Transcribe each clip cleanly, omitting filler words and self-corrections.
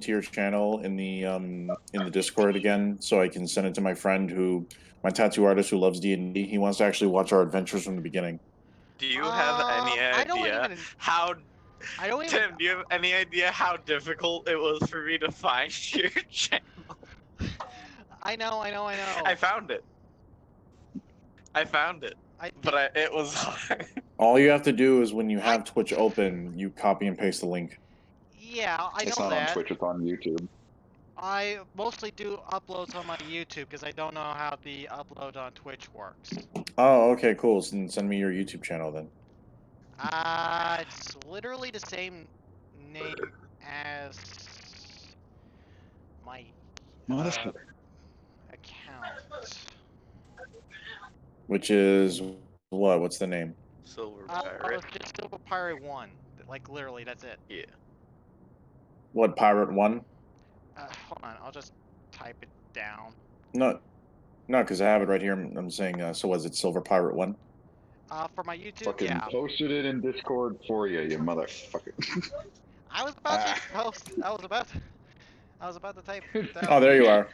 to your channel in the Discord again, so I can send it to my friend my tattoo artist who loves D&D. He wants to actually watch our adventures from the beginning. Do you have any I don't idea even. how? I don't even. Tim, do you have any idea how difficult it was for me to find your channel? I know. I found it. But it was hard. All you have to do is when you have Twitch open, you copy and paste the link. Yeah, I know It's not that. on Twitch, it's on YouTube. I mostly do uploads on my YouTube because I don't know how the upload on Twitch works. Oh, okay, cool. So then send me your YouTube channel then. It's literally the same name as my Motherfucker. account. Which is what? What's the name? Silver Pirate. It's just Silver Pirate 1. Like, literally, that's it. Yeah. What, Pirate 1? Hold on, I'll just type it down. No, because I have it right here. I'm saying, so was it Silver Pirate 1? For my YouTube, Fucking yeah. posted it in Discord for you, you motherfucker. I was about to post. I was about to type. Oh, there you are.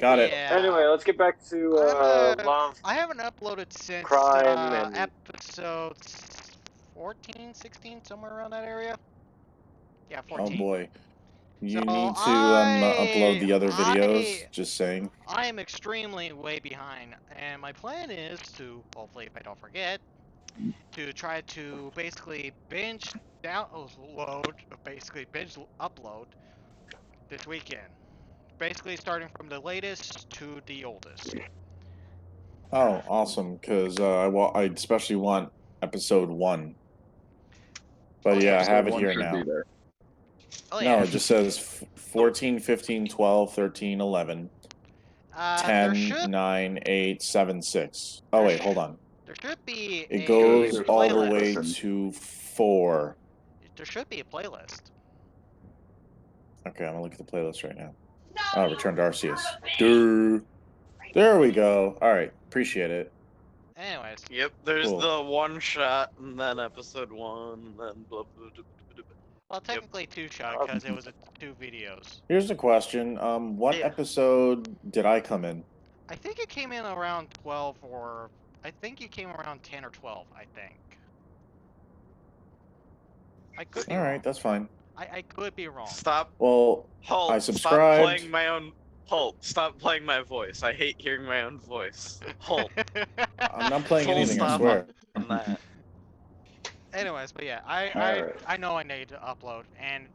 Got it. Yeah. Anyway, let's get back to love. I haven't uploaded since Crime and- episodes 14, 16, somewhere around that area. Yeah, 14. Oh boy. You So need to upload the other videos. Just saying. I am extremely way behind, and my plan is to, hopefully if I don't forget, to try to basically binge upload this weekend. Basically starting from the latest to the oldest. Oh, awesome! Because I especially want episode 1. But yeah, I have it here now. Oh, yeah. No, it just says 14, 15, 12, 13, 11, 10, 9, 8, 7, 6. Oh wait, hold on. There should be It goes all the way playlist. to 4. There should be a playlist. Okay, I'm gonna look at the playlist right now. Oh, Return to Arceus. There we go. Alright, appreciate it. Anyways. Yep, there's Cool. the one shot, and then episode 1, and then blah blah blah blah. Well, technically 2-shot because it was 2 videos. Here's the question. What episode did I come in? I think it came in around 12 or... I think you came around 10 or 12, I think. I could be wrong. Alright, that's fine. I could be wrong. Stop. Well, Halt. I Stop subscribed. playing my own. Halt. Stop playing my voice. I hate hearing my own voice. Halt. I'm not playing Full anything, I stop swear. on that. Anyways, but yeah, Alright. I know I need to upload, and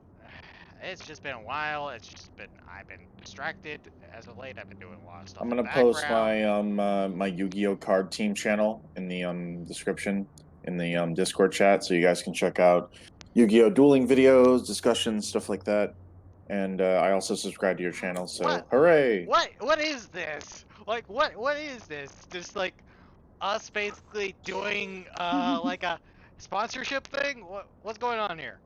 it's just been a while. I've been distracted as of late. I've been doing a lot of stuff. I'm in gonna the post background. my my Yu-Gi-Oh card team channel in the description in the Discord chat, so you guys can check out Yu-Gi-Oh dueling videos, discussions, stuff like that. And I also subscribe to your channel, so What? hooray! What is this? Like what is this? Just like us basically doing like a sponsorship thing? What's going on here?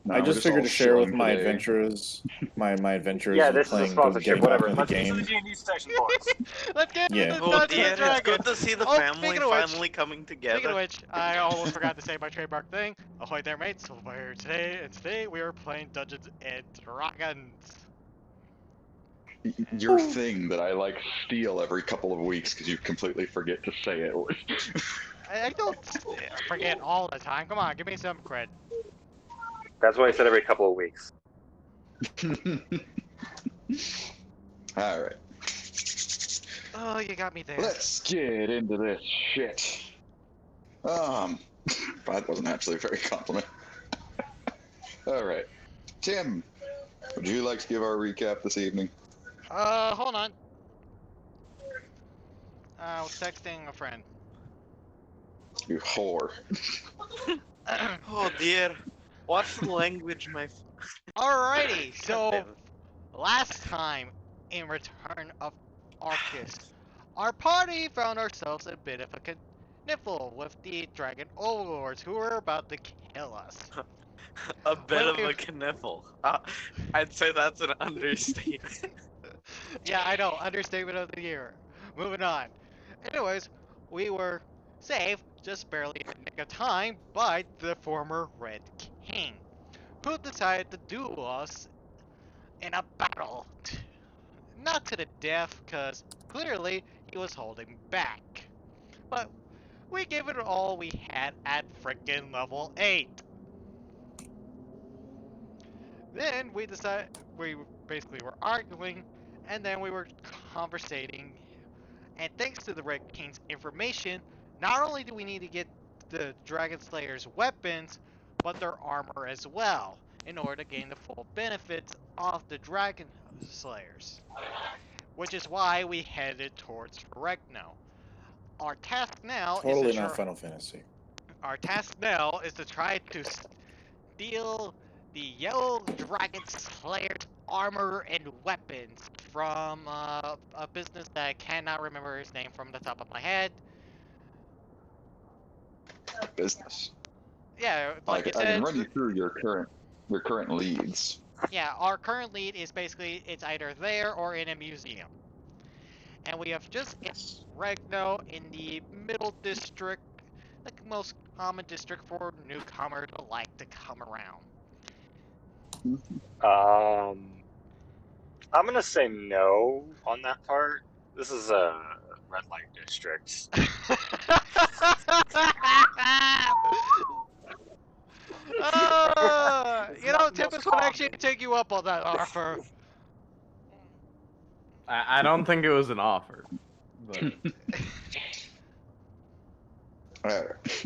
No, I we're just figured all to share with chilling my today. adventures, my adventures Yeah, in this is a playing, sponsorship, getting whatever. back into Let's the get to the game. D&D section, boys. Let's get Yeah. into the Oh Dungeons dear, and it's Dragons. good to see the Oh, family speaking of which- finally coming Speaking of together. which, I almost forgot to say my trademark thing. Ahoy there, mates! We're here today, and today we are playing Dungeons and Dragons. Your thing that I like steal every couple of weeks because you completely forget to say it. I don't forget all the time. Come on, give me some cred. That's why I said every couple of weeks. Alright, Oh, you got me there. let's get into this shit. That wasn't actually a very compliment. Alright, Tim, would you like to give our recap this evening? Hold on. I was texting a friend. You whore. Oh dear. Watch the language, my. Alrighty, God so damn it. last time in Return of Arcuus, our party found ourselves a bit of a kniffle with the dragon overlords who were about to kill us. A bit of Well, a kniffle. I'd say that's an understatement. Yeah, I know, understatement of the year. Moving on. Anyways, we were saved, just barely in the nick of time, by the former Red King, who decided to duel us in a battle. Not to the death, because clearly he was holding back. But we gave it all we had at frickin' level 8. Then we decided, we basically were arguing, and then we were conversating, and thanks to the Red King's information, not only do we need to get the Dragon Slayer's weapons, but their armor as well, in order to gain the full benefits of the Dragon Slayers. Which is why we headed towards Regno. Our task now Totally is to not Final Fantasy. Our task now is to try to steal the Yellow Dragon Slayer's armor and weapons from a business that I cannot remember his name from the top of my head. Business. Yeah, like I I can said. run you through your current leads. Yeah, our current lead is basically it's either there or in a museum. And we have just hit Regno in the middle district, the most common district for newcomers who like to come around. I'm gonna say no on that part. This is a red light district. Tempest would actually take you up on that offer. I don't think it was an offer. But... Alright.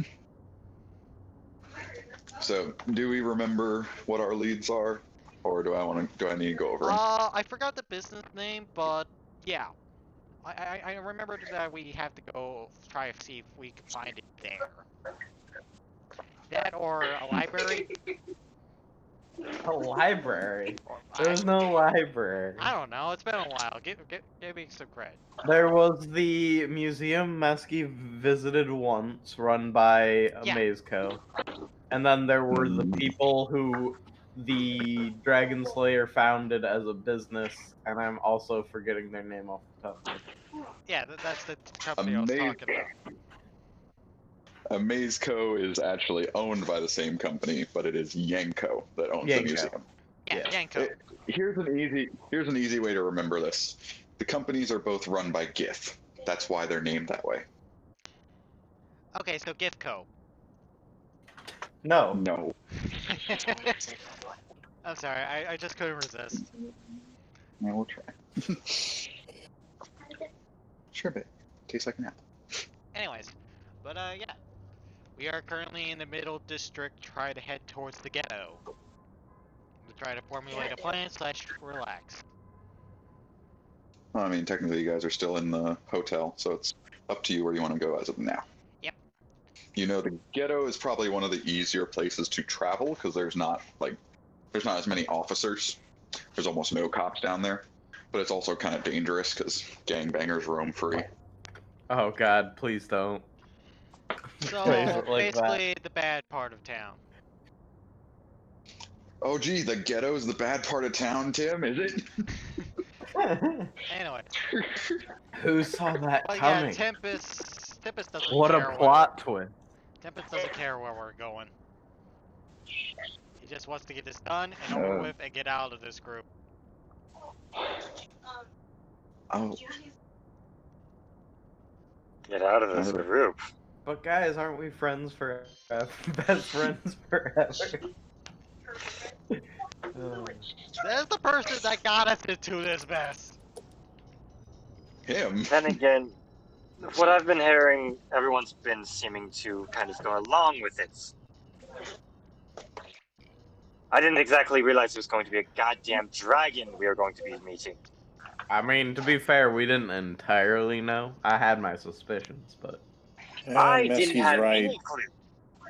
So, do we remember what our leads are, or do I need to go over them? I forgot the business name, but yeah, I remembered that we have to go try to see if we can find it there. That or a library. A library? There's no library. I don't know. It's been a while. Give me some credit. There was the museum Mesky visited once, run by Maze Co. And then there were the people who the Dragon Slayer founded as a business, and I'm also forgetting their name off the top of my head. Yeah, that's the company I was talking about. Maze Co. is actually owned by the same company, but it is Yanko that owns the museum. Yeah, Yanko. Here's an easy way to remember this. The companies are both run by GIF. That's why they're named that way. Okay, so GIFCO. No. No. I'm sorry, I just couldn't resist. No, we'll try. Sure, babe. Tastes like an apple. Anyways, but yeah. We are currently in the middle district trying to head towards the ghetto. To try to formulate a plan / relax. Well, I mean, technically you guys are still in the hotel, so it's up to you where you want to go as of now. Yep. You know, the ghetto is probably one of the easier places to travel because there's not as many officers. There's almost no cops down there, but it's also kind of dangerous because gangbangers roam free. Oh God, please don't. So Like basically, the bad part of town. Oh, gee, the ghetto's the bad part of town, Tim, is it? Anyway. Who saw that But coming? yeah, Tempest doesn't What care. a plot twist. Tempest doesn't care where we're going. He just wants to get this done and over with and get out of this group. Oh. Get out of this group. But guys, aren't we friends forever? Best friends forever? There's the person that got us into this mess. Him? Then again, what I've been hearing, everyone's been seeming to kind of go along with it. I didn't exactly realize it was going to be a goddamn dragon we were going to be meeting. I mean, to be fair, we didn't entirely know. I had my suspicions, but... I didn't have any clue.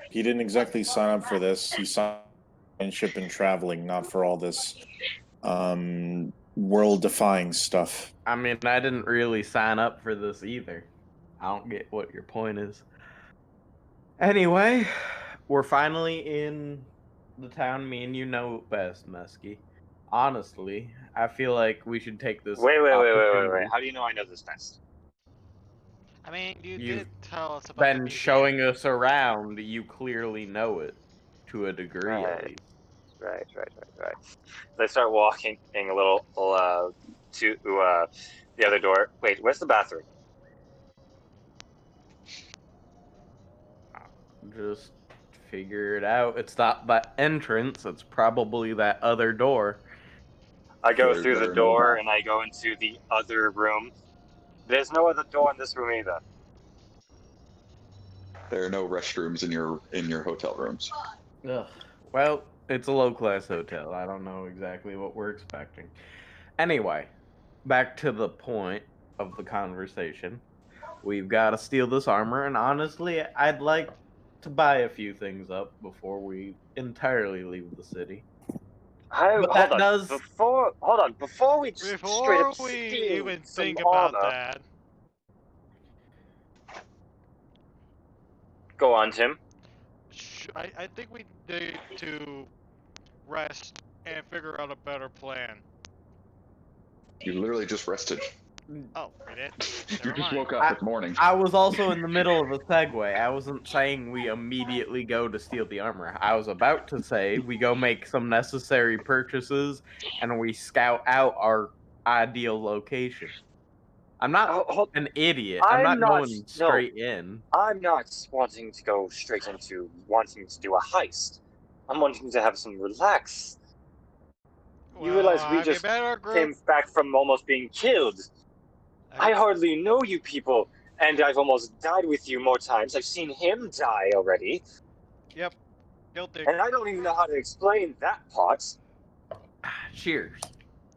He didn't exactly sign up for this. He signed up ship and traveling, not for all this world-defying stuff. I mean, I didn't really sign up for this either. I don't get what your point is. Anyway, we're finally in the town me and you know best, Mesky. Honestly, I feel like we should take this. Wait. How do you know I know this best? I mean, you You've did tell us about been showing us around. You clearly know it to a degree, at least. Right. They start walking a little to the other door. Wait, where's the bathroom? Just figure it out. It's not that entrance. It's probably that other door. I go There- through the there are no door bath- and I go into the other room. There's no other door in this room either. There are no restrooms in your hotel rooms. Ugh. Well, it's a low-class hotel. I don't know exactly what we're expecting. Anyway, back to the point of the conversation. We've got to steal this armor, and honestly, I'd like to buy a few things up before we entirely leave the city. But that does. Before we straight Before up we steal even some think about armor. that, Go on, Tim. I think we need to rest and figure out a better plan. You literally just rested. Oh, we did? You Never just mind. woke up this morning. I was also in the middle of a segue. I wasn't saying we immediately go to steal the armor. I was about to say we go make some necessary purchases and we scout out our ideal location. I'm not an idiot. I'm not going straight in. I'm not wanting to go straight into wanting to do a heist. I'm wanting to have some relax. You realize we just came back from almost being killed. I hardly know you people, and I've almost died with you more times. I've seen him die already. Yep. Guilty. And I don't even know how to explain that part. Cheers.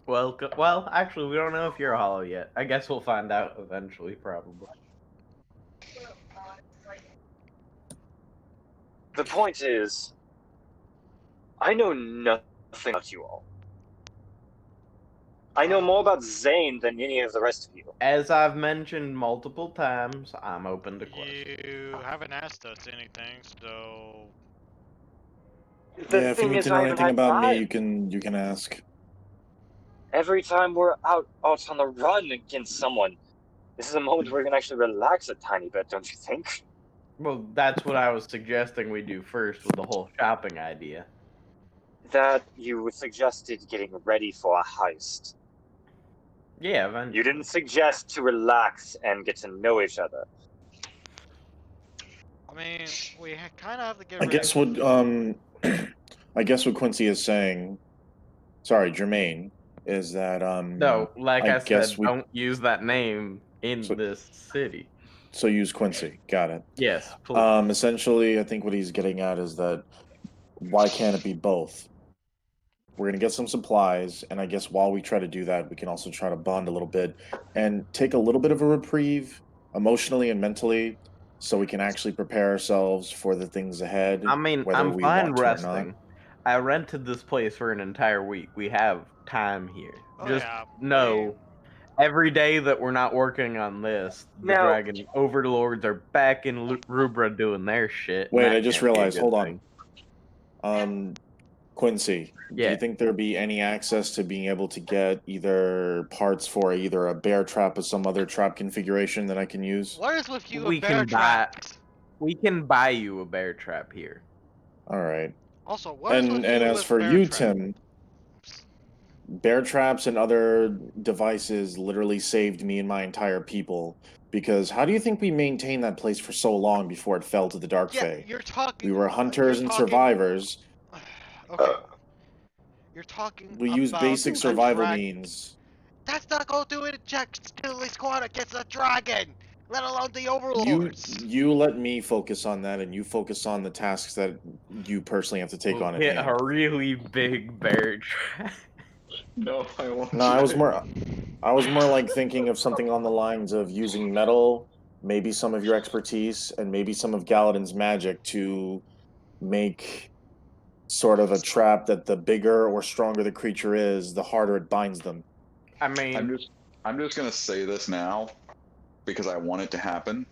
Well, actually, we don't know if you're a hollow yet. I guess we'll find out eventually, probably. The point is, I know nothing about you all. I know more about Zane than any of the rest of you. As I've mentioned multiple times, I'm open to questions. You haven't asked us anything, so... Yeah, if you need to know anything about me, you can ask. Every time we're out on the run against someone, this is a moment where we can actually relax a tiny bit, don't you think? Well, that's what I was suggesting we do first with the whole shopping idea. That you suggested getting ready for a heist. Yeah, eventually. You didn't suggest to relax and get to know each other. I mean, we kind of have to get I guess what I guess what Quincy is saying, sorry, Jermaine, is that No, like I guess said, don't use that name in this city. So use Quincy. Got it. Yes, please. Essentially, I think what he's getting at is that why can't it be both? We're going to get some supplies, and I guess while we try to do that, we can also try to bond a little bit and take a little bit of a reprieve emotionally and mentally so we can actually prepare ourselves for the things ahead. I mean, I'm fine resting. I rented this place for an entire week. We have time here. Just know every day that we're not working on this, the Dragon Overlords are back in Rubra doing their shit. Wait, I just realized. Hold on. Quincy, do you think there'd be any access to being able to get either parts for either a bear trap or some other trap configuration that I can use? What is with you and bear traps? We can buy you a bear trap here. All right. Also, what is with you and as with for bear you, traps? Tim, bear traps and other devices literally saved me and my entire people. Because how do you think we maintained that place for so long before it fell to the Dark Fae? You're talking. We were hunters and survivors. Okay. You're talking. We use basic survival means. That's not gonna do it in Jack Skilly Squad against a dragon, let alone the Overlords. You let me focus on that, and you focus on the tasks that you personally have to take on. Hit a really big bear trap. No, I won't. No, I was more like thinking of something on the lines of using metal, maybe some of your expertise, and maybe some of Galadin's magic to make sort of a trap that the bigger or stronger the creature is, the harder it binds them. I mean, I'm just gonna say this now because I want it to happen.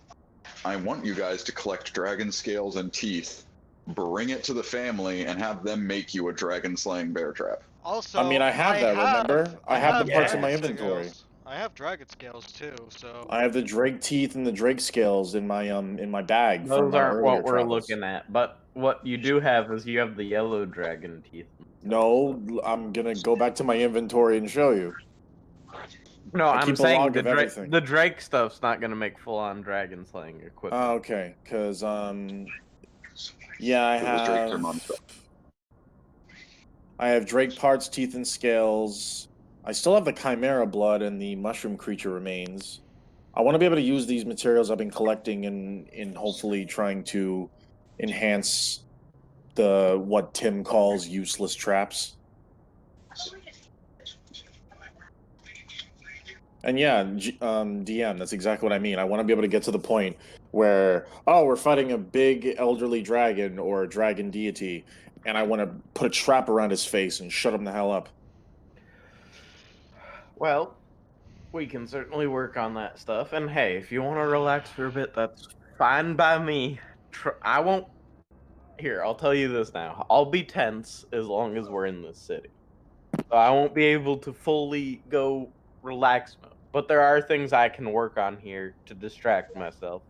I want you guys to collect dragon scales and teeth, bring it to the family, and have them make you a dragon slaying bear trap. Also, I mean, I have that. Remember, I have the parts in my inventory. I have dragon scales too, so. I have the Drake teeth and the Drake scales in my bag. Those from my aren't earlier what we're travels. looking at, but what you do have is you have the yellow dragon teeth. No, I'm gonna go back to my inventory and show you. No, I I'm keep a saying log of everything. the Drake stuff's not gonna make full-on dragon slaying equipment. Oh, okay, because yeah, I have Drake parts, teeth, and scales. I still have the Chimera blood and the mushroom creature remains. I want to be able to use these materials I've been collecting in hopefully trying to enhance what Tim calls useless traps. And yeah, DM, that's exactly what I mean. I want to be able to get to the point where, oh, we're fighting a big elderly dragon or a dragon deity, and I want to put a trap around his face and shut him the hell up. Well, we can certainly work on that stuff. And hey, if you want to relax for a bit, that's fine by me. I won't. Here, I'll tell you this now. I'll be tense as long as we're in this city. So I won't be able to fully go relax mode. But there are things I can work on here to distract myself.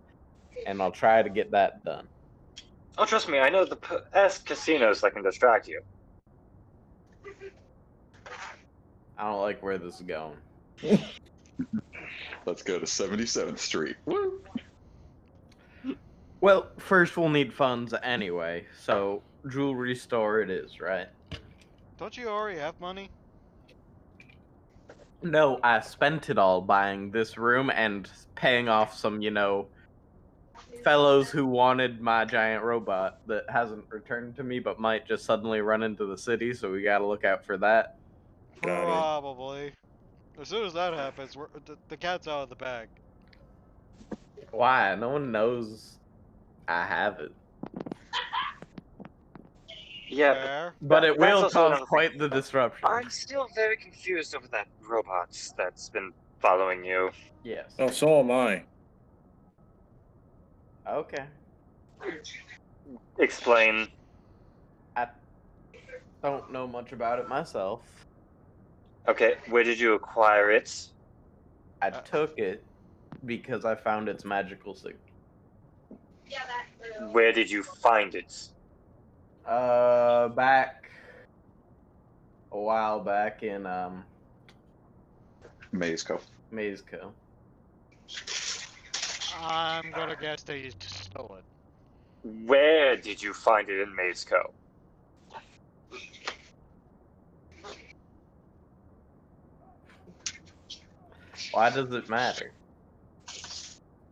And I'll try to get that done. Oh, trust me, I know the best casinos that can distract you. I don't like where this is going. Let's go to 77th Street. Woo! Well, first we'll need funds anyway, so jewelry store it is, right? Don't you already have money? No, I spent it all buying this room and paying off some, fellows who wanted my giant robot that hasn't returned to me but might just suddenly run into the city, so we gotta look out for that. Got it. Probably. As soon as that happens, the cat's out of the bag. Why? No one knows I have it. Yeah, but it will also cause quite the disruption. I'm still very confused over that robot that's been following you. Yes. Oh, so am I. Okay. Explain. I don't know much about it myself. Okay, where did you acquire it? I took it because I found its magical signal. Where did you find it? Back a while back in Maze Co. I'm gonna guess that you just stole it. Where did you find it in Maze Co? Why does it matter?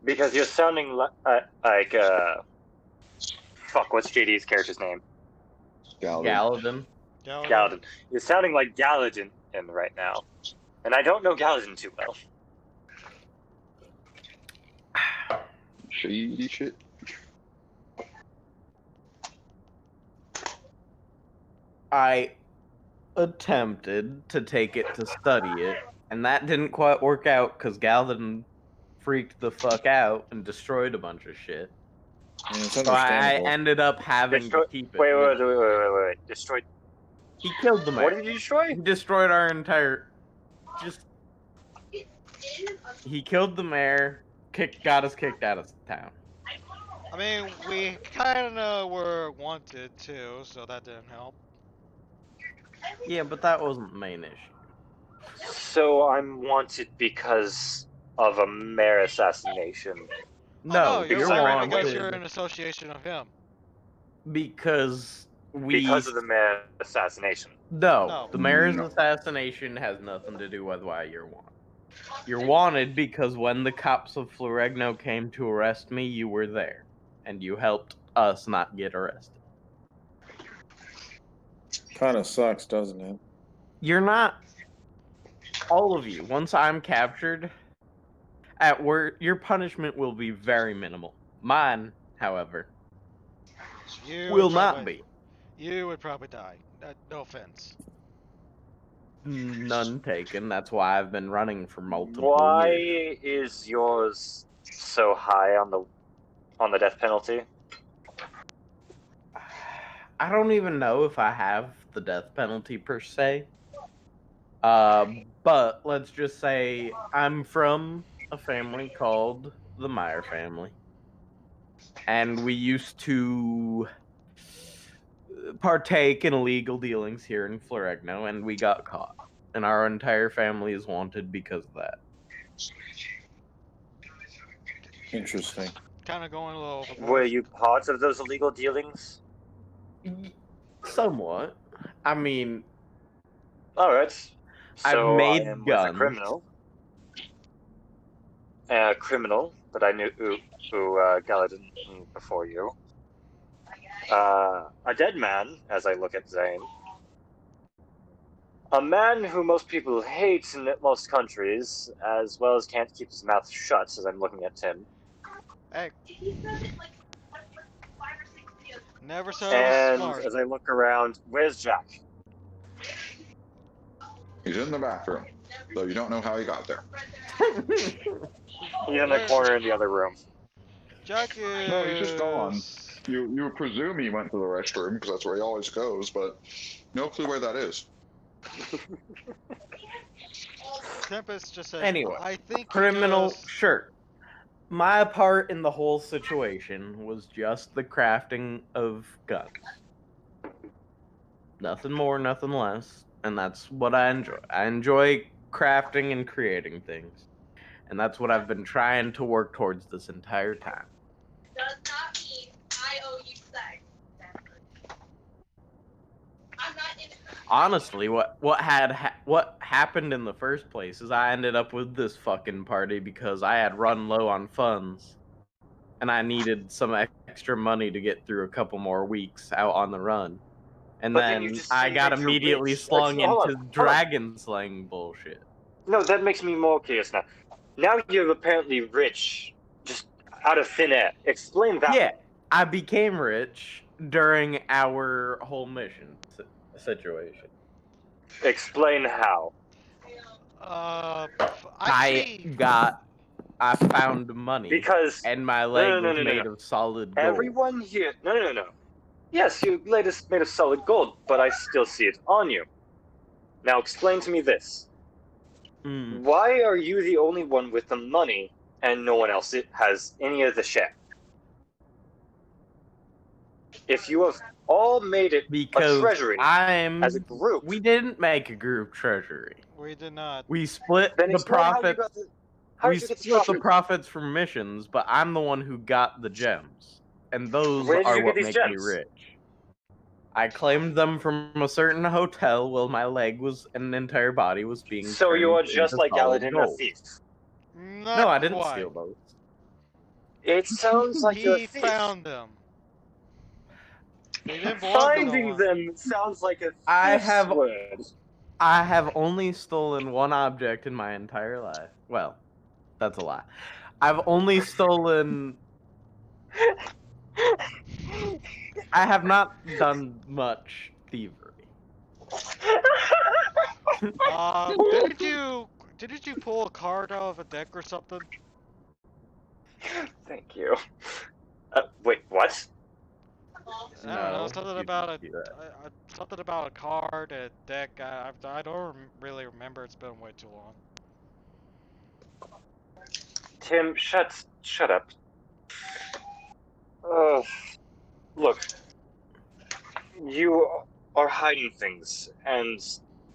Because you're sounding fuck, what's JD's character's name? Galadin. Galadin. You're sounding like Galadin right now. And I don't know Galadin too well. Shady shit. I attempted to take it to study it, and that didn't quite work out because Galadin freaked the fuck out and destroyed a bunch of shit. So I ended up having to keep it. Wait. Destroyed. He killed the mayor. What did you destroy? He destroyed our entire. He killed the mayor. Got us kicked out of town. I mean, we kinda were wanted too, so that didn't help. Yeah, but that wasn't the main issue. So I'm wanted because of a mayor assassination. No, you're wanted because you're in association of him. Because of the mayor assassination. No, the mayor's assassination has nothing to do with why you're wanted. You're wanted because when the cops of Floregno came to arrest me, you were there, and you helped us not get arrested. Kind of sucks, doesn't it? You're not. All of you. Once I'm captured, at work, your punishment will be very minimal. Mine, however, will not be. You would probably die. No offense. None taken. That's why I've been running for multiple years. Why is yours so high on the death penalty? I don't even know if I have the death penalty per se. But let's just say I'm from a family called the Meyer family. And we used to partake in illegal dealings here in Floregno, and we got caught. And our entire family is wanted because of that. Interesting. Kind of going a little overboard. Were you part of those illegal dealings? Somewhat. I mean, All right. So I've made I am guns. with a criminal. A criminal that I knew who Galadin before you. A dead man, as I look at Zane. A man who most people hate in most countries, as well as can't keep his mouth shut, as I'm looking at Tim. Hey. Never so And smart. as I look around, where's Jack? He's in the bathroom, though you don't know how he got there. He's in the corner in the other room. Jack is... No, he's just gone. You presume he went to the restroom, because that's where he always goes, but no clue where that is. Tempest just said, Anyway, I think criminal, goes... sure. My part in the whole situation was just the crafting of guns. Nothing more, nothing less. And that's what I enjoy. I enjoy crafting and creating things. And that's what I've been trying to work towards this entire time. Does not mean I owe you sex. I'm not in. Honestly, what happened in the first place is I ended up with this fucking party because I had run low on funds, and I needed some extra money to get through a couple more weeks out on the run. And But then you just I say got that you're immediately rich. slung Hold into on. dragon slaying bullshit. No, that makes me more curious now. Now you're apparently rich, just out of thin air. Explain that. Yeah, I became rich during our whole mission situation. Explain how. I found money Because and my leg no, was no, made no. of solid gold. Everyone here. No. Yes, you made of solid gold, but I still see it on you. Now explain to me this. Why are you the only one with the money and no one else has any of the share? If you have all made it because a treasury as a group. We didn't make a group treasury. We did not. We split Then the profits. We split the profits from missions, but I'm the one who got the gems. And those Where did are you get what these make gems? me rich. I claimed them from a certain hotel while my leg and entire body was being So you are turned just into like solid Galadin, a gold. thief. No, I didn't steal those. It sounds like you're a He thief. found them. They didn't belong to no Finding one. them sounds like a thief's word. I have only stolen one object in my entire life. Well, that's a lie. I've only stolen... I have not done much thievery. Didn't you pull a card out of a deck or something? Thank you. Wait, what? I don't know, something about a card, a deck. I don't really remember. It's been way too long. Tim, shut up. Look, you are hiding things, and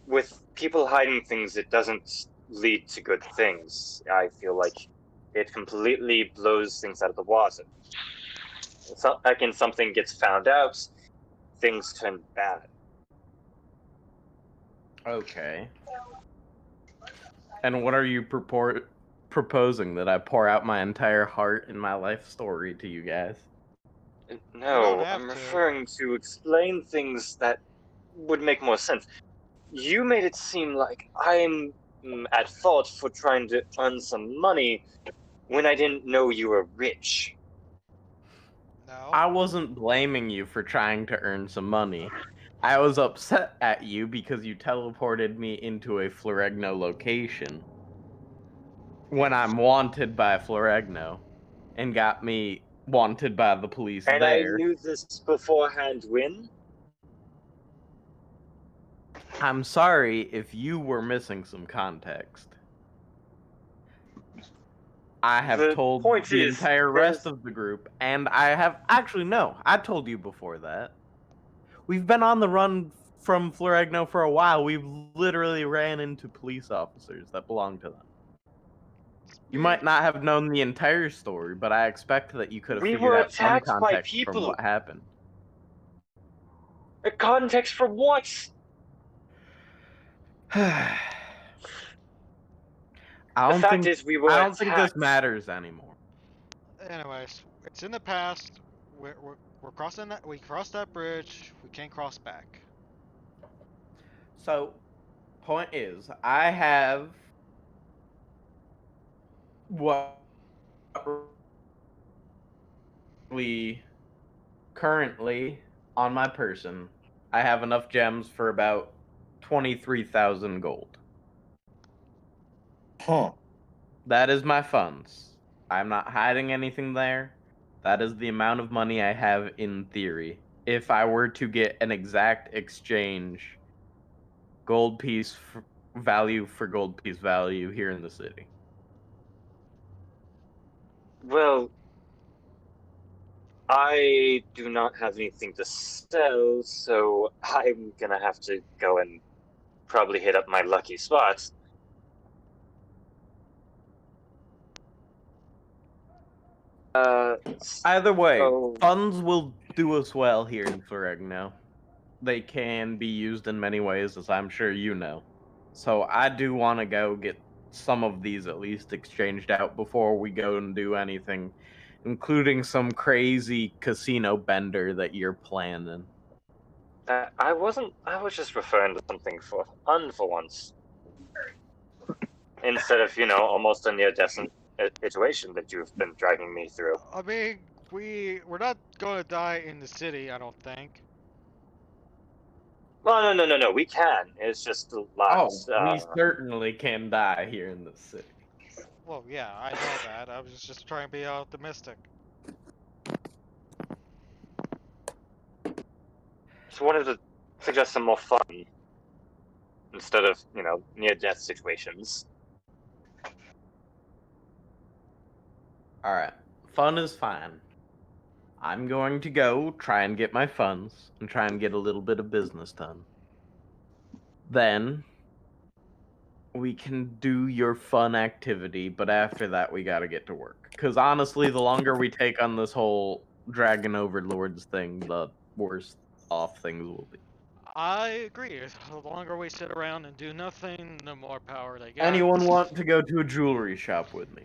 with people hiding things, it doesn't lead to good things. I feel like it completely blows things out of the water. When something gets found out, things turn bad. Okay. And what are you proposing? That I pour out my entire heart and my life story to you guys? No, I'm referring to explain things that would make more sense. You made it seem like I'm at fault for trying to earn some money when I didn't know you were rich. No. I wasn't blaming you for trying to earn some money. I was upset at you because you teleported me into a Floregno location when I'm wanted by Floregno and got me wanted by the police and there. I knew this beforehand when? I'm sorry if you were missing some context. I have The told point the is, entire rest there's- of the group, and I have actually no. I told you before that. We've been on the run from Floregno for a while. We've literally ran into police officers that belong to them. You might not have known the entire story, but I expect that you could have We figured were out some attacked by context from people. what happened. A context for what? I The don't fact think is, we were I don't think this attacked. matters anymore. Anyways, it's in the past. We're crossing that. We crossed that bridge. We can't cross back. So, point is, I have what we currently on my person. I have enough gems for about 23,000 gold. Huh. That is my funds. I'm not hiding anything there. That is the amount of money I have in theory. If I were to get an exact exchange, gold piece value for gold piece value here in the city. Well, I do not have anything to sell, so I'm gonna have to go and probably hit up my lucky spots. Either way, so- funds will do us well here in Floregno. They can be used in many ways, as I'm sure you know. So I do want to go get some of these at least exchanged out before we go and do anything, including some crazy casino bender that you're planning. I wasn't. I was just referring to something for once. Instead of, almost a near-death situation that you've been dragging me through. I mean, we're not gonna die in the city. I don't think. Well, no. We can. It's just the lives. We certainly can die here in the city. Well, yeah, I know that. I was just trying to be optimistic. Just wanted to suggest some more fun instead of, near-death situations. Alright, fun is fine. I'm going to go try and get my funds and try and get a little bit of business done. Then we can do your fun activity, but after that we gotta get to work. Because honestly, the longer we take on this whole Dragon Overlords thing, the worse off things will be. I agree. The longer we sit around and do nothing, the more power they get. Anyone want to go to a jewelry shop with me?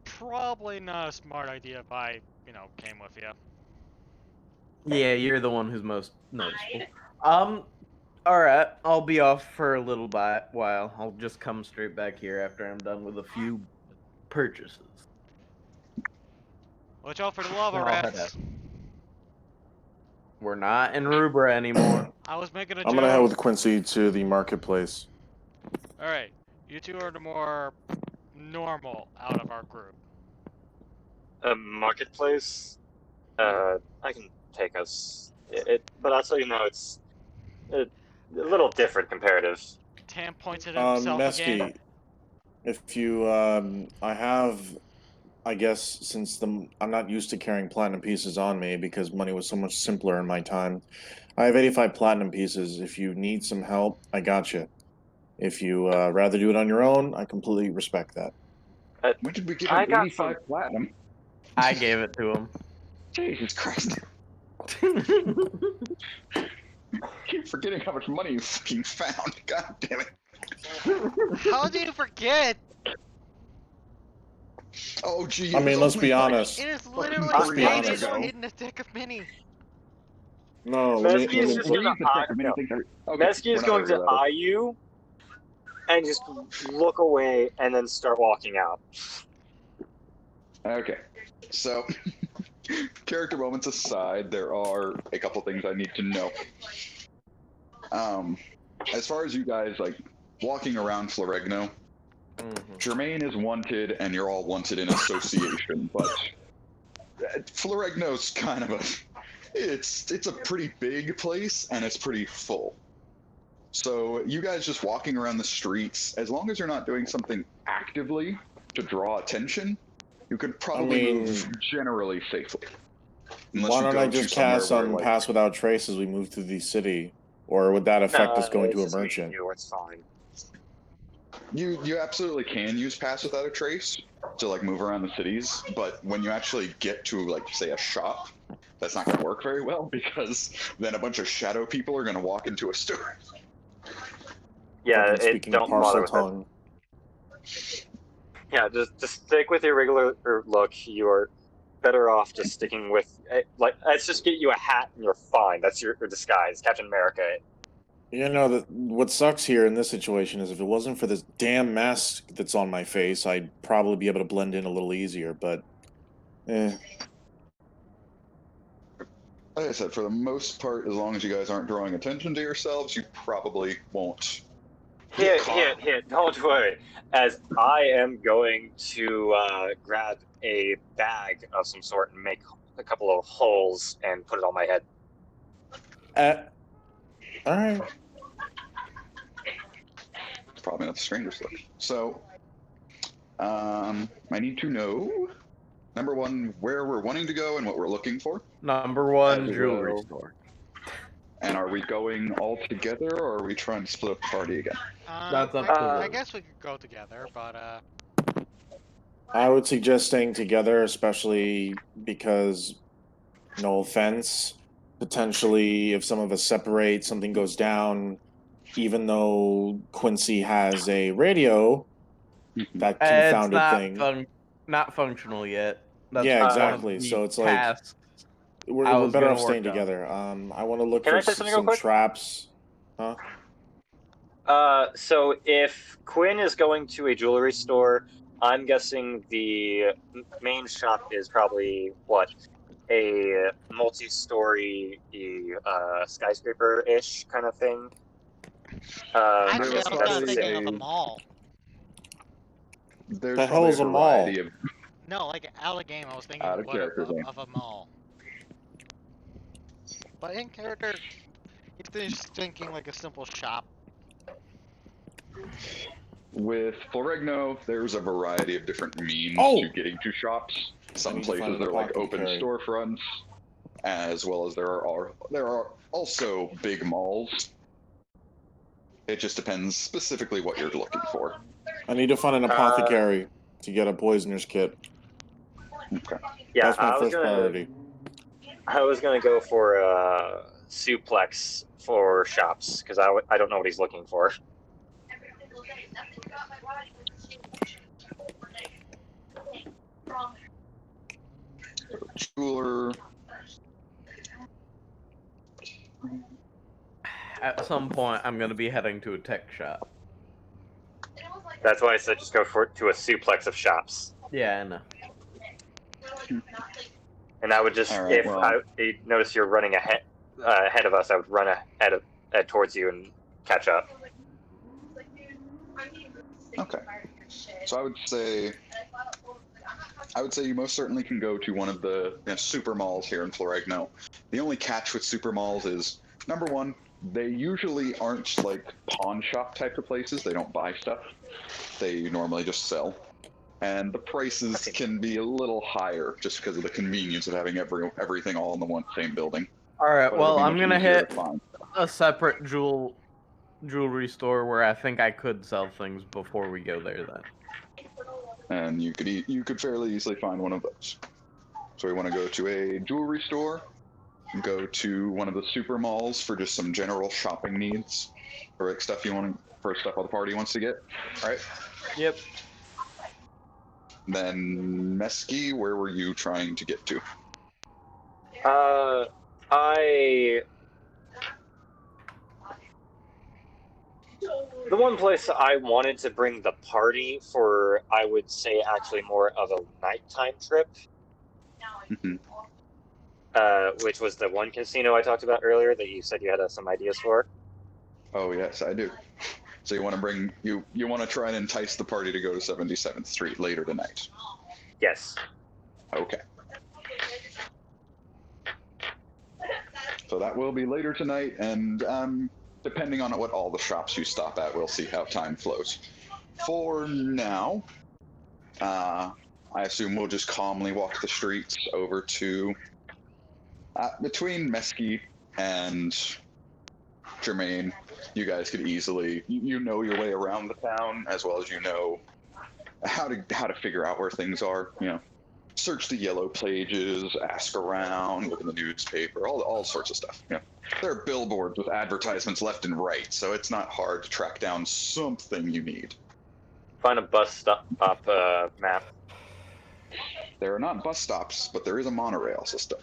Probably not a smart idea if I, came with you. Yeah, you're the one who's most noticeable. Alright, I'll be off for a little while. I'll just come straight back here after I'm done with a few purchases. Watch out for the lava Then I'll head out. rats. We're not in Rubra anymore. I was making a I'm joke. gonna head with Quincy to the marketplace. Alright, you two are the more normal out of our group. A marketplace? I can take us. But I'll tell you now, it's a little different comparative. Tam points at himself again. Mesky, if you, I have, I guess, since I'm not used to carrying platinum pieces on me because money was so much simpler in my time. I have 85 platinum pieces. If you need some help, I got you. If you rather do it on your own, I completely respect that. When did we get I him got 85 platinum? I gave it to him. Jesus Christ. Keep forgetting how much money you fucking found. God damn it. How do you forget? Oh, gee. I mean, let's be honest. It is literally Let's be stated honest. in the deck of mini. No, let me, Mesky is just gonna Mesky is going to eye you and just look away and then start walking out. Okay, so character moments aside, there are a couple things I need to know. As far as you guys like walking around Floregno, Jermaine is wanted, and you're all wanted in association. But Floregno's kind of it's a pretty big place, and it's pretty full. So you guys just walking around the streets, as long as you're not doing something actively to draw attention, you could probably move generally safely. Unless why you don't go I to just somewhere cast where, on like, Pass Without Trace as we move through the city? Or would that affect us going to a it's just me and merchant? you, it's fine. you absolutely can use Pass Without a Trace to like move around the cities, but when you actually get to like say a shop, that's not going to work very well because then a bunch of shadow people are going to walk into a store. Yeah, Speaking don't parcel bother with tongue. it. Yeah, just stick with your regular look. You are better off just sticking with like. Let's just get you a hat and you're fine. That's your disguise, Captain America. You know, what sucks here in this situation is if it wasn't for this damn mask that's on my face, I'd probably be able to blend in a little easier, but Like I said, for the most part, as long as you guys aren't drawing attention to yourselves, you probably won't. Here, don't worry. As I am going to grab a bag of some sort and make a couple of holes and put it on my head. Alright. It's probably not the strangest look. So, I need to know, number one, where we're wanting to go and what we're looking for. Number one, As jewelry well. store. And are we going all together, or are we trying to split up the party again? That's up to I you. guess we could go together, but I would suggest staying together, especially because, no offense, potentially if some of us separate, something goes down, even though Quincy has a radio, that It's confounded not thing. not functional yet. That's Yeah, one of exactly. the So it's like tasks I we're was better gonna off staying work on. together. I want to look Can I for say something real some quick? traps. Huh? So if Quinn is going to a jewelry store, I'm guessing the main shop is probably what, a multi-story skyscraper-ish kind of thing. I'm actually, I guessing was that's kind the of thinking same. of a mall. There's The probably hell's a mall? variety of. No, like out of game, I was thinking Out of character game. of a mall. But in character, he's just thinking like a simple shop. With Floregno, there's a variety of different means Oh! to getting to shops. Some need to find places an are like open apothecary. storefronts, as well as there are also big malls. It just depends specifically what you're looking for. I need to find an apothecary to get a poisoner's kit. Okay. Yeah, That's my first priority. I was gonna go for a suplex for shops because I don't know what he's looking for. Jeweler. At some point, I'm gonna be heading to a tech shop. That's why I said just go to a suplex of shops. Yeah, I know. And I would just, Right, I notice you're running ahead of us, I would run ahead towards you and catch up. Okay. So I would say you most certainly can go to one of the super malls here in Floregno. The only catch with super malls is, number one, they usually aren't like pawn shop type of places. They don't buy stuff. They normally just sell. And the prices can be a little higher just because of the convenience of having everything all in the same building. Alright, But well, it'll be I'm much gonna easier hit to find. a separate jewelry store where I think I could sell things before we go there then. And you could fairly easily find one of those. So we want to go to a jewelry store, go to one of the super malls for just some general shopping needs, or like stuff all the party wants to get. All right. Yep. Then Mesky, where were you trying to get to? The one place I wanted to bring the party for, I would say actually more of a nighttime trip, which was the one casino I talked about earlier that you said you had some ideas for. Oh yes, I do. So you want to bring you want to try and entice the party to go to 77th Street later tonight? Yes. Okay. So that will be later tonight, and depending on what all the shops you stop at, we'll see how time flows. For now, I assume we'll just calmly walk the streets over to between Mesquite and Jermaine. You guys could easily, you know your way around the town as well as you know how to figure out where things are. You know, search the yellow pages, ask around, look in the newspaper, all sorts of stuff. Yeah, there are billboards with advertisements left and right, so it's not hard to track down something you need. Find a bus stop map. There are not bus stops, but there is a monorail system.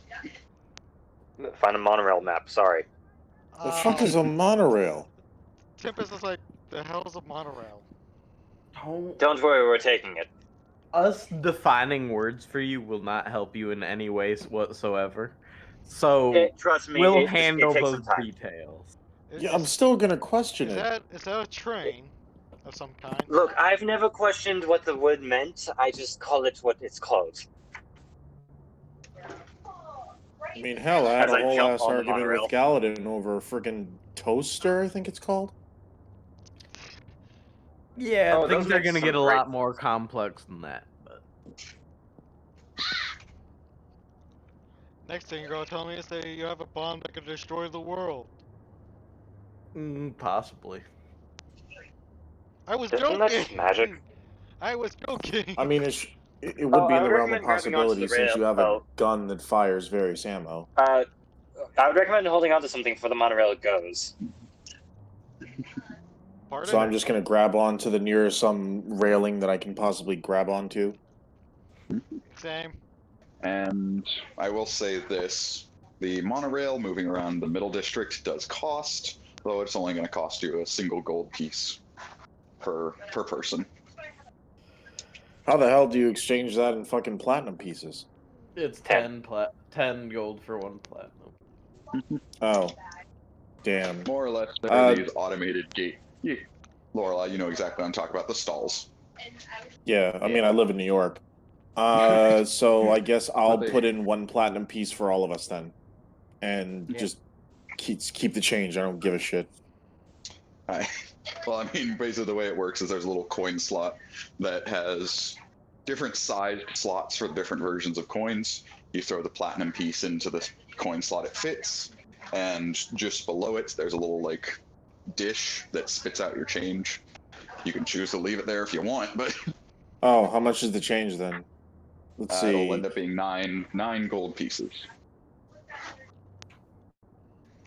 Find a monorail map. Sorry. The fuck is a monorail? Tempest is like, the hell is a monorail? Don't worry, we're taking it. Us defining words for you will not help you in any way whatsoever. So Trust me, we'll it handle takes those some time. details. Yeah, I'm still gonna question it. Is that a train of some kind? Look, I've never questioned what the word meant. I just call it what it's called. I mean, hell, I had As a I whole jump ass on the argument with Galadin over a friggin' toaster, I think it's called. Yeah, Oh, things those are make gonna some get a great- lot more complex than that. But Next thing you're gonna tell me is that you have a bomb that could destroy the world. possibly. I was Isn't that just joking! magic? I was joking! I mean, it would be I in the would realm of recommend grabbing onto possibility the since rail. you have a gun that fires various ammo. I would recommend holding onto something before the monorail goes. Pardon? So I'm just gonna grab onto the nearest railing that I can possibly grab onto. Same. And I will say this, the monorail moving around the middle district does cost, though it's only going to cost you a single gold piece per person. How the hell do you exchange that in fucking platinum pieces? It's 10 gold for 1 platinum. Oh. Damn. More or less, there are these automated gate. Yeah. Lorelai, you know exactly what I'm talking about, the stalls. Yeah, I mean, I live in New York. So I guess I'll put in 1 platinum piece for all of us then. And just keep the change. I don't give a shit. Well, I mean, basically the way it works is there's a little coin slot that has different sized slots for different versions of coins. You throw the platinum piece into the coin slot it fits, and just below it there's a little like dish that spits out your change. You can choose to leave it there if you want, but oh, how much is the change then? Let's see. It'll end up being nine gold pieces.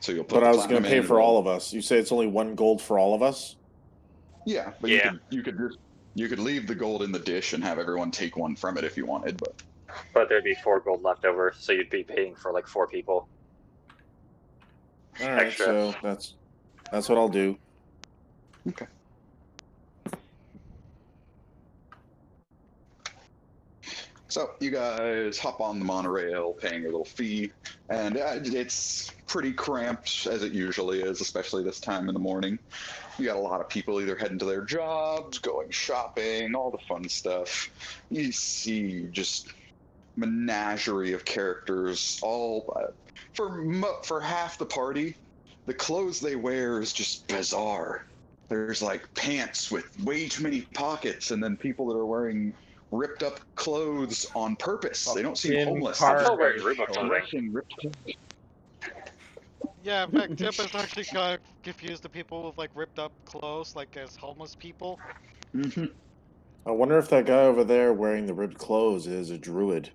So you'll put. But I was going to pay for all of us. You say it's only 1 gold for all of us? Yeah, but you could leave the gold in the dish and have everyone take 1 from it if you wanted, but there'd be 4 gold left over, so you'd be paying for like 4 people. All right, Extra. so that's what I'll do. Okay. So you guys hop on the monorail, paying a little fee, and it's pretty cramped as it usually is, especially this time in the morning. You got a lot of people either heading to their jobs, going shopping, all the fun stuff. You see just menagerie of characters, all for half the party. The clothes they wear is just bizarre. There's like pants with way too many pockets, and then people that are wearing ripped up clothes on purpose. They don't seem homeless. I'm still wearing ripped clothing. Yeah, in fact, Tip is actually kind of confused the people with like ripped up clothes, like as homeless people. Mm-hmm. I wonder if that guy over there wearing the ripped clothes is a druid.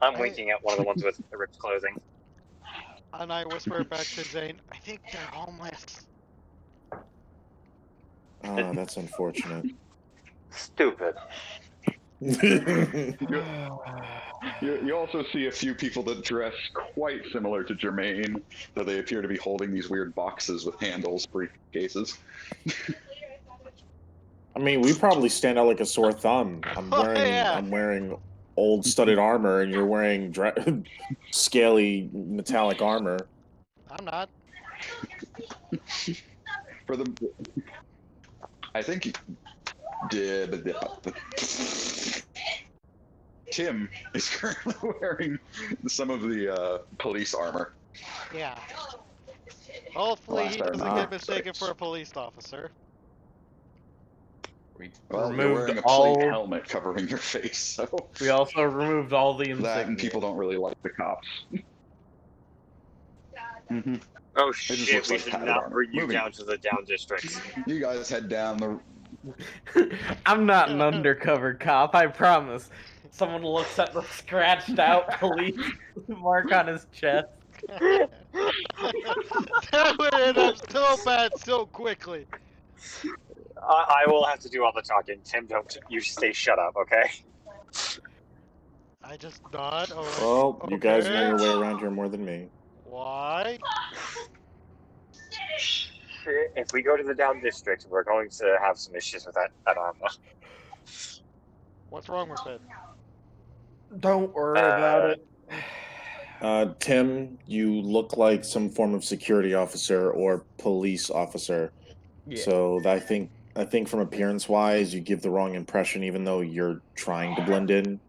I'm winking at one of the ones with the ripped clothing. And I whisper back to Zane, I think they're homeless. Ah, that's unfortunate. Stupid. You also see a few people that dress quite similar to Jermaine, though they appear to be holding these weird boxes with handles, briefcases. I mean, we probably stand out like a sore thumb. I'm wearing old studded armor, and you're wearing scaly metallic armor. I'm not. For the, I think Tim is currently wearing some of the police armor. Yeah. Hopefully he Last I doesn't remember, get mistaken six. for a police officer. We Well, you're wearing removed a plate all. helmet covering your face, so We also removed all the insignia. that and people don't really like the cops. Mm-hmm. Oh just shit, looks we like should padded not armor. bring you Moving. down to the down districts. You guys head down the. I'm not an undercover cop, I promise. Someone looks at the scratched out police mark on his chest. That would end up so bad so quickly. I will have to do all the talking. Tim, don't you stay shut up, okay? I just nod. Oh, Well, you guys know okay. your way around here more than me. Why? If we go to the down district, we're going to have some issues with that armor. What's wrong with it? Don't worry about it. Tim, you look like some form of security officer or police officer. Yeah. So I think from appearance wise, you give the wrong impression, even though you're trying to blend in.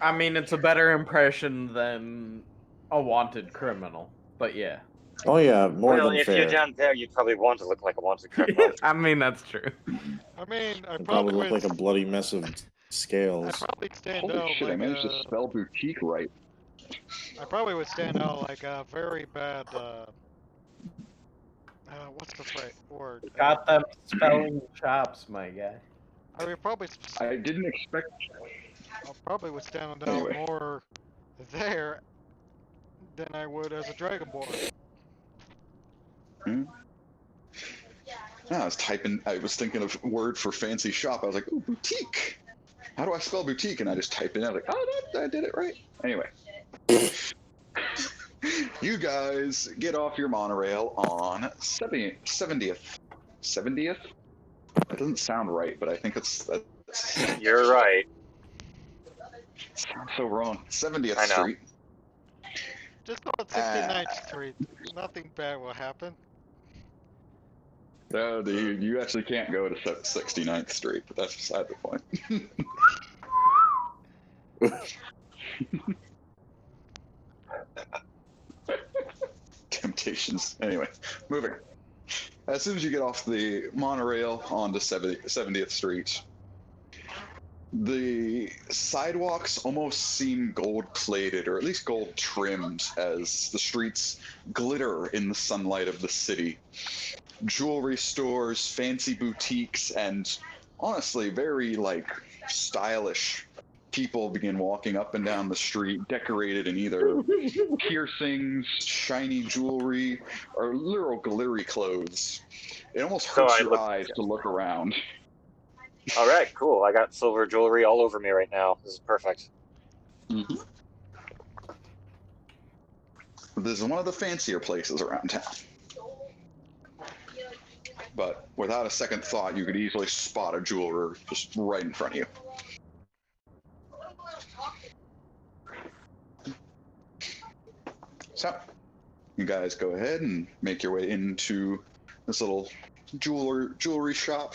I mean, it's a better impression than a wanted criminal, but yeah. Oh yeah, more Well, than if fair. you're down there, you'd probably want to look like a wanted criminal. I mean, that's true. I mean, I You probably probably look would. like a bloody mess of I scales. probably stand Holy out shit! like I managed to spell boutique right. I probably would stand out like a very bad. What's the right word? Got them spelling chops, my guy. I would probably. I didn't expect. I probably would stand out Anyway. more there than I would as a Dragonborn. I was typing. I was thinking of word for fancy shop. I was like, "Ooh, boutique." How do I spell boutique? And I just typed it in. I was like, "Oh, I did it right." Anyway, you guys get off your monorail on 70th. 70th? That doesn't sound right, but I think that's You're right. sounds so wrong. 70th I know. Street. Just go on 69th Street. Nothing bad will happen. No, dude, you actually can't go to 69th Street, but that's beside the point. Temptations. Anyway, moving. As soon as you get off the monorail onto 70th Street, the sidewalks almost seem gold-plated, or at least gold-trimmed, as the streets glitter in the sunlight of the city. Jewelry stores, fancy boutiques, and honestly, very, stylish people begin walking up and down the street, decorated in either piercings, shiny jewelry, or literal glittery clothes. It almost hurts your eyes to look around. Alright, cool. I got silver jewelry all over me right now. This is perfect. Mm-hmm. This is one of the fancier places around town. But without a second thought, you could easily spot a jeweler just right in front of you. So, you guys go ahead and make your way into this little jewelry shop.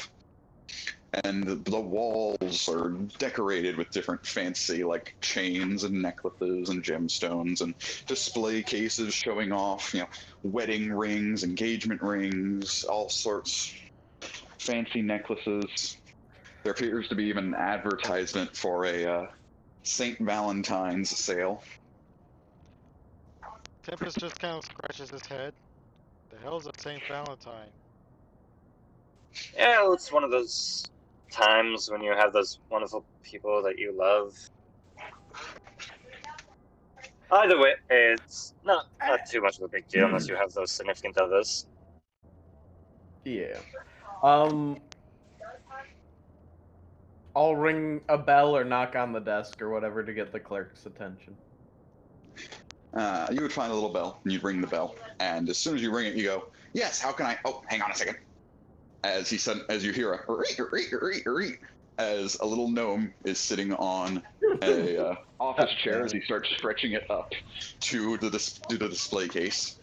And the walls are decorated with different fancy, chains and necklaces and gemstones and display cases showing off, wedding rings, engagement rings, all sorts fancy necklaces. There appears to be even an advertisement for a St. Valentine's sale. Tempest just kind of scratches his head. The hell's a St. Valentine? Yeah, it's one of those times when you have those wonderful people that you love. Either way, it's not too much of a big deal unless you have those significant others. Yeah. I'll ring a bell or knock on the desk or whatever to get the clerk's attention. You would find a little bell, and you'd ring the bell, and as soon as you ring it, you go, "Yes, how can I?" Oh, hang on a second. As you hear a as a little gnome is sitting on a office chair as he starts stretching it up to the display case.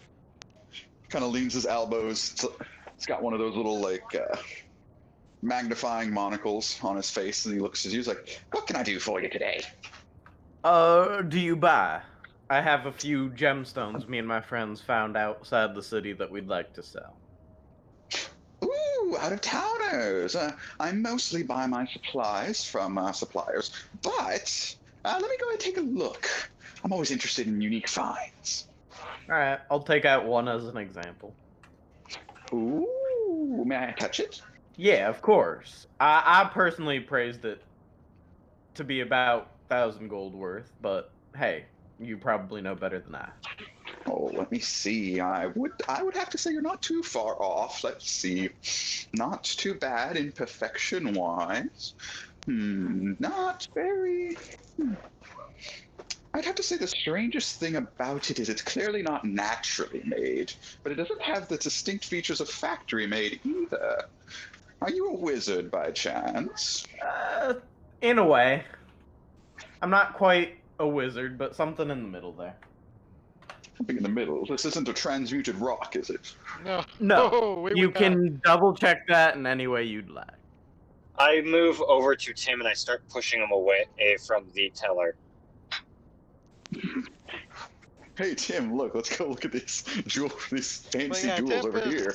Kind of leans his elbows. It's got one of those little magnifying monocles on his face, and he looks at you. He's like, "What can I do for you today?" Do you buy? I have a few gemstones me and my friends found outside the city that we'd like to sell. Ooh, out of towners. I mostly buy my supplies from suppliers, but let me go and take a look. I'm always interested in unique finds. Alright, I'll take out one as an example. Ooh, may I touch it? Yeah, of course. I personally praised it to be about 1,000 gold worth, but hey, you probably know better than I. Oh, let me see. I would have to say you're not too far off. Let's see. Not too bad in perfection wise. Not very. I'd have to say the strangest thing about it is it's clearly not naturally made, but it doesn't have the distinct features of factory made either. Are you a wizard by chance? In a way. I'm not quite a wizard, but something in the middle there. Something in the middle. This isn't a transmuted rock, is it? No. No. we You would can double check that in any way you'd like. I move over to Tim and I start pushing him away from the teller. Hey Tim, look, let's go look at these these fancy But yeah, jewels over here.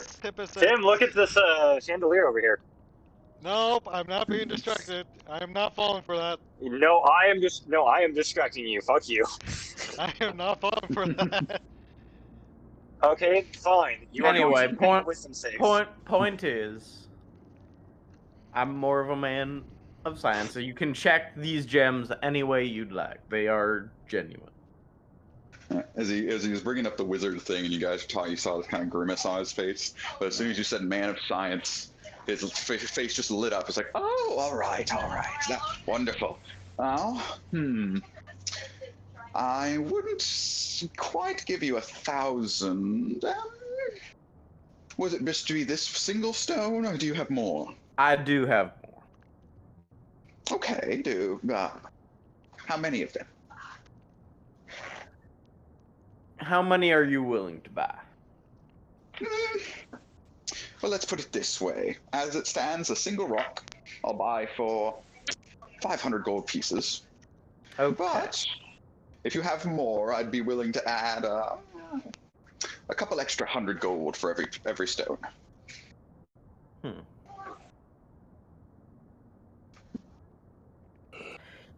Tim, look at this chandelier over here. Nope, I'm not being distracted. I am not falling for that. No, I am distracting you. Fuck you. I am not falling for that. Okay, fine. You Anyway, are going to wisdom saves. point is, I'm more of a man of science, so you can check these gems any way you'd like. They are genuine. As he was bringing up the wizard thing, and you guys you saw this kind of grimace on his face. But as soon as you said "man of science," his face just lit up. It's like, oh, all right, that's wonderful. Now, I wouldn't quite give you 1,000. Was it just to be this single stone, or do you have more? I do have more. Okay, how many of them? How many are you willing to buy? Well, let's put it this way. As it stands, a single rock I'll buy for 500 gold pieces. Okay. But if you have more, I'd be willing to add a couple extra 100 gold for every stone. You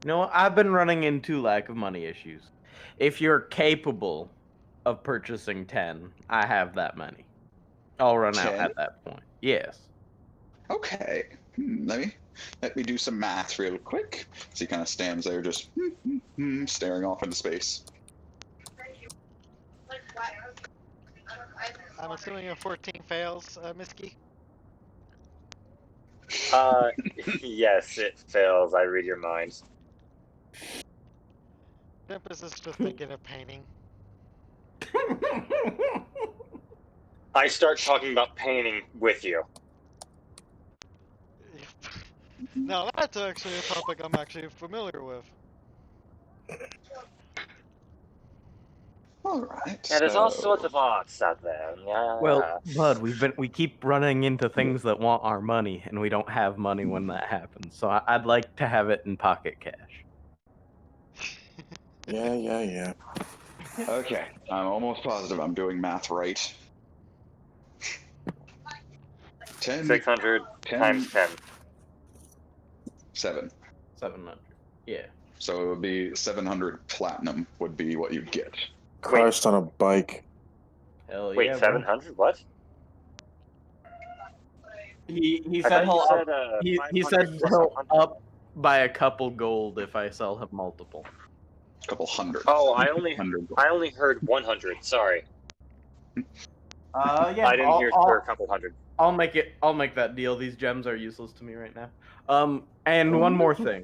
know, I've been running into lack of money issues. If you're capable of purchasing 10, I have that money. I'll run 10? out at that point. Yes. Okay. Let me do some math real quick. So he kind of stands there just staring off into space. I'm assuming a 14 fails, Miski? Yes, it fails. I read your mind. Tempest is just thinking of painting. I start talking about painting with you. Now that's actually a topic I'm actually familiar with. All right. Yeah, there's all sorts of arts out there. Yeah. Well, Bud, we keep running into things that want our money, and we don't have money when that happens. So I'd like to have it in pocket cash. Yeah. Okay, I'm almost positive I'm doing math right. 10, 600 times 10. 7. 700. Yeah. So it would be 700 platinum would be what you'd get. Christ on a bike. Hell Wait, yeah. 700? What? He I said thought he'll you up. He said he'll up by a couple gold if I sell him multiple. A couple hundred. Oh, I only 100. heard 100. Sorry. Yeah. I didn't hear for a couple hundred. I'll make that deal. These gems are useless to me right now. And one more thing.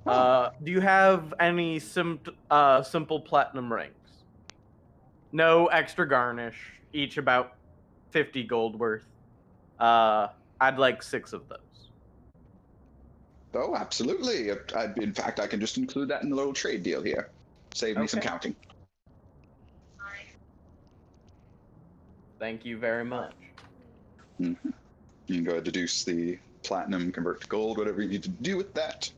Do you have any simple platinum rings? No extra garnish, each about 50 gold worth. I'd like 6 of those. Oh, absolutely. In fact, I can just include that in the little trade deal here. Save me some Okay. counting. Thank you very much. Mm-hmm. You can go ahead and deduce the platinum, convert to gold, whatever you need to do with that,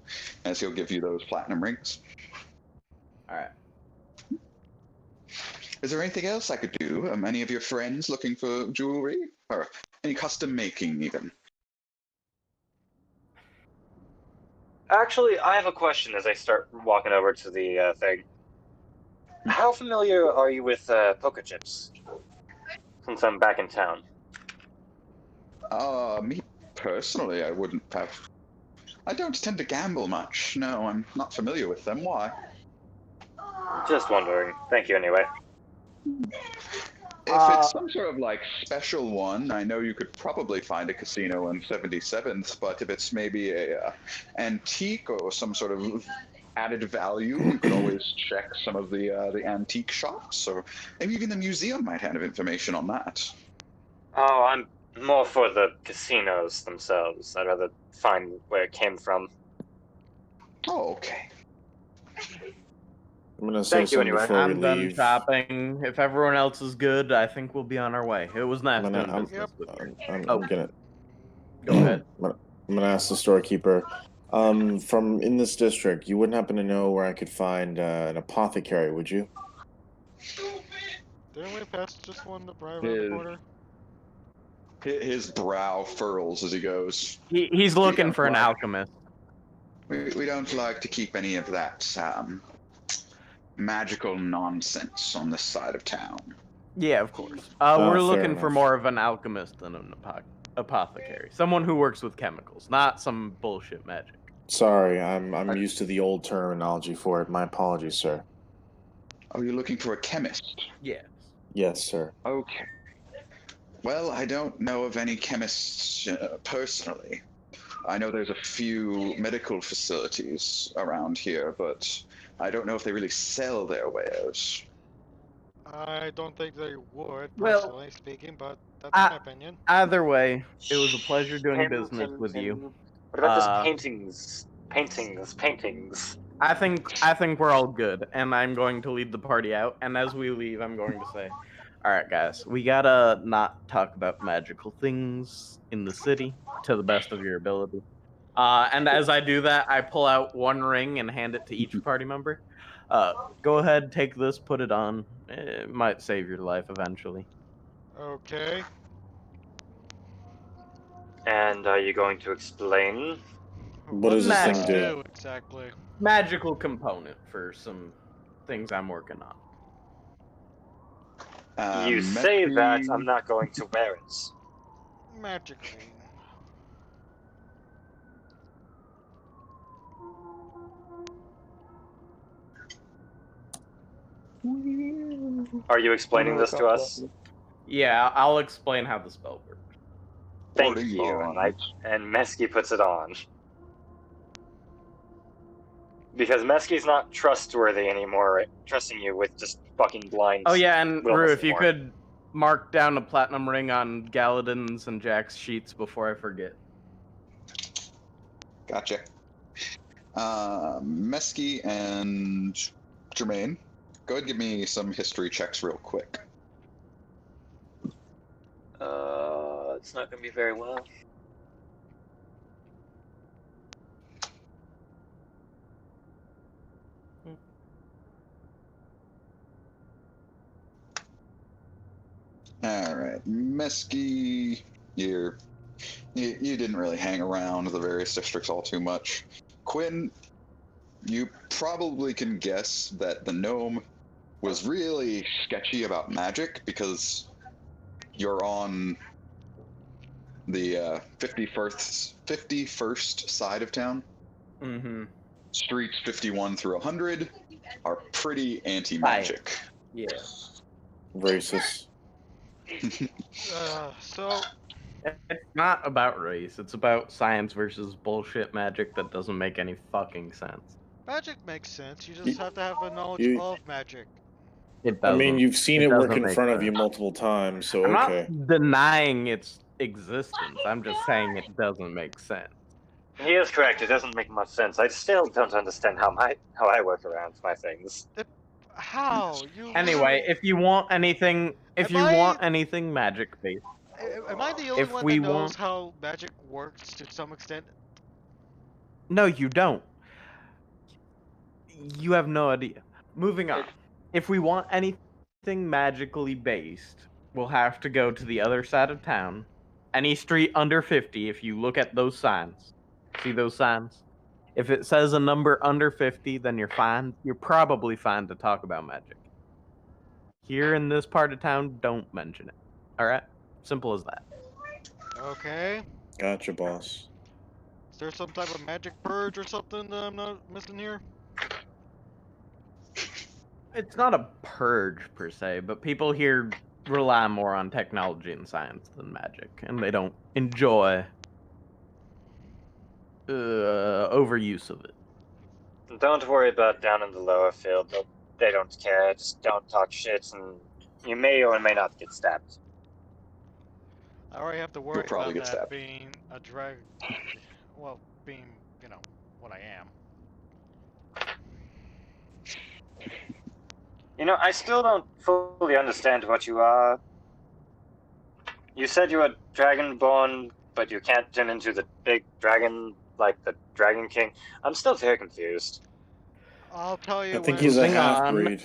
as he'll give you those platinum rings. All right. Is there anything else I could do? Any of your friends looking for jewelry? Or any custom making, even? Actually, I have a question as I start walking over to the thing. How familiar are you with poker chips? Since I'm back in town. Me personally, I wouldn't have. I don't tend to gamble much. No, I'm not familiar with them. Why? Just wondering. Thank you anyway. If it's some sort of like special one, I know you could probably find a casino in 77th, but if it's maybe a antique or some sort of added value, you could always check some of the antique shops, or maybe even the museum might have information on that. Oh, I'm more for the casinos themselves. I'd rather find where it came from. Oh, okay. I'm gonna say Thank you something anyway. before we I'm done leave. shopping. If everyone else is good, I think we'll be on our way. It was nice doing business with you. I'm gonna Go ahead. I'm gonna ask the storekeeper. From in this district, you wouldn't happen to know where I could find an apothecary, would you? Didn't we pass just one right around the corner? His brow furls as he goes. He's looking for an alchemist. We don't like to keep any of that magical nonsense on this side of town. Yeah, of course. Oh, We're fair looking for enough. more of an alchemist than an apothecary. Someone who works with chemicals, not some bullshit magic. Sorry, I'm used to the old terminology for it. My apologies, sir. Are you looking for a chemist? Yes. Yes, sir. Okay. Well, I don't know of any chemists personally. I know there's a few medical facilities around here, but I don't know if they really sell their wares. I don't think they would, Well, personally speaking, but that's my opinion. Either way, it was a pleasure doing business with you. What about just paintings? Paintings. I think we're all good, and I'm going to lead the party out. And as we leave, I'm going to say, "All right, guys, we gotta not talk about magical things in the city to the best of your ability." And as I do that, I pull out one ring and hand it to each party member. Go ahead, take this, put it on. It might save your life eventually. Okay. And are you going to explain? What does this thing do? Exactly. Magical component for some things I'm working on. You say that, I'm not going to wear it. Magically. Are you explaining this to us? Yeah, I'll explain how the spell works. Thank you. And Mesky puts it on. Because Mesky's not trustworthy anymore, trusting you with just fucking blind. Oh yeah, and Rue, if you anymore. could mark down a platinum ring on Galadin's and Jack's sheets before I forget. Gotcha. Mesky and Jermaine, go ahead and give me some history checks real quick. It's not going to be very well. All right, Mesky, you didn't really hang around the various districts all too much. Quinn, you probably can guess that the gnome was really sketchy about magic because you're on the 51st side of town. Mm-hmm. Streets 51 through 100 are pretty anti-magic. Yeah. Racist. So It's not about race. It's about science versus bullshit magic that doesn't make any fucking sense. magic makes sense. You just have to have a knowledge of magic. It I doesn't. mean, you've seen it work doesn't in make front of you sense. multiple times, so I'm okay. not denying its existence. I'm just saying it doesn't make sense. He is correct. It doesn't make much sense. I still don't understand how I work around my things. How? Anyway, if you want anything, magic based. Am I the only one that knows how magic works to some extent? No, you don't. You have no idea. Moving on. If we want anything anything magically based will have to go to the other side of town. Any street under 50, if you look at those signs, see those signs? If it says a number under 50, then you're fine. You're probably fine to talk about magic. Here in this part of town, don't mention it. Alright? Simple as that. Okay. Gotcha, boss. Is there some type of magic purge or something that I'm not missing here? It's not a purge per se, but people here rely more on technology and science than magic, and they don't enjoy overuse of it. Don't worry about down in the lower field. They don't care. Just don't talk shit, and you may or may not get stabbed. I already have to worry probably about get that stabbed. being a drag. Well, being, you know, what I am. You know, I still don't fully understand what you are. You said you were dragonborn, but you can't turn into the big dragon like the Dragon King. I'm still very confused. I'll tell you I think when. he's a Moving on. half-breed.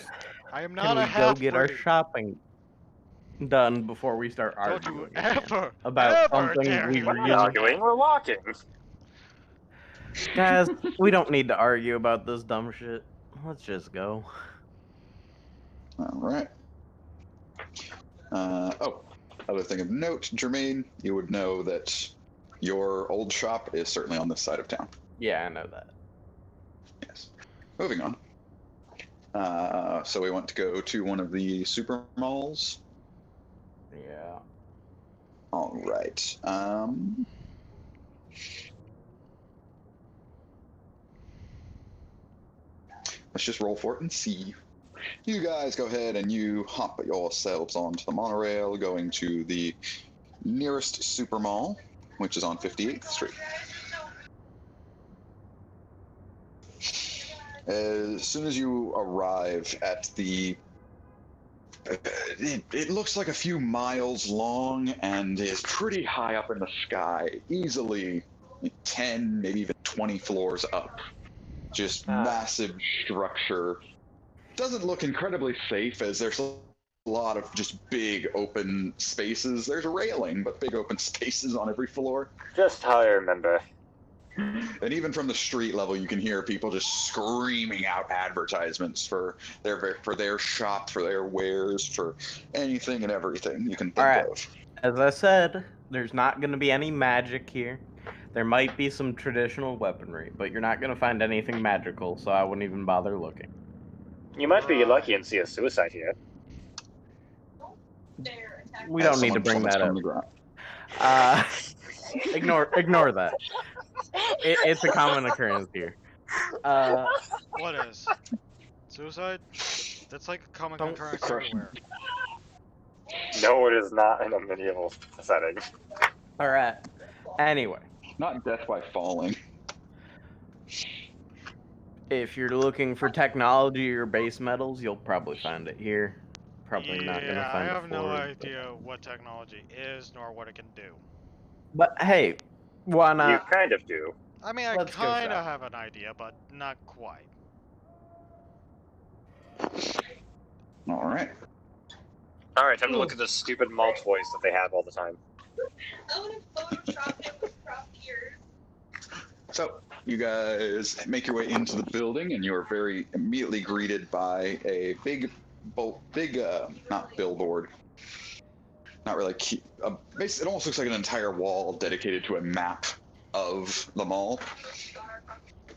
I am Can not we a go half get our shopping done before we start Don't you arguing again ever, about ever something dare we you We're really... not arguing, we're walking. Guys, we don't need to argue about this dumb shit. Let's just go. Alright. Other thing of note, Jermaine, you would know that your old shop is certainly on this side of town. Yeah, I know that. Yes. Moving on. So we want to go to one of the super malls. Yeah. All right. Let's just roll for it and see. You guys go ahead and you hop yourselves onto the monorail, going to the nearest super mall, which is on 58th Street. As soon as you arrive at the... It looks like a few miles long and is pretty high up in the sky, easily 10, maybe even 20 floors up. Just massive structure. Doesn't look incredibly safe as there's a lot of just big open spaces. There's a railing, but big open spaces on every floor. Just how I remember. And even from the street level, you can hear people just screaming out advertisements for their shop, for their wares, for anything and everything you can think of. As I said, there's not going to be any magic here. There might be some traditional weaponry, but you're not going to find anything magical, so I wouldn't even bother looking. You might be lucky and see a suicide here. We don't need to bring that up. Ignore that. It's a common occurrence here. What is? Suicide? That's like a common occurrence everywhere. No, it is not in a medieval setting. Alright. Anyway. Not death by falling. If you're looking for technology or base metals, you'll probably find it here. Probably not going to find it. I have no idea what technology is nor what it can do. But hey, why not? You kind of do. I mean, I kind of have an idea, but not quite. All right. All right, time to look at the stupid mall toys that they have all the time. I want to Photoshop it with crop ears. So you guys make your way into the building, and you are very immediately greeted by a big, not billboard, not really. It almost looks like an entire wall dedicated to a map of the mall,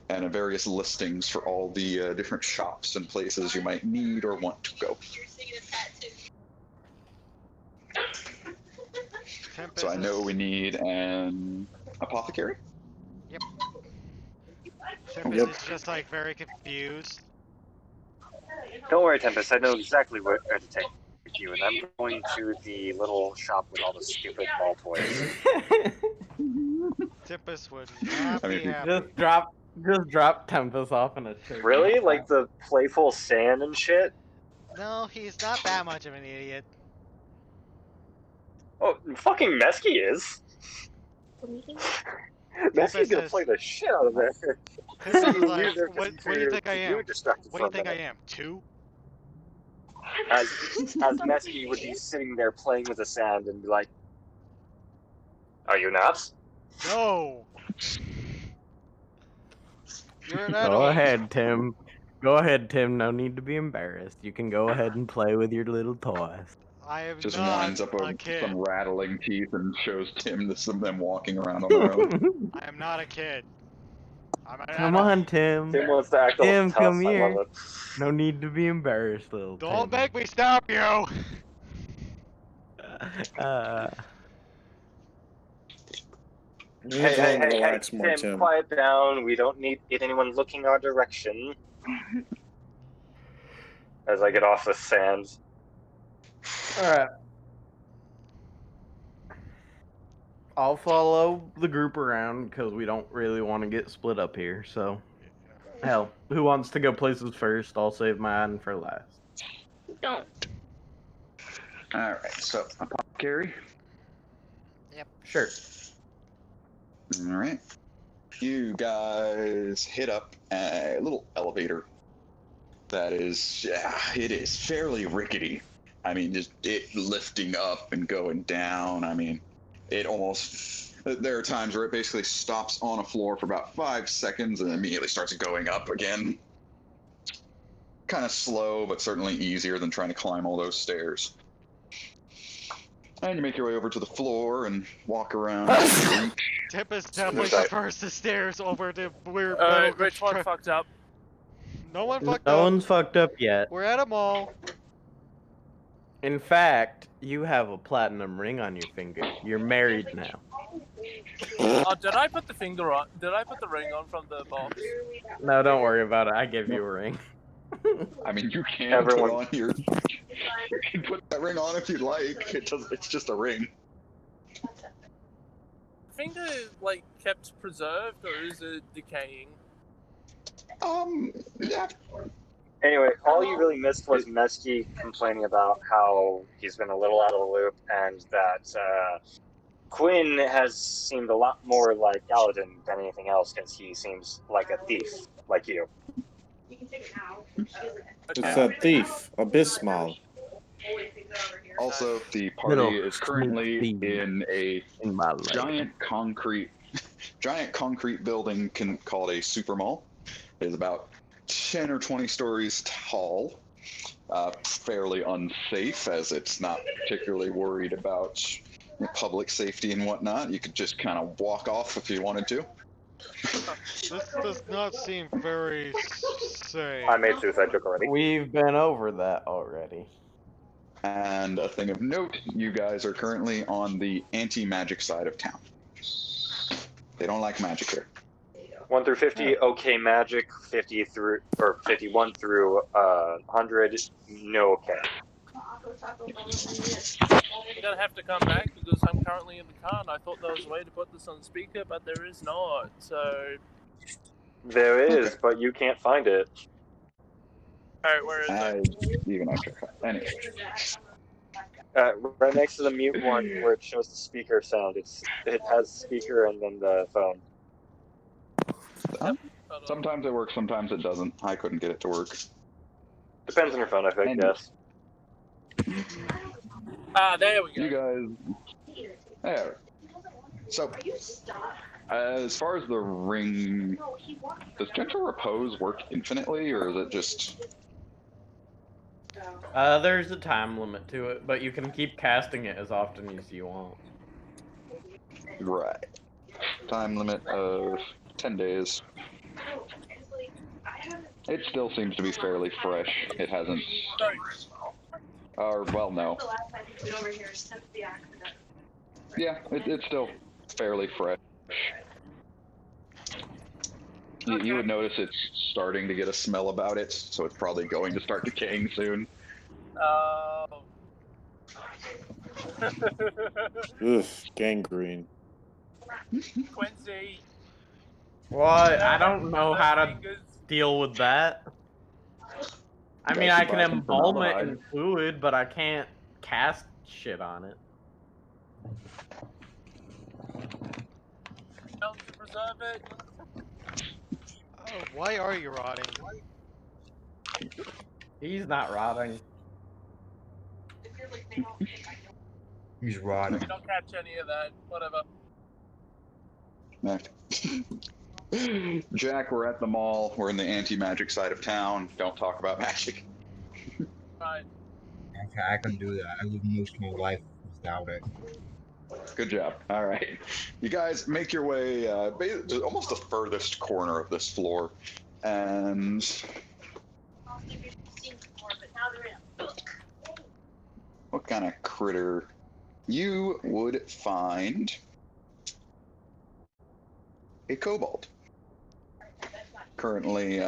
and various listings for all the different shops and places you might need or want to go. So I know we need an apothecary. Yep. Tempest is just like very confused. Don't worry, Tempest. I know exactly where to take you, and I'm going to the little shop with all the stupid mall toys. Tempest would not be happy. Just drop Tempest off in a chair. Really? Like the playful sand and shit? No, he's not that much of an idiot. Oh, fucking Mesky is. Mesky's gonna play the shit out of that. Like, what do you think I am? What do you think I am? 2? As Mesky would be sitting there playing with the sand and be like, "Are you nuts?" No. You're an adult. Go ahead, Tim. Go ahead, Tim. No need to be embarrassed. You can go ahead and play with your little toys. I am Just not winds up a kid. some rattling teeth and shows Tim them walking around on their own. I am not a kid. I'm an Come adult. on, Tim. Tim wants to act all Tim, tough. come I here. love it. No need to be embarrassed, little Don't Tim. make me stop you. You need to learn to relax more, Tim, Tim. quiet down. We don't need anyone looking our direction. As I get off the sand. Alright. I'll follow the group around because we don't really want to get split up here, so. Hell, who wants to go places first? I'll save mine for last. Don't. Alright, so Apothecary. Sure. Alright. You guys hit up a little elevator that is, it is fairly rickety. I mean, just it lifting up and going down. I mean, it almost, there are times where it basically stops on a floor for about 5 seconds and immediately starts going up again. Kind of slow, but certainly easier than trying to climb all those stairs. And you make your way over to the floor and walk around. Tempest definitely prefers the stairs over the weird Which one fucked up? No one fucked No up. one's fucked up yet. We're at a mall. In fact, you have a platinum ring on your finger. You're married now. Oh, did I put the finger on? Did I put the ring on from the box? No, don't worry about it. I gave you a ring. I mean, you can Everyone- put on your. You can put that ring on if you'd like. It's just a ring. Finger like kept preserved, or is it decaying? Yeah. Anyway, all you really missed was Mesky complaining about how he's been a little out of the loop and that Quinn has seemed a lot more like Galadin than anything else because he seems like a thief, like you. It's that thief, Abysmal. Also, the party Little is currently sneak thief in a in my life. giant concrete building called a super mall. It is about 10 or 20 stories tall. Fairly unsafe, as it's not particularly worried about public safety and whatnot. You could just kind of walk off if you wanted to. This does not seem very safe. I made suicide joke already. We've been over that already. And a thing of note, you guys are currently on the anti-magic side of town. They don't like magic here. 1 through 50, okay magic. 50 through, or 51 through 100, no okay. I'm gonna have to come back because I'm currently in the car and I thought there was a way to put this on speaker, but there is not, so... There is, Okay. but you can't find it. Alright, where is it? Even after. Anyway. Right next to the mute one where it shows the speaker sound. It has speaker and then the phone. Hold on. Sometimes it works, sometimes it doesn't. I couldn't get it to work. Depends on your phone, I think, And- yes. Ah, there we go. You guys. There. So, as far as the ring, does Gentle Repose work infinitely, or is it just? There's a time limit to it, but you can keep casting it as often as you want. Right. Time limit of 10 days. It still seems to be fairly fresh. It hasn't. Sorry. Well, no. Yeah, it's still fairly fresh. You would notice it's starting to get a smell about it, so it's probably going to start decaying soon. Oh. Ugh, gangrene. Quincy. What? I don't know how to Fingers. deal with that. I mean, Guys, I you can buy some embalm it formaldehyde. in fluid, but I can't cast shit on it. How to preserve it? Oh, why are you rotting? He's not rotting. He's rotting. You don't catch any of that. Whatever. Jack, we're at the mall. We're in the anti-magic side of town. Don't talk about magic. Right. I can do that. I live most of my life without it. Good job. All right. You guys make your way to almost the furthest corner of this floor. And what kind of critter? You would find a kobold. Currently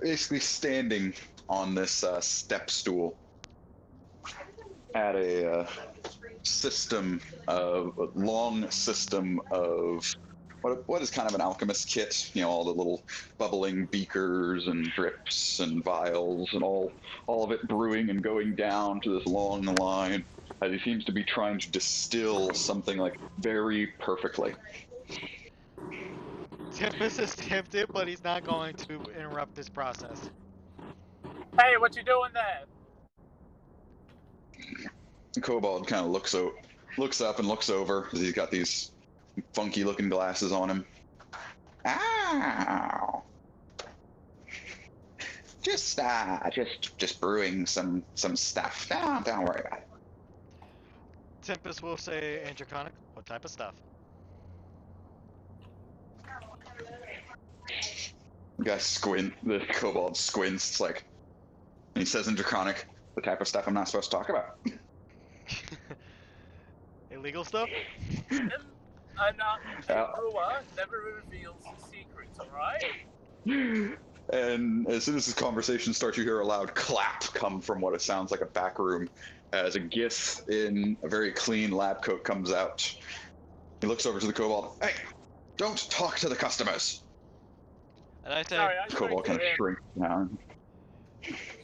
basically standing on this step stool at a long system of what is kind of an alchemist kit, all the little bubbling beakers and drips and vials and all of it brewing and going down to this long line as he seems to be trying to distill something like very perfectly. Tempest is tempted, but he's not going to interrupt this process. Hey, what you doing there? The kobold kind of looks up and looks over as he's got these funky looking glasses on him. Ow! Just brewing some stuff. Don't worry about it. Tempest will say in Draconic, what type of stuff? The kobold squints, and he says in Draconic, the type of stuff I'm not supposed to talk about. Illegal stuff? I'm not a brewer, never reveals his secrets, alright? And as soon as this conversation starts, you hear a loud clap come from what it sounds like a back room as a Gith in a very clean lab coat comes out. He looks over to the kobold. Hey, don't talk to the customers. And I say, Sorry, The kobold kind of shrinks down.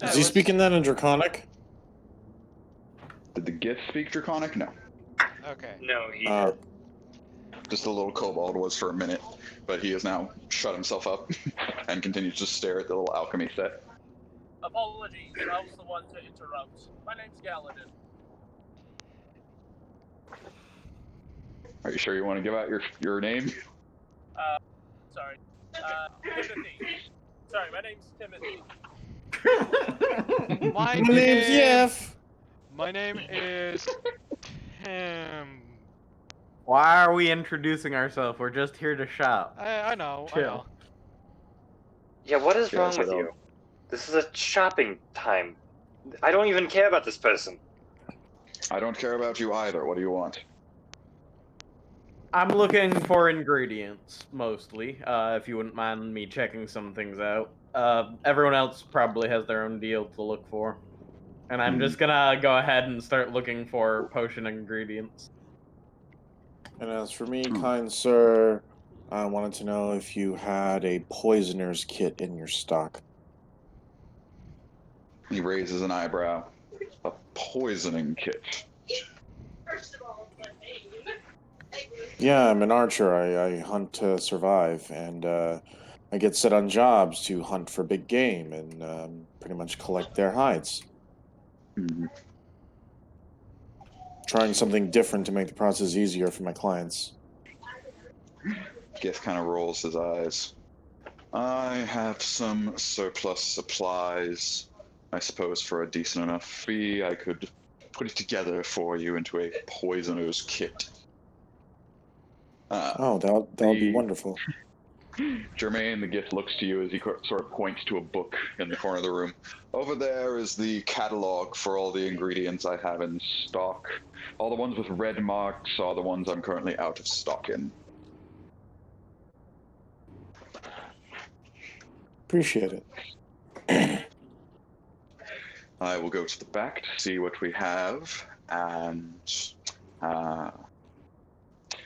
Is he speaking that in Draconic? Did the Gith speak Draconic? No. okay. No, he. Just the little kobold was for a minute, but he has now shut himself up and continues to stare at the little alchemy set. Apologies, I was the one to interrupt. My name's Galadin. Are you sure you want to give out your name? Sorry. Timothy. Sorry, my name's Timothy. My name's Jeff. My name is Tim. Why are we introducing ourselves? We're just here to shop. I know. Chill. I know. Yeah, what is wrong Yes, with I you? This is a shopping time. I don't even care about this person. I don't care about you either. What do you want? I'm looking for ingredients, mostly, if you wouldn't mind me checking some things out. Everyone else probably has their own deal to look for. And I'm just gonna go ahead and start looking for potion ingredients. And as for me, kind sir, I wanted to know if you had a poisoner's kit in your stock. He raises an eyebrow. A poisoning kit. Yeah, I'm an archer. I hunt to survive, and I get set on jobs to hunt for big game and pretty much collect their hides. Mm-hmm. Trying something different to make the process easier for my clients. Gith kind of rolls his eyes. I have some surplus supplies. I suppose for a decent enough fee, I could put it together for you into a poisoner's kit. That would be wonderful. Jermaine, the Gith, looks to you as he sort of points to a book in the corner of the room. Over there is the catalog for all the ingredients I have in stock. All the ones with red marks are the ones I'm currently out of stock in. Appreciate it. I will go to the back to see what we have, and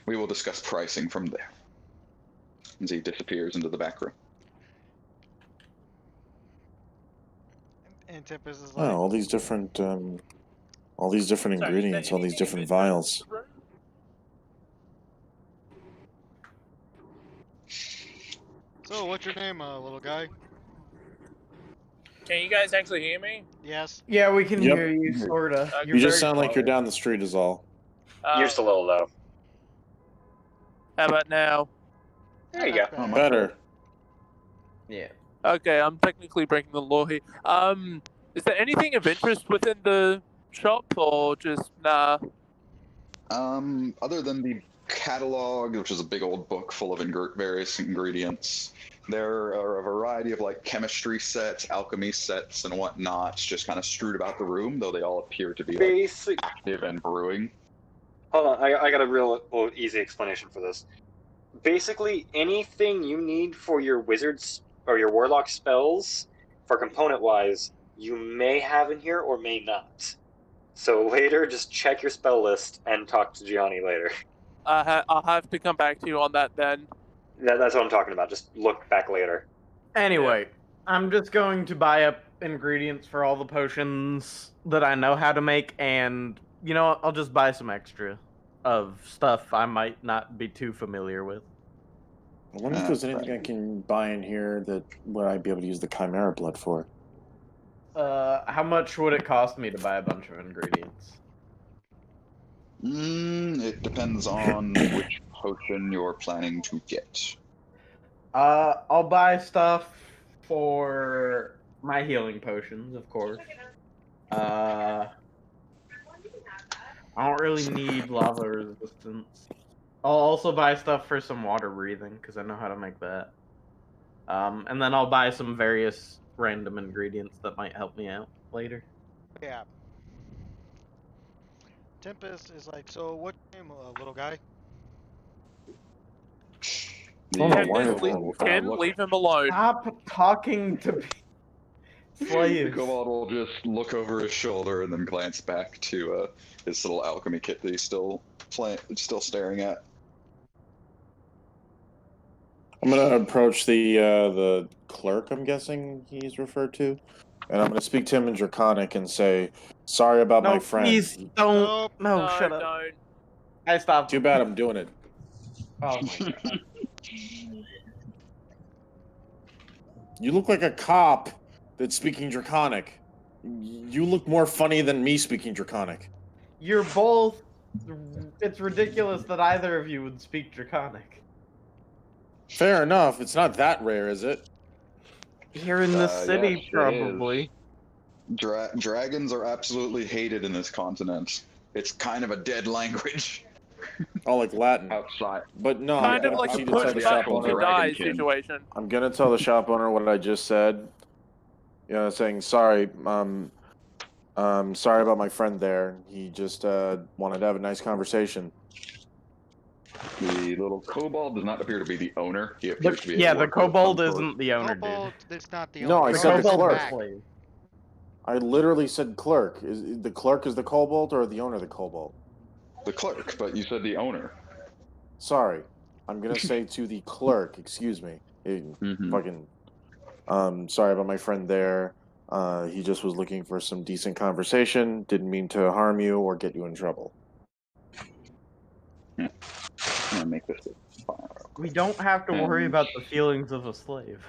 we will discuss pricing from there. As he disappears into the back room. And Tempest is like, Oh, all these different ingredients, all these different vials. so what's your name, little guy? Can you guys actually hear me? Yes. Yeah, we can Yep. hear you, sorta. Okay. You just very sound like you're quiet. down the street is all. You're just a little low. How about now? There you go. Not bad. Better. Yeah. Okay, I'm technically breaking the law here. Is there anything of interest within the shop, or just nah? Other than the catalog, which is a big old book full of various ingredients, there are a variety of like chemistry sets, alchemy sets, and whatnot, just kind of strewed about the room, though they all appear to be like, active and brewing. Hold on, I got a real easy explanation for this. Basically, anything you need for your wizards or your warlock spells, for component-wise, you may have in here or may not. So later, just check your spell list and talk to Gianni later. I'll have to come back to you on that then. That's what I'm talking about. Just look back later. Anyway, I'm just going to buy up ingredients for all the potions that I know how to make, and, you know, I'll just buy some extra of stuff I might not be too familiar with. I wonder if there's anything I can buy in here that would I be able to use the Chimera blood for? How much would it cost me to buy a bunch of ingredients? It depends on which potion you're planning to get. I'll buy stuff for my healing potions, of course. I don't really need lava resistance. I'll also buy stuff for some water breathing, because I know how to make that. And then I'll buy some various random ingredients that might help me out later. Yeah. Tempest is like, so what name, little guy? Leave him alone. Stop talking to me. The Slaves. kobold will just look over his shoulder and then glance back to his little alchemy kit that he's still staring at. I'm gonna approach the clerk. I'm guessing he's referred to, and I'm gonna speak to him in Draconic and say, "Sorry about my friend." Please don't. No, shut up. Don't. I stopped. Too bad I'm doing it. Oh my god. You look like a cop that's speaking Draconic. You look more funny than me speaking Draconic. You're both. It's ridiculous that either of you would speak Draconic. Fair enough. It's not that rare, is it? Here in this city, yes, it probably. Dragons are absolutely hated in this continent. It's kind of a dead language. Oh, like Latin. Outside. But no, Kind I'm of like a gonna tell push the shop button to owner. die Dragonkin. situation. I'm gonna tell the shop owner what I just said. You know, saying sorry. Sorry about my friend there. He just wanted to have a nice conversation. The little kobold does not appear to be the owner. He appears to be Yeah, a the worker of kobold some sort. isn't the owner, Kobold dude. is not the No, owner. I The said the kobold's clerk. a slave. I literally said clerk. Is the clerk is the kobold or the owner of the kobold? The clerk, but you said the owner. Sorry. I'm gonna say to the clerk, excuse me. Fucking sorry about my friend there. He just was looking for some decent conversation. Didn't mean to harm you or get you in trouble. I'm gonna make this a fire. We don't have to worry about the feelings of a slave.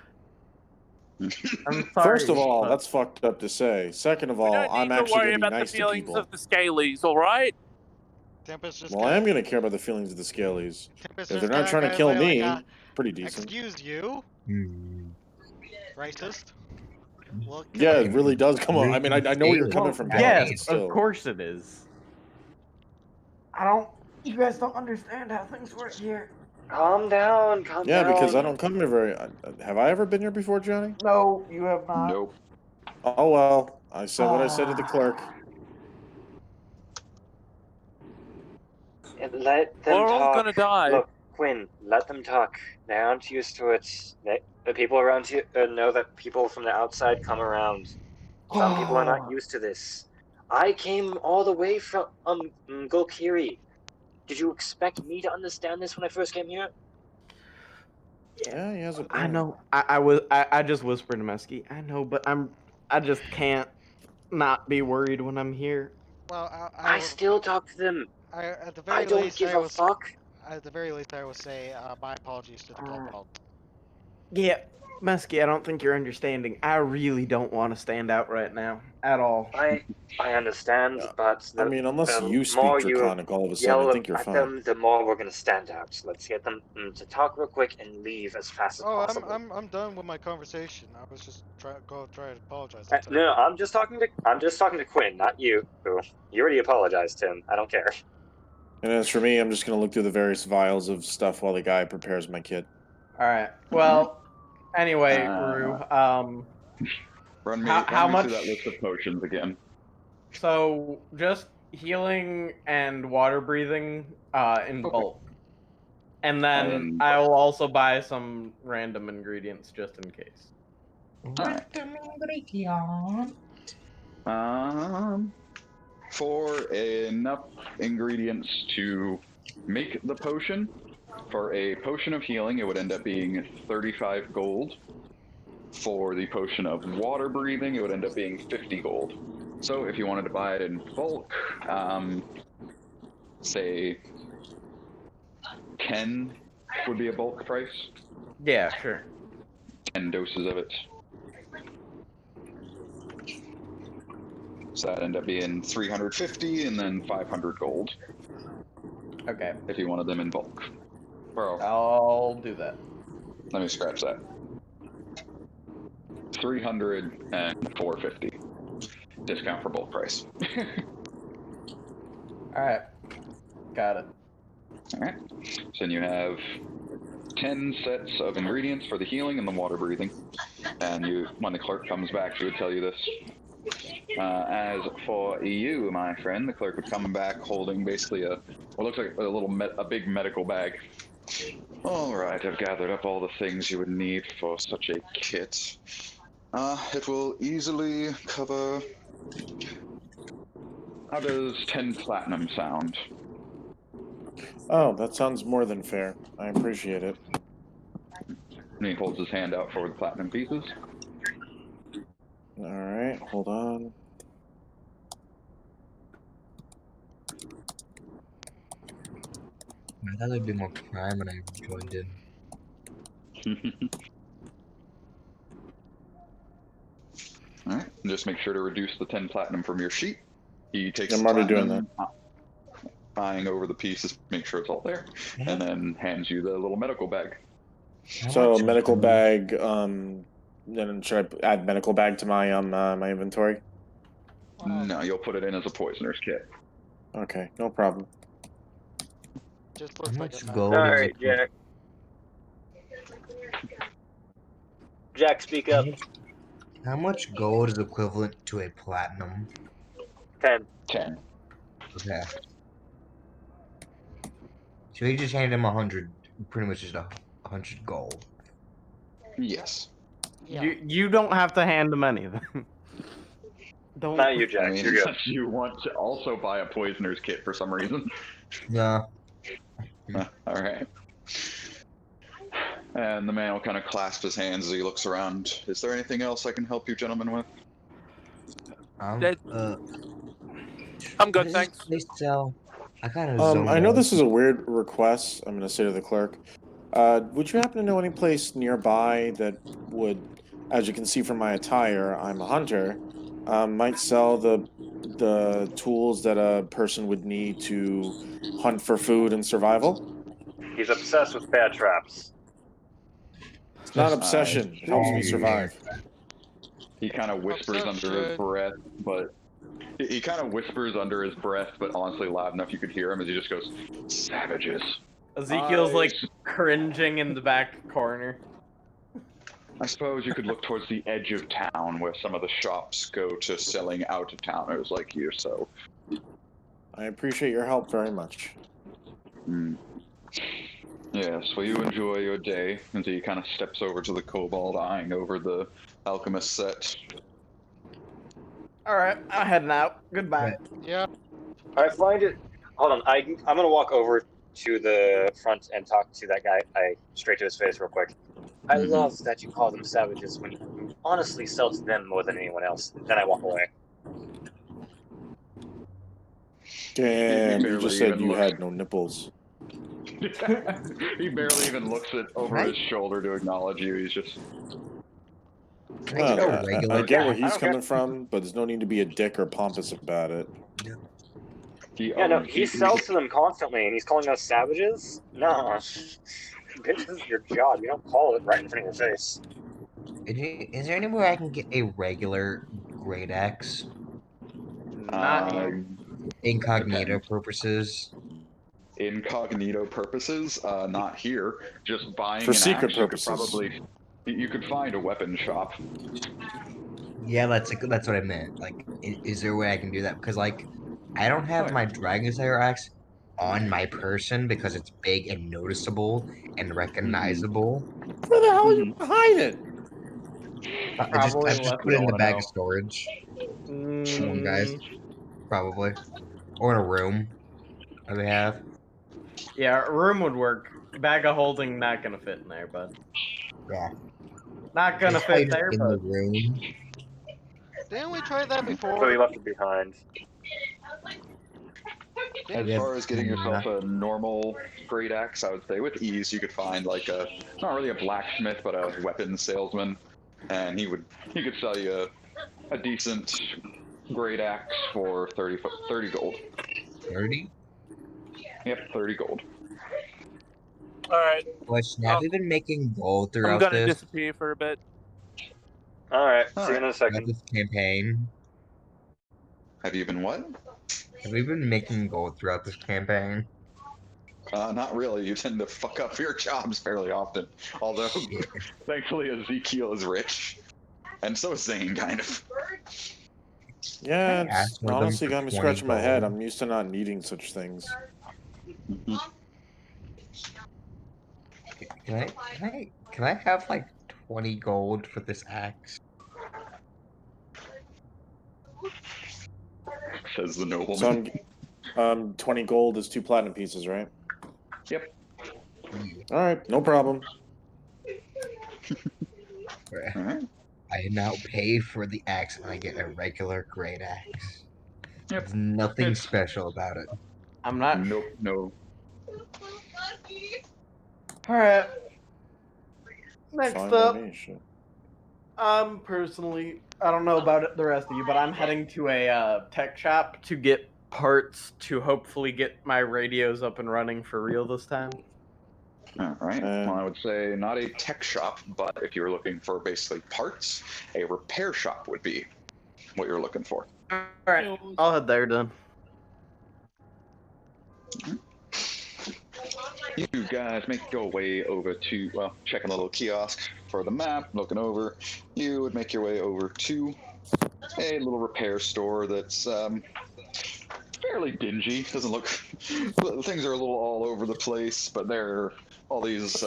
I'm sorry. First of all, but- that's fucked up to say. Second of We all, don't need I'm to actually worry gonna be about nice the to feelings people. of the Scalies, alright? Tempest just Well, I am gonna care about the feelings of the Scalies. Tempest If just they're not trying to kinda kill like, me, pretty decent. excuse you, Hmm. racist. Well, Yeah, it really does come on. I mean, I know where you're coming Well, from, Cal, but yes, still. of course it is. You guys don't understand how things work here. Calm down, calm Yeah, down. because I don't come here very. Have I ever been here before, Johnny? No, you have not. Nope. Oh well, I said what I said to the clerk. And let them We're talk. all gonna die. Look, Quinn, let them talk. They aren't used to it. The people around here know that people from the outside come around. Some people are not used to this. I came all the way from Golkiri. Did you expect me to understand this when I first came here? Yeah, he has a I point. know. I just whispered to Mesky. I know, but I just can't not be worried when I'm here. well, I still talk to them. at the I very don't least, give a fuck. At the very least, I will say my apologies to the kobold. Yeah, Muskie, I don't think you're understanding. I really don't want to stand out right now at all. I understand, but I mean, unless the you speak more you Draconic all of a sudden, I yell think you're at fine. them, the more we're gonna stand out. Let's get them to talk real quick and leave as fast as possible. I'm done with my conversation. I was just try to apologize. No, I'm just talking to Quinn, not you. Who you already apologized to him. I don't care. And as for me, I'm just gonna look through the various vials of stuff while the guy prepares my kit. All right. Well, anyway, Rue. Run me how much? through that list of potions again. So just healing and water breathing in bulk, and then I will also buy some random ingredients just in case. Random ingredient. For enough ingredients to make the potion, for a potion of healing, it would end up being 35 gold. For the potion of water breathing, it would end up being 50 gold. So if you wanted to buy it in bulk, say 10 would be a bulk price. Yeah, sure. 10 doses of it. So that'd end up being 350 and then 500 gold. Okay. If you wanted them in bulk. Bro. I'll do that. Let me scratch that. 300 and 450. Discount for bulk price. Alright. Got it. Alright. So then you have 10 sets of ingredients for the healing and the water breathing. And when the clerk comes back, she would tell you this. As for you, my friend, the clerk would come back holding basically what looks like a big medical bag. All right, I've gathered up all the things you would need for such a kit. It will easily cover... How does 10 platinum sound? Oh, that sounds more than fair. I appreciate it. And he holds his hand out for the platinum pieces. Alright, hold on. I thought there'd be more crime when I joined in. Alright, just make sure to reduce the 10 platinum from your sheet. He takes I'm the already doing platinum, eyeing over the pieces, make sure it's all there, and then hands you the little medical bag. So medical bag, then should I add medical bag to my my inventory? No, you'll put it in as a poisoner's kit. Okay, no problem. Just looks like a gold? Alright, Jack. Jack, speak up. How much gold is equivalent to a platinum? 10. 10. Okay. So he just handed him 100, pretty much just 100 gold. Yes. Yeah. You don't have to hand him anything. Don't. Not you, Jack. I mean, You're good. unless you want to also buy a poisoner's kit for some reason. No. Alright. And the man will kind of clasp his hands as he looks around. Is there anything else I can help you gentlemen with? I'm good, thanks. They sell. I I know this is a weird request. I'm going to say to the clerk. Would you happen to know any place nearby that would, as you can see from my attire, I'm a hunter, might sell the tools that a person would need to hunt for food and survival? He's obsessed with bear traps. It's not obsession. It helps me survive. He kind of whispers under his breath, but he kind of whispers under his breath, but honestly loud enough you could hear him as he just goes, "Savages." Ezekiel's like cringing in the back corner. I suppose you could look towards the edge of town where some of the shops go to selling out-of-towners like you, so... I appreciate your help very much. Yes, well, you enjoy your day, and he kind of steps over to the kobold, eyeing over the alchemist set. Alright, I'm heading out. Goodbye. Yeah. I find it... Hold on, I'm gonna walk over to the front and talk to that guy, straight to his face real quick. I love that you call them savages when you honestly sell to them more than anyone else. Then I walk away. Damn, you just said you had no nipples. He barely even looks over Right. his shoulder to acknowledge you. He's just. Can I get a I regular? get where I he's don't coming from, but there's no need to be a dick or pompous about it. Yeah, no, he sells to them constantly, and he's calling us savages? No. Bitch, this is your job. You don't call it right in front of your face. Is there anywhere I can get a regular great axe? Not here. Incognito purposes. Incognito purposes, not here. Just buying For an secret axe, purposes. you could find a weapon shop. Yeah, that's what I meant. Like, is there a way I can do that? Because like, I don't have my Dragon Slayer axe on my person because it's big and noticeable and recognizable. Where the hell are you hide it? I Probably just left put it in the someone bag know. of storage. One guys, Mm, probably, or in a room that we have. yeah, a room would work. Bag of holding not gonna fit in there, but Yeah, not gonna just hide fit it there, in the but room. Didn't we try that So he before? left it behind. As far as getting yourself a normal great axe, I would say with ease you could find like not really a blacksmith, but a weapons salesman, and he could sell you a decent great axe for 30 gold. 30. Yep, 30 gold. All right, Question: Have we been making gold I'm throughout gonna this disappear for a bit. Alright, see you in a throughout second. this campaign? Have you been what? Have we been making gold throughout this campaign? Not really. You tend to fuck up your jobs fairly often. Although, thankfully, Ezekiel is rich. And so is Zane, kind of. Yeah, Can I ask it's one of them honestly for got me 20 scratching my head. gold? I'm used to not needing such things. Can I have like 20 gold for this axe? Says the nobleman. So 20 gold is 2 platinum pieces, right? Yep. All right, no problem. Alright. I now pay for the axe and I get a regular great axe. Yep. There's nothing It's- special about it. I'm not. Nope, no. All right. Next Fine by up, me, shit. personally, I don't know about the rest of you, but I'm heading to a tech shop to get parts to hopefully get my radios up and running for real this time. Alright. Well, I would say not a tech shop, but if you were looking for basically parts, a repair shop would be what you're looking for. All right, I'll head there then. You guys make your way over to, well, checking the little kiosk for the map, looking over. You would make your way over to a little repair store that's fairly dingy. Doesn't look. Things are a little all over the place, but there are all these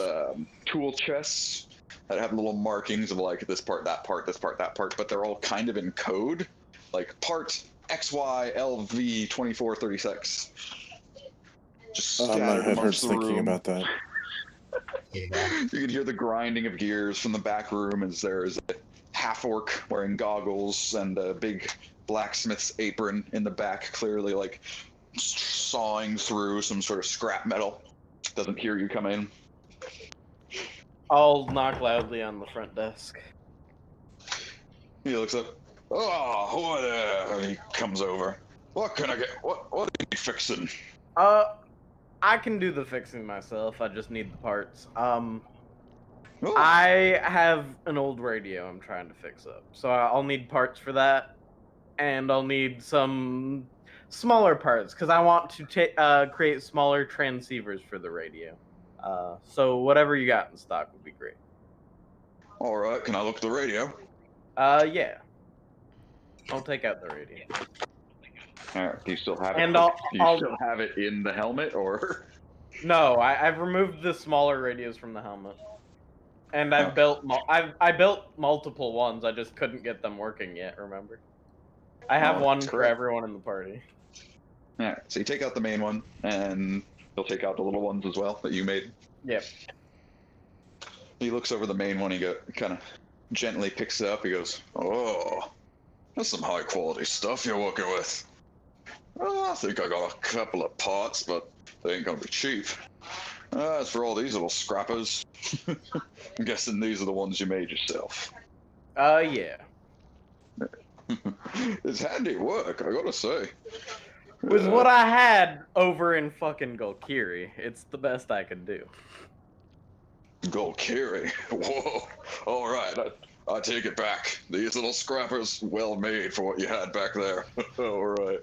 tool chests that have little markings of like this part, that part, this part, that part, but they're all kind of in code, like part XYLV 2436. Just My scattered head amongst hurts the thinking room. about that. Yeah. You can hear the grinding of gears from the back room as there is a half-orc wearing goggles and a big blacksmith's apron in the back, clearly like sawing through some sort of scrap metal. Doesn't hear you come in. I'll knock loudly on the front desk. He looks up. Oh, what? He comes over. What can I get? What are you fixing? I can do the fixing myself. I just need the parts. Oh, I have an old radio I'm trying to fix up, so I'll need parts for that, and I'll need some smaller parts because I want to create smaller transceivers for the radio. So whatever you got in stock would be great. all right. Can I look at the radio? Yeah. I'll take out the radio. All right. Do you still have it? And Do you still have it in the helmet, or? No, I've removed the smaller radios from the helmet, and I've Okay. built multiple ones. I just couldn't get them working yet. Remember, I have one for correct. everyone in the party. All right. So you take out the main one, and you'll take out the little ones as well that you made. Yep. He looks over the main one. He kind of gently picks it up. He goes, "Oh, that's some high quality stuff you're working with. Oh, I think I got a couple of parts, but they ain't gonna be cheap. As for all these little scrappers, I'm guessing these are the ones you made yourself. Yeah. It's handy work, I gotta say. With what I had over in fucking Golkiri, it's the best I could do. Golkiri? Whoa. Alright, I take it back. These little scrappers, well made for what you had back there. Alright.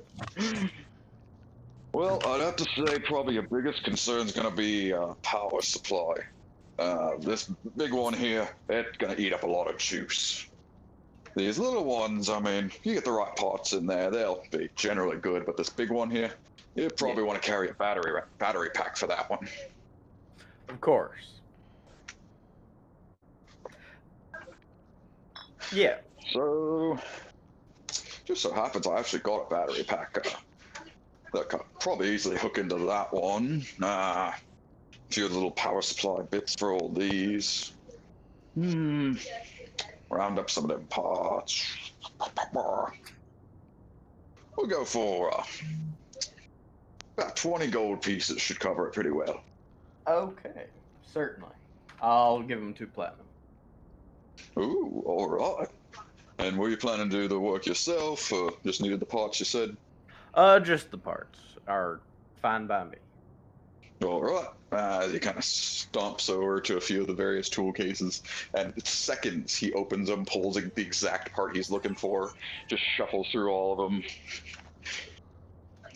Well, I'd have to say probably your biggest concern is going to be power supply. This big one here, it's going to eat up a lot of juice. These little ones, I mean, you get the right parts in there, they'll be generally good, but this big one here, you probably want to carry a battery pack for that one. Of course. Yeah. So, just so happens I actually got a battery pack that could probably easily hook into that one. A few little power supply bits for all these. Round up some of them parts. We'll go for about 20 gold pieces should cover it pretty well. Okay, certainly. I'll give him 2 platinum. Ooh, alright. And were you planning to do the work yourself, or just needed the parts you said? Just the parts are fine by me. Alright. He kind of stomps over to a few of the various tool cases, and in seconds he opens them, pulls the exact part he's looking for, just shuffles through all of them.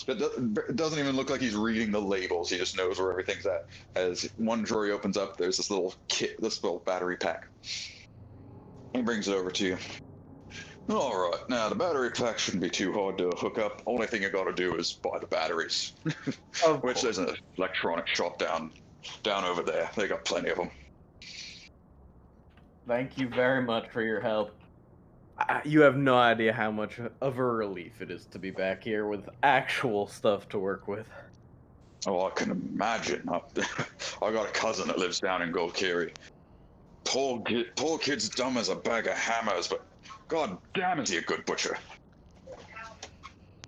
It doesn't even look like he's reading the labels, he just knows where everything's at. As one drawer he opens up, there's this little kit, this little battery pack. He brings it over to you. Alright, now the battery pack shouldn't be too hard to hook up. Only thing you gotta do is buy the batteries. Which there's an electronic shop down over there. They got plenty of them. Thank you very much for your help. You have no idea how much of a relief it is to be back here with actual stuff to work with. Oh, I can imagine. I got a cousin that lives down in Golkiri. Poor kid's dumb as a bag of hammers, but god damn is he a good butcher.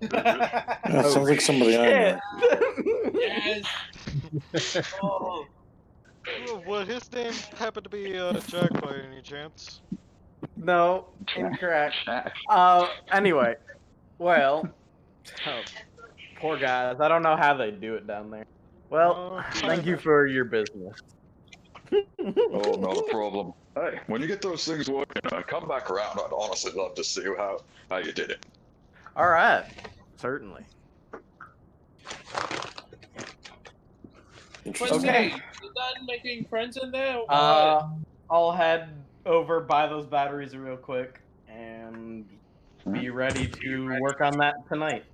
That sounds like somebody I know. Yes. Oh. Would his name happen to be Jack by any chance? No, incorrect. Anyway, well, poor guys. I don't know how they do it down there. Well, thank you for your business. Oh, not a problem. Hey, when you get those things working, come back around. I'd honestly love to see how you did it. All right, certainly. Interesting. You done making friends in there? I'll head over, buy those batteries real quick, and be ready to work on that tonight.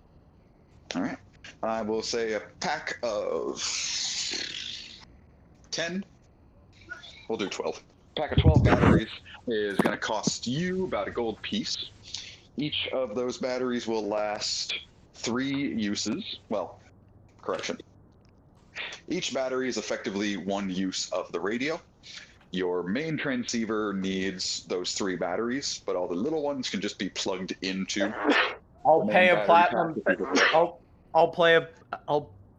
All right. I will say a pack of 10. We'll do 12. Pack of 12 batteries is going to cost you about a gold piece. Each of those batteries will last 3 uses. Well, correction. Each battery is effectively 1 use of the radio. Your main transceiver needs those 3 batteries, but all the little ones can just be plugged into. I'll pay a platinum. I'll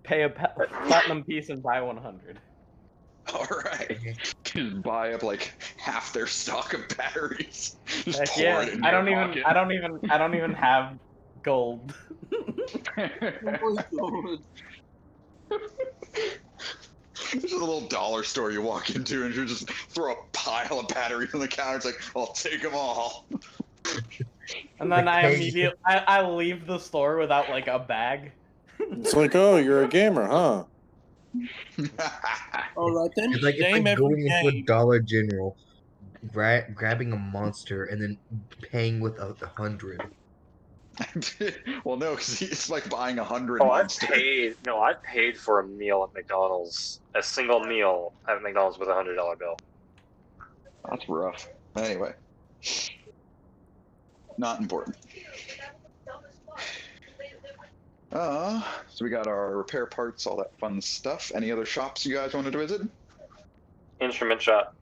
pay a platinum piece and buy 100. All right, just buy up like half their stock of batteries. Just Heck pour yeah. it in I your don't even have gold. There's a little dollar store you walk into and you just throw a pile of batteries on the counter. It's like, I'll take them all. And then I leave the store without like a bag. It's like, oh, you're a gamer, huh? All right then. It's like going into a Dollar General, grabbing a monster, and then paying with 100. Well, no, because it's like buying 100 Oh, monsters. I've paid for a meal at McDonald's, a single meal at McDonald's with $100 bill. That's rough. Anyway, not important. So we got our repair parts, all that fun stuff. Any other shops you guys wanted to visit? Instrument shop.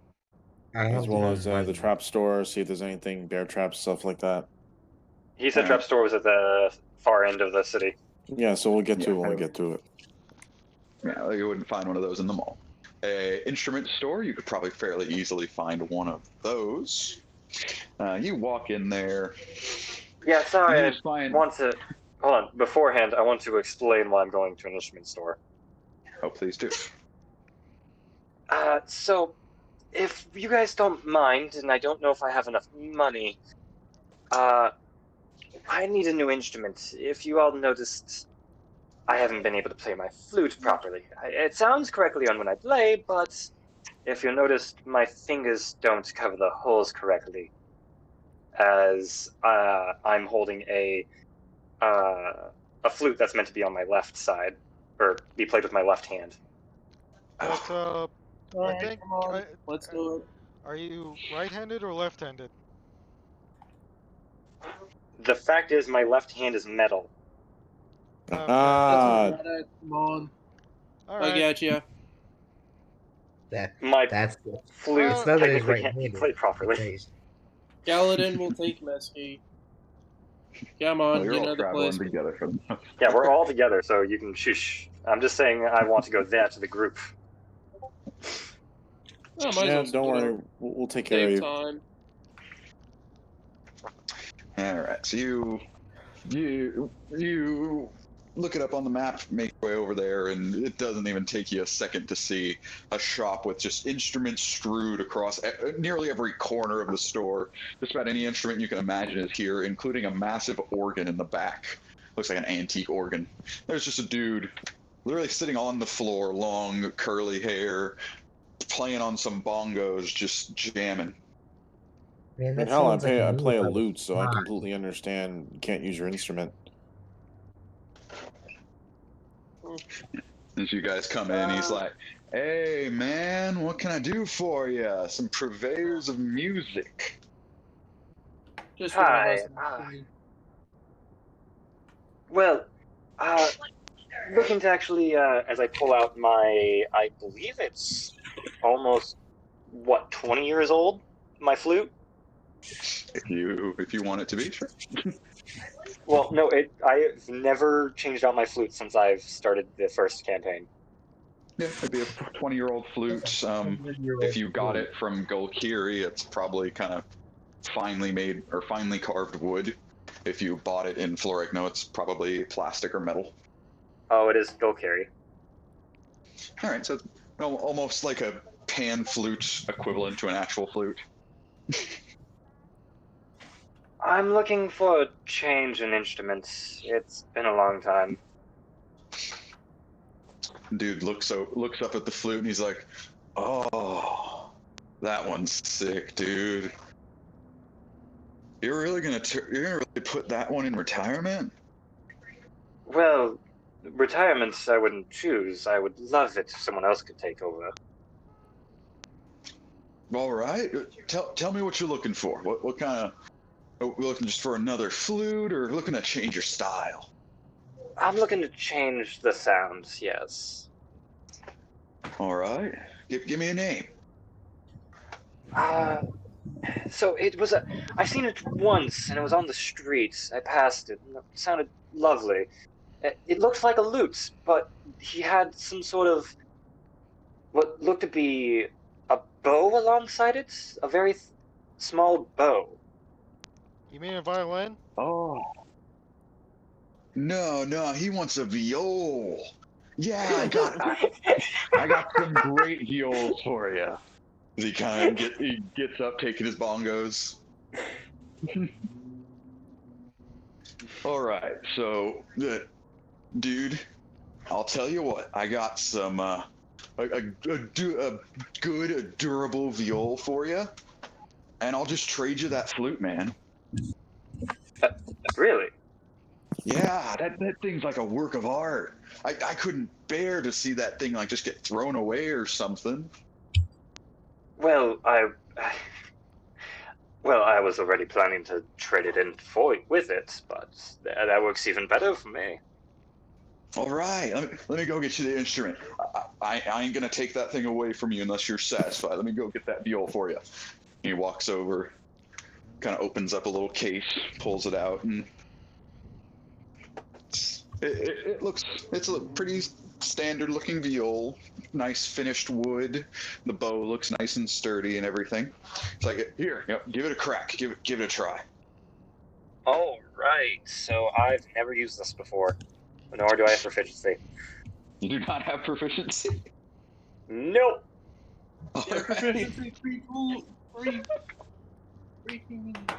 As well as the trap store, see if there's anything, bear traps, stuff like that. He said trap store was at the far end of the city. Yeah, so we'll get to it when we get to it. Yeah, you wouldn't find one of those in the mall. a instrument store. You could probably fairly easily find one of those. You walk in there. Yeah, sorry, You just find... want to... Hold on, beforehand, I want to explain why I'm going to an instrument store. Oh, please do. So, if you guys don't mind, and I don't know if I have enough money, I need a new instrument. If you all noticed, I haven't been able to play my flute properly. It sounds correctly on when I play, but if you notice, my fingers don't cover the holes correctly, as I'm holding a flute that's meant to be on my left side, or be played with my left hand. But, Alright, come on. Let's do it. Are you right-handed or left-handed? The fact is, my left hand is metal. Okay. Come on. All right. I got you. That's flute It's not that he's technically can't be right-handed. played properly. Crazy. Galadin will take Mesky. Come on, Well, you're you all know the traveling place. together for the... Yeah, we're all together, so you can shush. I'm just saying I want to go there to the group. Oh, might as Yeah, well don't worry. split up. We'll take care of Save you. time. All right, so you look it up on the map, make your way over there, and it doesn't even take you a second to see a shop with just instruments strewed across nearly every corner of the store. Just about any instrument you can imagine is here, including a massive organ in the back. Looks like an antique organ. There's just a dude literally sitting on the floor, long curly hair, playing on some bongos, just jamming. Man, And that hell, I sounds like a play a move I would lute, so I try. completely understand you can't use your instrument. As you guys come in, he's like, "Hey, man, what can I do for you? Some purveyors of music." Just Hi. Well, looking to actually, as I pull out I believe it's almost, 20 years old? My flute? If you want it to be, sure. Well, no, I've never changed out my flute since I've started the first campaign. Yeah, it'd be a 20-year-old flute. If you got it from Golkiri, it's probably kind of finely made or finely carved wood. If you bought it in Florigno, it's probably plastic or metal. Oh, it is Golkiri. All right, so almost like a pan flute equivalent to an actual flute. I'm looking for a change in instruments. It's been a long time. Dude looks up at the flute and he's like, "Oh, that one's sick, dude. You're really gonna put that one in retirement?" Well, retirements I wouldn't choose. I would love it if someone else could take over. All right, tell me what you're looking for. What kind of? Are we looking just for another flute, or looking to change your style? I'm looking to change the sounds, yes. All right, give me a name. So it was I seen it once, and it was on the streets. I passed it, and it sounded lovely. It looked like a lute, but he had some sort of what looked to be a bow alongside it, a very small bow. You mean a violin? Oh. No, he wants a viol. Yeah, I got some great viols for you. He kind of he gets up, taking his bongos. All right, so dude, I'll tell you what. I got some a good, durable viol for you, and I'll just trade you that flute, man. Really? Yeah, that thing's like a work of art. I couldn't bear to see that thing like just get thrown away or something. Well, I was already planning to trade it in with it, but that works even better for me. All right, let me go get you the instrument. I ain't gonna take that thing away from you unless you're satisfied. Let me go get that viol for you. He walks over, kind of opens up a little case, pulls it out, and it's a pretty standard looking viol, nice finished wood. The bow looks nice and sturdy and everything. It's like, here, yep, give it a crack, give it a try. Oh, right. So I've never used this before, nor do I have proficiency. You do not have proficiency? Nope. Proficiency people, freaking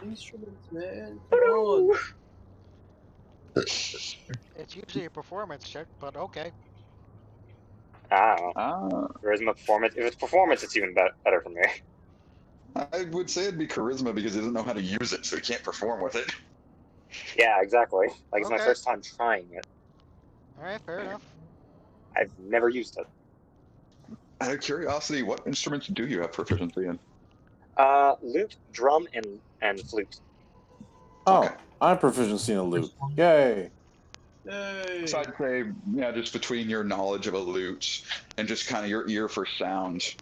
instruments, man. Come on. It's usually a performance check, but okay. Charisma performance. If it's performance, it's even better for me. I would say it'd be charisma because he doesn't know how to use it, so he can't perform with it. Yeah, exactly. Like, it's my Okay. first time trying it. Alright, fair enough. I've never used it. Out of curiosity, what instruments do you have proficiency in? Lute, drum, and flute. Oh, Okay. I have proficiency in a lute. Yay! Yay. So I'd say, yeah, just between your knowledge of a lute and just kind of your ear for sound,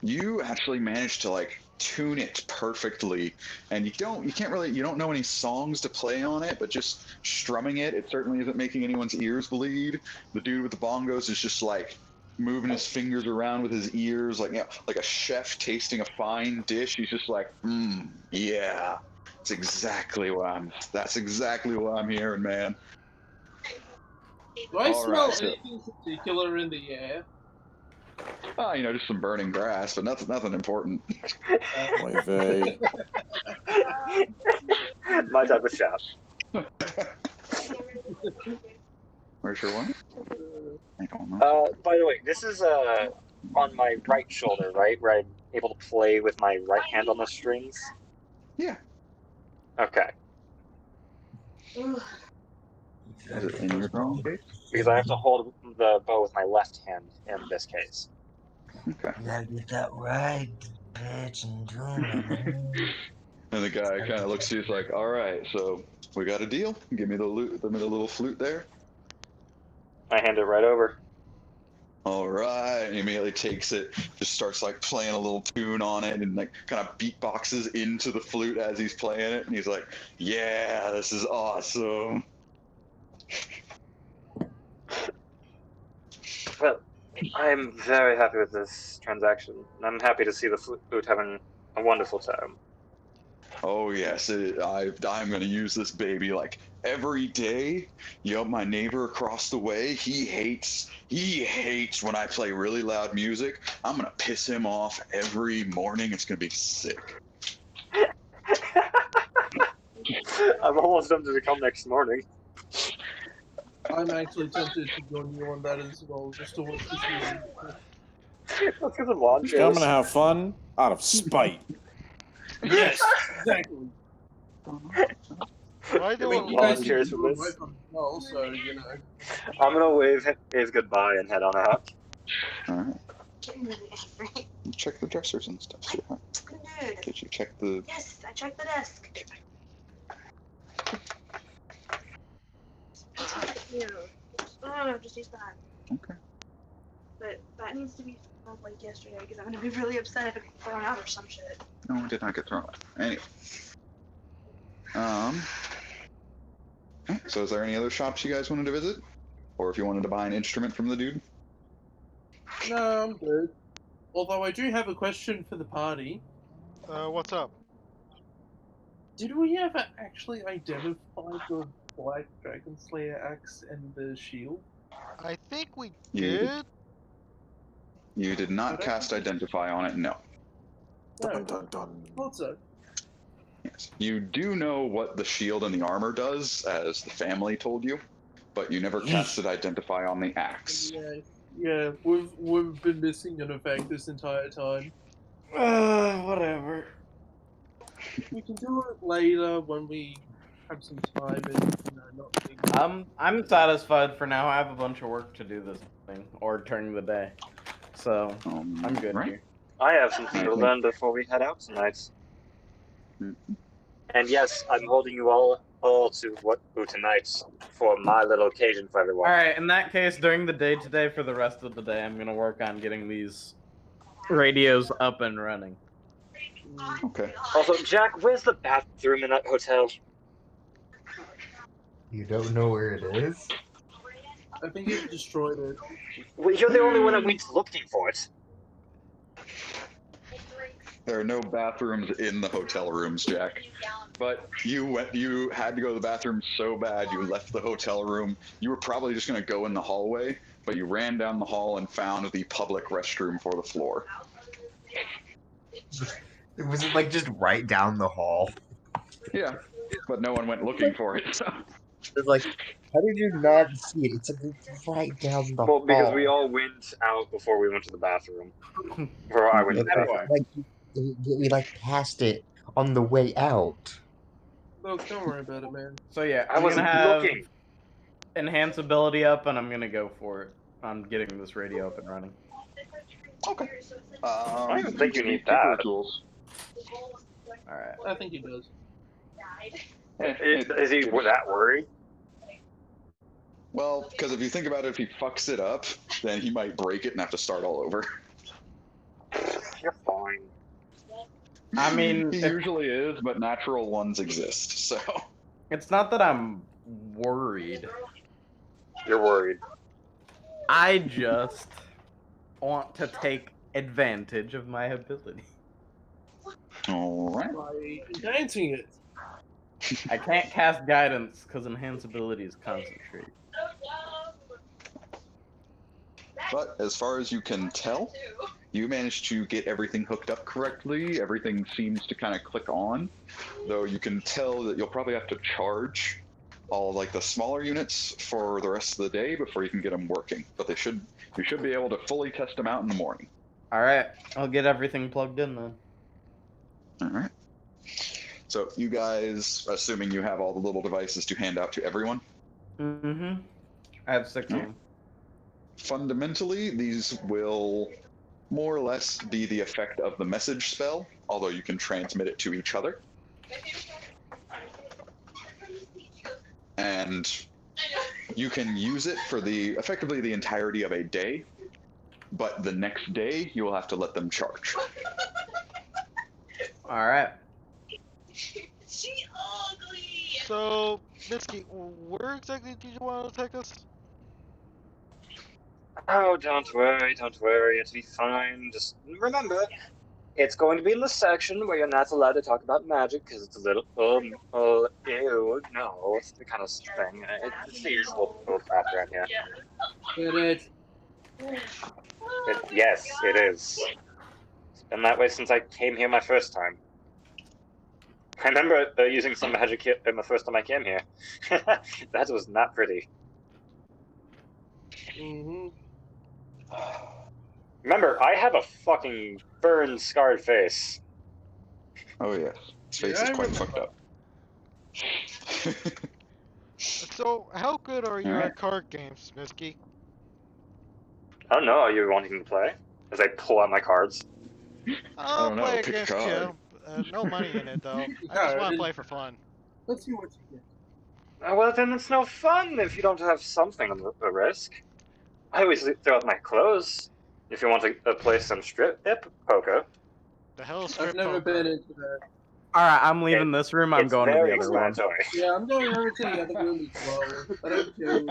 you actually managed to like tune it perfectly. And you don't know any songs to play on it, but just strumming it certainly isn't making anyone's ears bleed. The dude with the bongos is just like moving his fingers around with his ears, like, you know, like a chef tasting a fine dish. He's just like, yeah, that's exactly what I'm hearing, man. Do I All smell right, so- anything particular in the air? Just some burning grass, but nothing important. Oy vey. My type of shop. Where's your one? I don't know. By the way, this is on my right shoulder, right? Where I'm able to play with my right hand on the strings? Yeah. Okay. Is it in your drum case? Because I have to hold the bow with my left hand in this case. Okay. You gotta get that right, bitch, and drum it. And the guy kind of looks at you, he's like, all right, so we got a deal. Give me the little flute there. I hand it right over. All right. And he immediately takes it, just starts like playing a little tune on it and like kind of beatboxes into the flute as he's playing it. And he's like, yeah, this is awesome. Well, I'm very happy with this transaction, and I'm happy to see the flute having a wonderful time. Oh yes, I'm gonna use this baby like every day. My neighbor across the way, he hates when I play really loud music. I'm gonna piss him off every morning. It's gonna be sick. I'm almost tempted to come next morning. I'm actually tempted to join you on that as well, just to watch this movie. Let's get some lawn I'm chairs. gonna have fun out of spite. Yes, exactly. Why do Getting we lawn chairs for this? Well, so, you know. I'm gonna wave his goodbye and head on out. All right. Check the dressers and stuff. Too, huh? Good. Did you check the? Yes, I checked the desk. Yeah. Oh, just use that. Okay. But that needs to be filmed like yesterday because I'm gonna be really upset if it gets thrown out or some shit. No, it did not get thrown out. Anyway. So is there any other shops you guys wanted to visit? Or if you wanted to buy an instrument from the dude? No, I'm good. Although I do have a question for the party. what's up? Did we ever actually identify the Black Dragon Slayer axe and the shield? I think we You- did. You did not cast Identify on it, no. No, Dun, dun, dun. thought so. Yes. You do know what the shield and the armor does, as the family told you, but you never casted Identify on the axe. Yeah, we've been missing an effect this entire time. Whatever. We can do it later when we have some time and not think. I'm satisfied for now. I have a bunch of work to do this thing or during the day, so I'm good right. here. I have something to learn before we head out tonight. Mm-hmm. And yes, I'm holding you all to tonight for my little occasion for everyone. All right. In that case, during the day today, for the rest of the day, I'm gonna work on getting these radios up and running. Okay. Also, Jack, where's the bathroom in that hotel? You don't know where it is? I think you destroyed it. Well, you're the only one that went looking for it. There are no bathrooms in the hotel rooms, Jack. But you had to go to the bathroom so bad you left the hotel room. You were probably just going to go in the hallway, but you ran down the hall and found the public restroom for the floor. Was it like just right down the hall? Yeah, but no one went looking for it. So. It's like, how did you not see it? It's like right down the hall. Well, because we all went out before we went to the bathroom. Or I went to the bathroom. We like passed it on the way out. Look, don't worry about it, man. So yeah, I I'm wasn't gonna have looking. enhance ability up, and I'm gonna go for it. I'm getting this radio up and running. Okay. I don't even think you need super that. tools. Alright. I think he does. Is he that worried? Well, because if you think about it, if he fucks it up, then he might break it and have to start all over. You're fine. I mean, He usually is, but natural ones exist, so. it's not that I'm worried. You're worried. I just want to take advantage of my ability. Alright. By enhancing it. I can't cast guidance because enhance ability is concentrate. But as far as you can tell, you managed to get everything hooked up correctly. Everything seems to kind of click on, though you can tell that you'll probably have to charge all like the smaller units for the rest of the day before you can get them working. But you should be able to fully test them out in the morning. Alright, I'll get everything plugged in then. Alright. So you guys, assuming you have all the little devices to hand out to everyone? Mm-hmm. I have 6 of them. Fundamentally, these will more or less be the effect of the message spell, although you can transmit it to each other. And you can use it for effectively the entirety of a day, but the next day you will have to let them charge. Alright. So, Mitsuki, where exactly do you want to take us? Oh, don't worry, it'll be fine. Just remember, it's going to be in the section where you're not allowed to talk about magic, because it's a little, ew, no, it's the kind of thing. It's the usual crap around here. Yes, it is. It's been that way since I came here my first time. I remember using some magic here the first time I came here. That was not pretty. Mm-hmm. Remember, I have a fucking burned, scarred face. Oh yes, his face is quite fucked up. So, how good are you at card games, Mitsuki? I don't know, are you wanting to play? As I pull out my cards. I'll don't know, play pick a against card. you. No money in it, though. I just want to play for fun. Let's see what you get. Well, then it's no fun if you don't have something on the risk. I always throw out my clothes if you want to play some strip poker. The hell is strip I've never poker? been into that. Alright, I'm leaving this room. I'm going to the other one. Yeah, I'm going over to the other room as well. I don't care.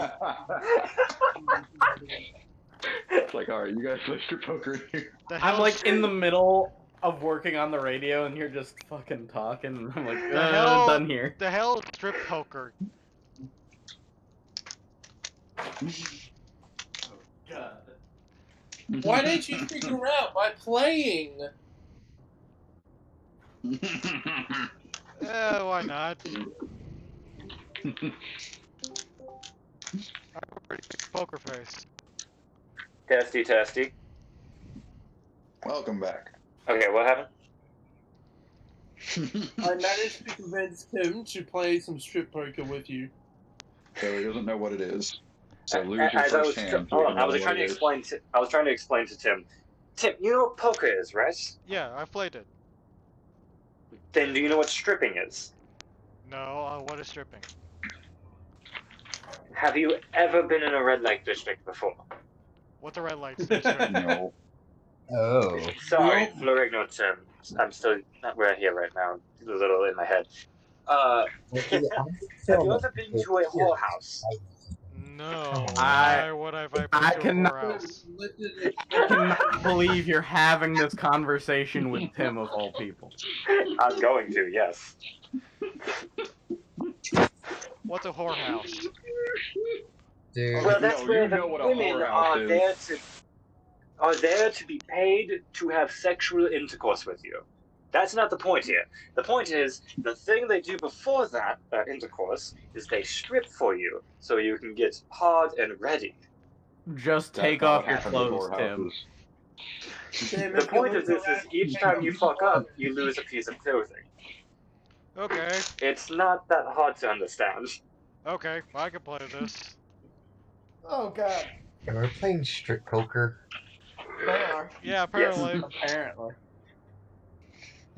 It's like, alright, you guys play strip poker here. I'm like in the middle of working on the radio, and you're just fucking talking, and I'm like, done here. The hell is strip poker? God. Why didn't you figure out by playing? Why not? I have a pretty big poker face. Testy. Welcome back. Okay, what happened? I managed to convince Tim to play some strip poker with you. So he doesn't know what it is. So lose your As I first was, hand. I was trying to explain to Tim. Tim, you know what poker is, right? Yeah, I've played it. Then do you know what stripping is? No, what is stripping? Have you ever been in a red light district before? What's a red light district? No. Oh. Sorry, Florigno Tim. I'm still not right here right now. It's a little in my head. Have you ever been to a whorehouse? No. I- Why would I put I you cannot- a whorehouse? I cannot believe you're having this conversation with Tim of all people. I'm going to, yes. What's a whorehouse? Dude, Well, that's No, where you the know what a women whorehouse are there to be paid to have sexual intercourse with you. That's not the point here. The point is, the thing they do before that intercourse is they strip for you so you can get hard and ready. Just That's take not off what your happens at clothes, Tim. whorehouses. The point of this is each time you fuck up, you lose a piece of clothing. Okay. It's not that hard to understand. Okay, I can play this. Oh god, we're playing strip poker. they are. Yeah, apparently. Apparently.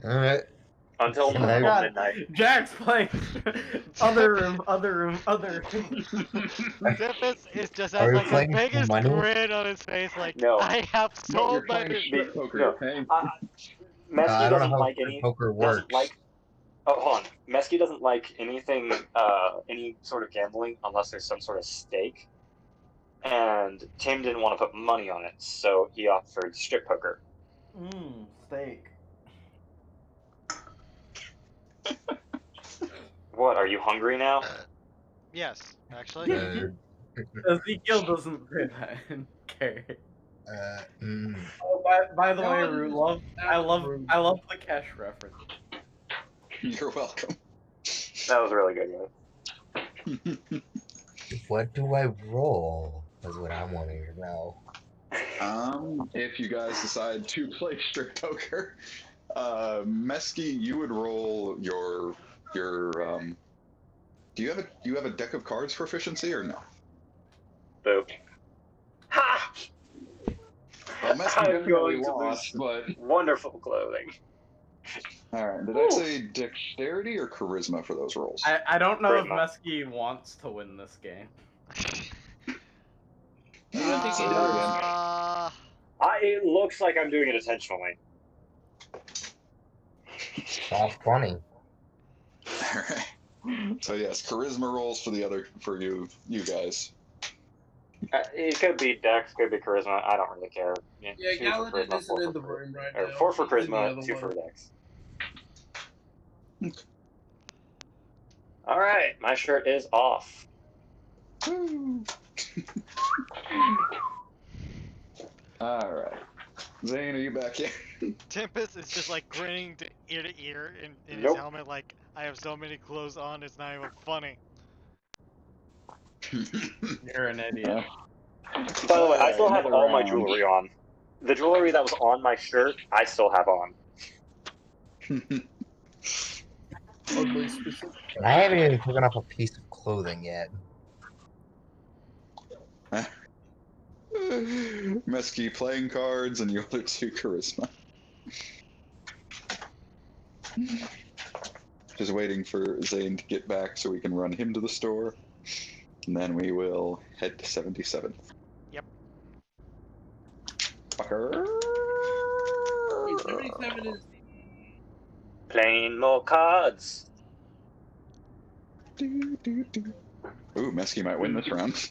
Alright. Until Oh my God, midnight. Jack's playing. Other room. Tempest is just Are has we like the playing for biggest money? grin on his face, like No. I have No, so you're playing many. strip poker. No. You're paying. Mesky I don't know doesn't how like strip any. poker Doesn't works. like. Oh, hold on. Mesky doesn't like anything, any sort of gambling unless there's some sort of stake. And Tim didn't want to put money on it, so he offered strip poker. Steak. What, are you hungry now? Yes, actually. Ezekiel doesn't care. Mm. Oh, by the way, Root, I love the Kesh reference. You're welcome. That was really good, man. What do I roll? That's what I'm wanting to know. If you guys decide to play strip poker, Mesky, you would roll your do you have a deck of cards proficiency or no? Boo. Ha! Well, Mesky I'm definitely going to lost, but Wonderful clothing. all right. Did I say dexterity or charisma for those rolls? I don't know if Charisma. Mesky wants to win this game. I think he does. It looks like I'm doing it intentionally. Sounds funny. All right. So yes, charisma rolls for you guys. It could be Dex, could be Charisma. I don't really care. Yeah, 2 for Galadin Charisma, isn't 4 in for the room right or now. 4 for She's in the Charisma, other 2 for one. Dex. All right, my shirt is off. All right. Zane, are you back here? Tempest is just like grinning to ear in his Nope. helmet, like I have so many clothes on, it's not even funny. You're an idiot. By the way, I still have Another all my round. jewelry on. The jewelry that was on my shirt, I still have on. Oddly specific. And I haven't even taken off a piece of clothing yet. Mesky playing cards and the other 2 charisma. Just waiting for Zane to get back so we can run him to the store. And then we will head to 77. Yep. Fucker. Wait, 77 is Playing more cards. Ooh, Mesky might win this round.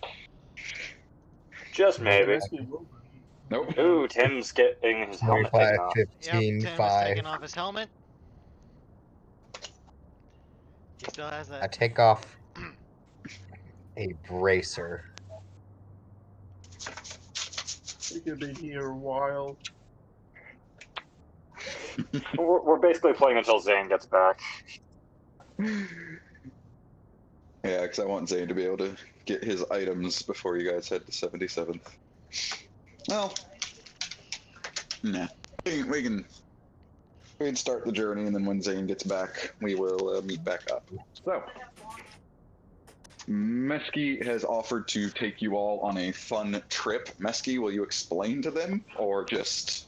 Just maybe. Nope. Ooh, Tim's getting his helmet 25, taken off. 15, Tim is 5. taking off his helmet. He still has I that. take off a bracer. You're gonna be here a while. We're basically playing until Zane gets back. Yeah, because I want Zane to be able to get his items before you guys head to 77th. Well, nah. We can start the journey, and then when Zane gets back, we will meet back up. So, Mesky has offered to take you all on a fun trip. Mesky, will you explain to them, or just...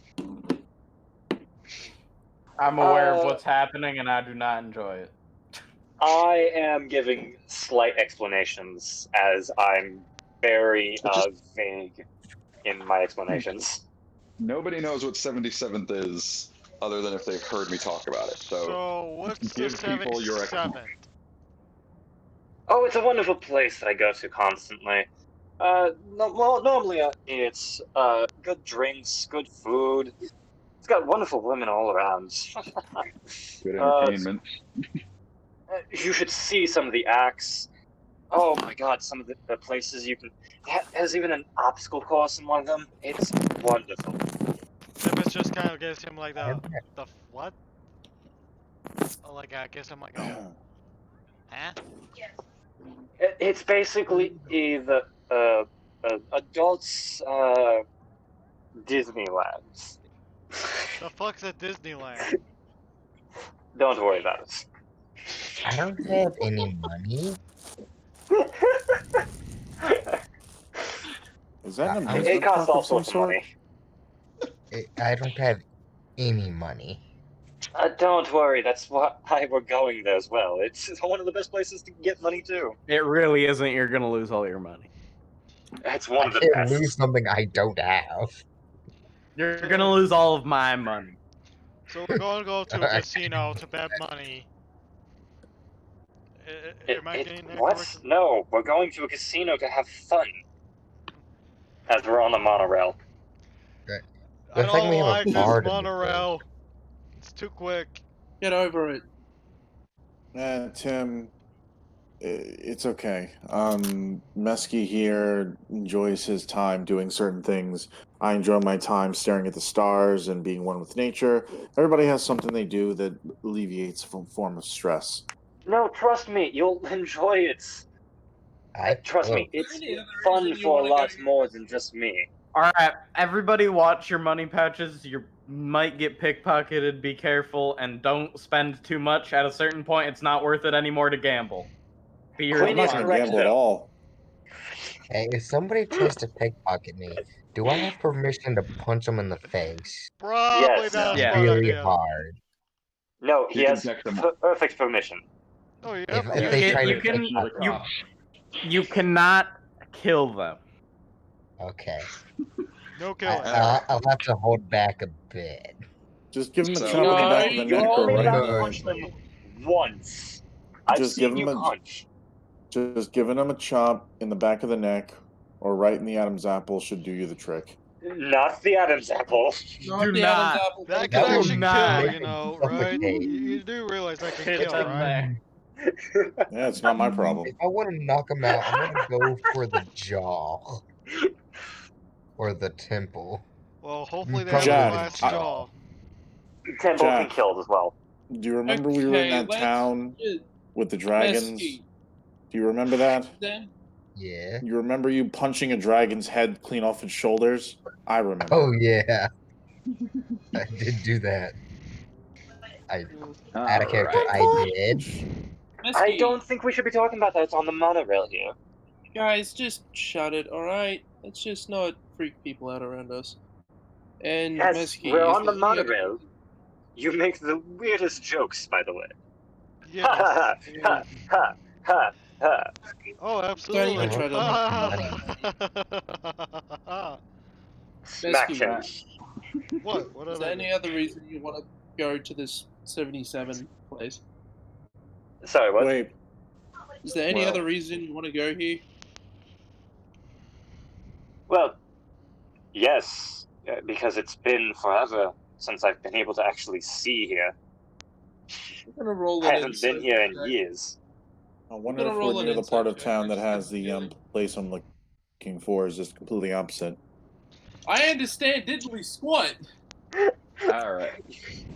I'm aware of what's happening, and I do not enjoy it. I am giving slight explanations as I'm very vague in my explanations. Nobody knows what 77th is, other than if they've heard me talk about it. So what's the give people 77th? your Oh, it's a wonderful place that I go to constantly. No, well, normally it's good drinks, good food. It's got wonderful women all around. Good entertainment. You should see some of the acts. Oh my god, some of the places you can. There's even an obstacle course in one of them. It's wonderful. Tempest just kind of gives him like the what? Oh, like gives him like a huh? It's basically the adults Disneyland. The fuck's at Disneyland? Don't worry about it. I don't have any money. Is that an It amusement costs park all of some sorts of sort? money. I don't have any money. Don't worry, that's why we're going there as well. It's one of the best places to get money too. It really isn't. You're gonna lose all your money. It's one I of the can't best. lose something I don't have. You're gonna lose all of my money. So we're going to go to a casino to bet money. Am I getting that What? correct? No, we're going to a casino to have fun. As we're on the monorail. I Looks like don't we have a like this bard in the monorail. It's too quick. Get over it. Tim, it's okay. Mesky here enjoys his time doing certain things. I enjoy my time staring at the stars and being one with nature. Everybody has something they do that alleviates some form of stress. No, trust me, you'll enjoy it. Trust me, it's fun for a lot more than just me. Alright, everybody watch your money pouches. You might get pickpocketed, be careful, and don't spend too much. At a certain point, it's not worth it anymore to gamble. I'm not going to gamble at all. Hey, if somebody tries to pickpocket me, do I have permission to punch them in the face? Probably Yes. not a Yeah. smart Really idea. hard. No, he You can has check them. perfect permission. Oh, yeah. If they try to you, you cannot kill them. Okay. No killing. I'll have to hold back a bit. Just give him a So- chop in the back of the You neck or only right got in to the... punch them once. I've Just seen give you him a- punch. Just giving him a chop in the back of the neck or right in the Adam's apple should do you the trick. Not the Adam's apple. Do not. That That can will actually not kill, you know, right? suffocate. You do realize that can Hit kill, them right? there. Yeah, it's not my problem. If I want to knock him out, I'm gonna go for the jaw. Or the temple. Well, hopefully they Probably have a Jack, glass I- jaw. Temple can Jack. killed as well. Do you remember we were in that town with the dragons? Mesky. Do you remember that? Then Yeah. You remember you punching a dragon's head clean off its shoulders? I remember. Oh yeah. I did do that. Out of character, I did. I don't think we should be talking about that. It's on the monorail here. Guys, just shut it, alright? Let's just not freak people out around us. And Yes, Mesky, we're is on the there any other- monorail. You make the weirdest jokes, by the way. Yeah. Ha ha ha ha ha. Oh, absolutely. Don't try Smack Mesky, him. What? What is are there they? any other reason you want to go to this 77 place? Sorry, what? Wait, Is there any Well- other reason you want to go here? Well, yes, because it's been forever since I've been able to actually see here. I'm gonna roll I it haven't been here in years. I wonder gonna if roll we're an near the insight part of check town that versus has the feeling. place I'm looking for is just completely opposite. I understand diddly squat. Alright.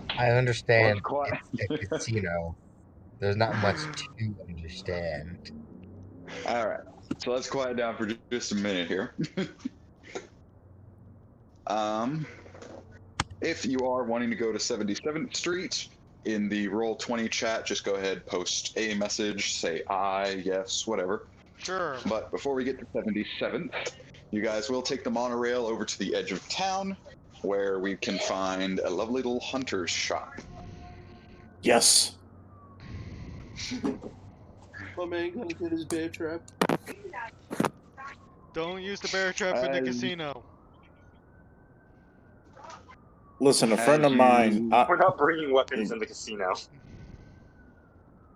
I understand Well, it's a casino. There's not much to understand. Alright. So let's quiet down for just a minute here. If you are wanting to go to 77th Street, in the Roll20 chat, just go ahead, post a message, say aye, yes, whatever. Sure. But before we get to 77th, you guys will take the monorail over to the edge of town, where we can find a lovely little hunter's shop. Yes. My man gonna get his bear trap. Don't use the bear trap in the casino. Listen, a friend of mine. We're not bringing weapons in the casino.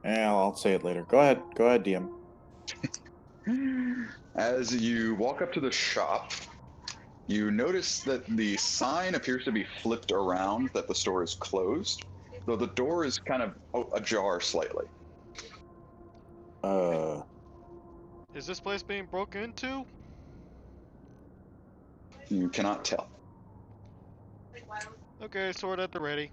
Yeah, I'll say it later. Go ahead, DM. As you walk up to the shop, you notice that the sign appears to be flipped around that the store is closed, though the door is kind of ajar slightly. Is this place being broken into? You cannot tell. Okay, sword at the ready.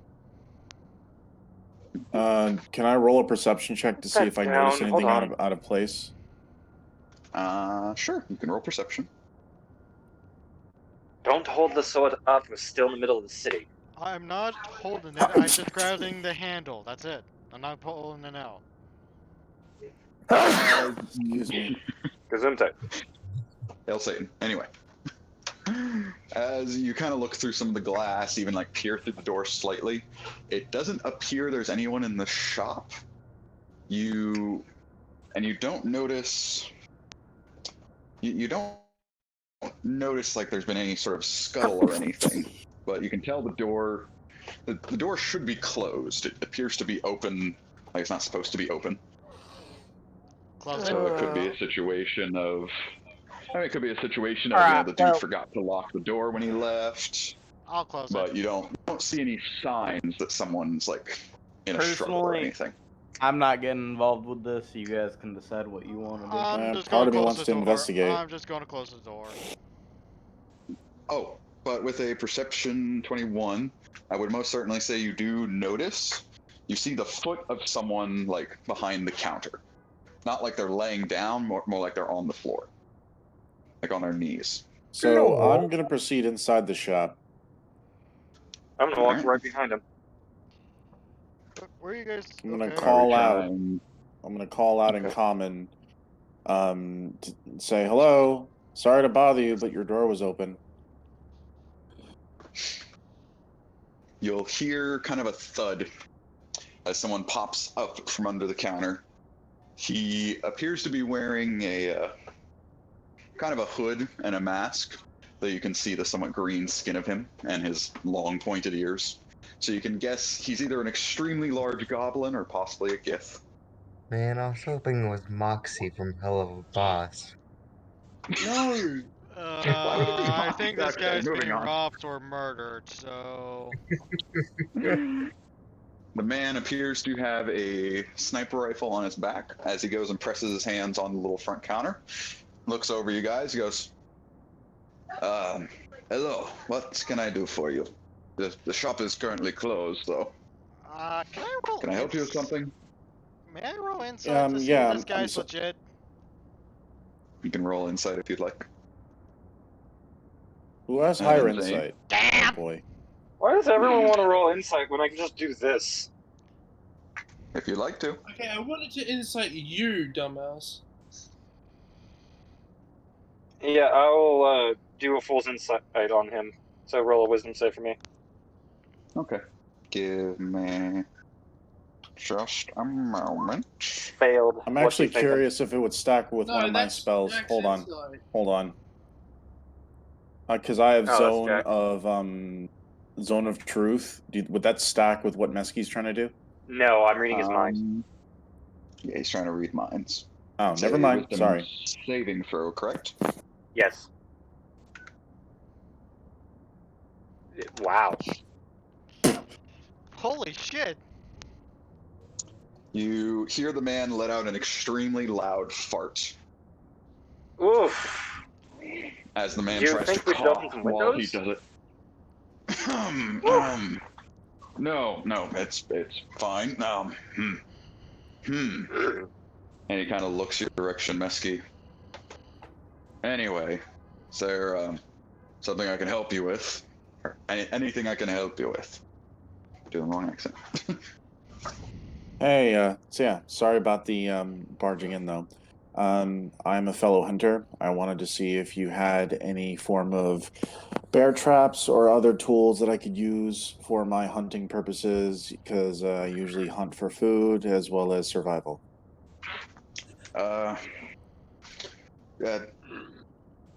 Can I roll a perception check to see if I notice anything out of place? Sure. You can roll perception. Don't hold the sword up. We're still in the middle of the city. I'm not holding it. I'm just grabbing the handle. That's it. I'm not pulling it out. Excuse me. Gesundheit. Hail Satan. Anyway. As you kind of look through some of the glass, even like peer through the door slightly, it doesn't appear there's anyone in the shop. You don't notice. You don't notice like there's been any sort of scuttle or anything, but you can tell the door. The door should be closed. It appears to be open, like it's not supposed to be open. Close So it could be a situation of. It could be a situation of, the dude forgot to lock the door when he left. I'll close but it. You don't see any signs that someone's like in a struggle or anything. I'm not getting involved with this. You guys can decide what you want to do. I'm just part gonna of me close wants the to door. investigate. I'm just gonna close the door. Oh, but with a perception 21, I would most certainly say you do notice. You see the foot of someone like behind the counter. Not like they're laying down, more like they're on the floor. Like on their knees. So I'm gonna proceed inside the shop. I'm gonna walk right behind him. Where are you guys? I'm gonna okay. call out. I'm gonna call out in common. To say hello. Sorry to bother you, but your door was open. You'll hear kind of a thud as someone pops up from under the counter. He appears to be wearing a kind of a hood and a mask, though you can see the somewhat green skin of him and his long pointed ears. So you can guess he's either an extremely large goblin or possibly a gith. Man, I was hoping it was Moxie from Hell of a Boss. No! I think this Okay, guy's moving being on. robbed or murdered, so... The man appears to have a sniper rifle on his back as he goes and presses his hands on the little front counter. Looks over you guys. He goes, hello, what can I do for you? The shop is currently closed, though. Can I help you with something? May I roll insight to see if this guy's legit? You can roll insight if you'd like. Who has higher insight? Damn! Oh boy. Why does everyone want to roll insight when I can just do this? If you'd like to. Okay, I wanted to insight you, dumbass. Yeah, I'll do a fool's insight on him. So roll a wisdom save for me. Okay. Give me just a moment. Failed. I'm actually curious if it would stack with one of my spells. Hold on. Hold on. Because I have Zone of Truth. Would that stack with what Mesky's trying to do? No, I'm reading his mind. Yeah, he's trying to read minds. Oh, never mind. Sorry. Saving throw, correct? Yes. Wow. Holy shit! You hear the man let out an extremely loud fart. Oof. As the man Do you tries think to we should open cough some while he windows? does it. No, it's fine. And he kind of looks your direction, Mesky. Anyway, is there something I can help you with? Or anything I can help you with? Doing the wrong accent. Hey, so yeah, sorry about the barging in though. I'm a fellow hunter. I wanted to see if you had any form of bear traps or other tools that I could use for my hunting purposes, because I usually hunt for food as well as survival.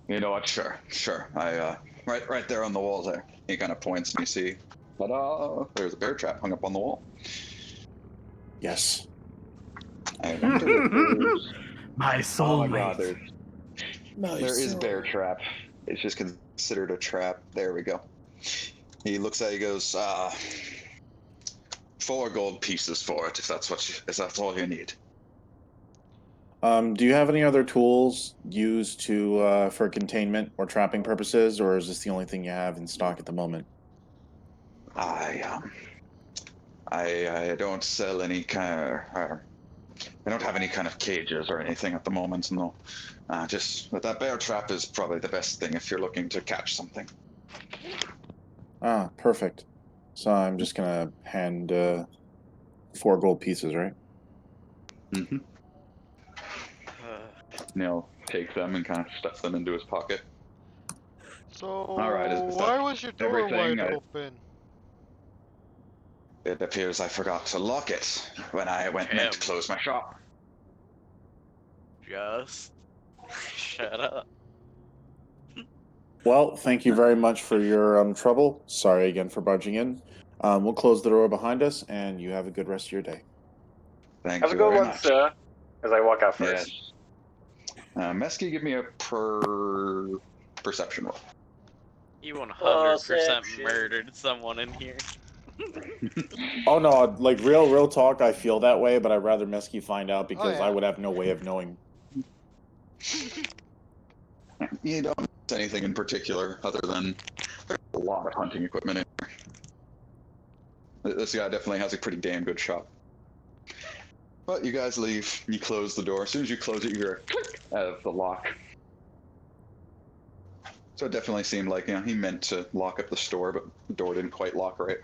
You know what? Sure. I right there on the wall there. He kind of points and you see, ta-da! There's a bear trap hung up on the wall. Yes. I wonder if there's... My soulmate. Oh my god, No, There is bear trap. It's just considered a trap. There we go. He looks at it, he goes, 4 gold pieces for it, if that's all you need. Do you have any other tools used to for containment or trapping purposes, or is this the only thing you have in stock at the moment? I don't sell any kind of, I don't have any kind of cages or anything at the moment, no. But that bear trap is probably the best thing if you're looking to catch something. Ah, perfect. So I'm just gonna hand 4 gold pieces, right? Mm-hmm. Neil takes them and kind of stuffs them into his pocket. So, All right, is why that was your door everything? wide open? It appears I forgot to lock it when I meant to close my shop. Just shut up. Well, thank you very much for your trouble. Sorry again for barging in. We'll close the door behind us, and you have a good rest of your day. Thank Have you a good very one, much. sir. As I walk out first. Yes. Mesky, give me a perception roll. You 100% murdered someone in here. Oh no, like real talk, I feel that way, but I'd rather Mesky find out because I would have no way of knowing. You don't miss anything in particular other than there's a lot of hunting equipment in here. This guy definitely has a pretty damn good shop. But you guys leave, you close the door. As soon as you close it, you hear a click of the lock. So it definitely seemed like, he meant to lock up the store, but the door didn't quite lock right.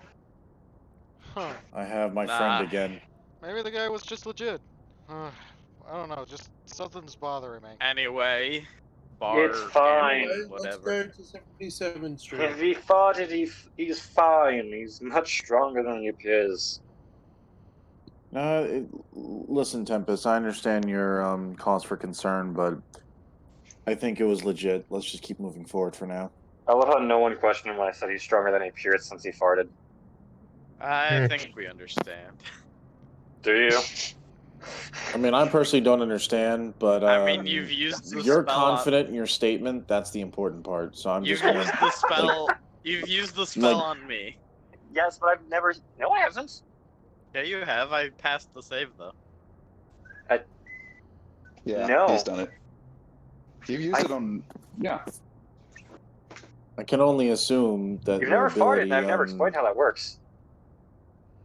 Huh. I have my friend again. Maybe the guy was just legit. I don't know, just something's bothering me. Anyway, It's fine. Whatever. Let's go to 77th Street. If he fought it, he's fine. He's much stronger than he appears. Listen, Tempest, I understand your cause for concern, but I think it was legit. Let's just keep moving forward for now. I love how no one questioned him when I said he's stronger than he appears since he farted. I think we understand. Do you? I mean, I personally don't understand, but I mean, you've used the you're spell confident in your statement. That's the important part. So I'm You've just used the spell. You've used the spell on me. Yes, but I've never. No, I haven't. Yeah, you have. I passed the save though. Yeah, No. he's done it. You used it on. Yeah. I can only assume that You've your never farted, ability, and I've never explained how that works.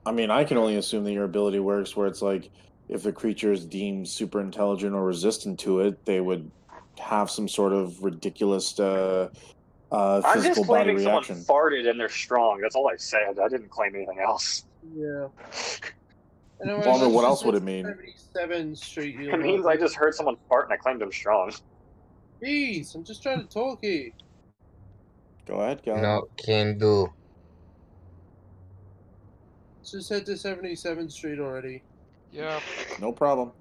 I mean, I can only assume that your ability works where it's like if the creature is deemed super intelligent or resistant to it, they would have some sort of ridiculous I'm physical just body claiming someone reaction. farted and they're strong. That's all I said. I didn't claim anything else. Yeah. Well, I mean, what else would it mean? 77th Street. It means I just heard someone fart and I claimed him strong. Jeez, I'm just trying to talk here. Go ahead, Gal. No, can do. Just head to 77th Street already. Yeah. No problem.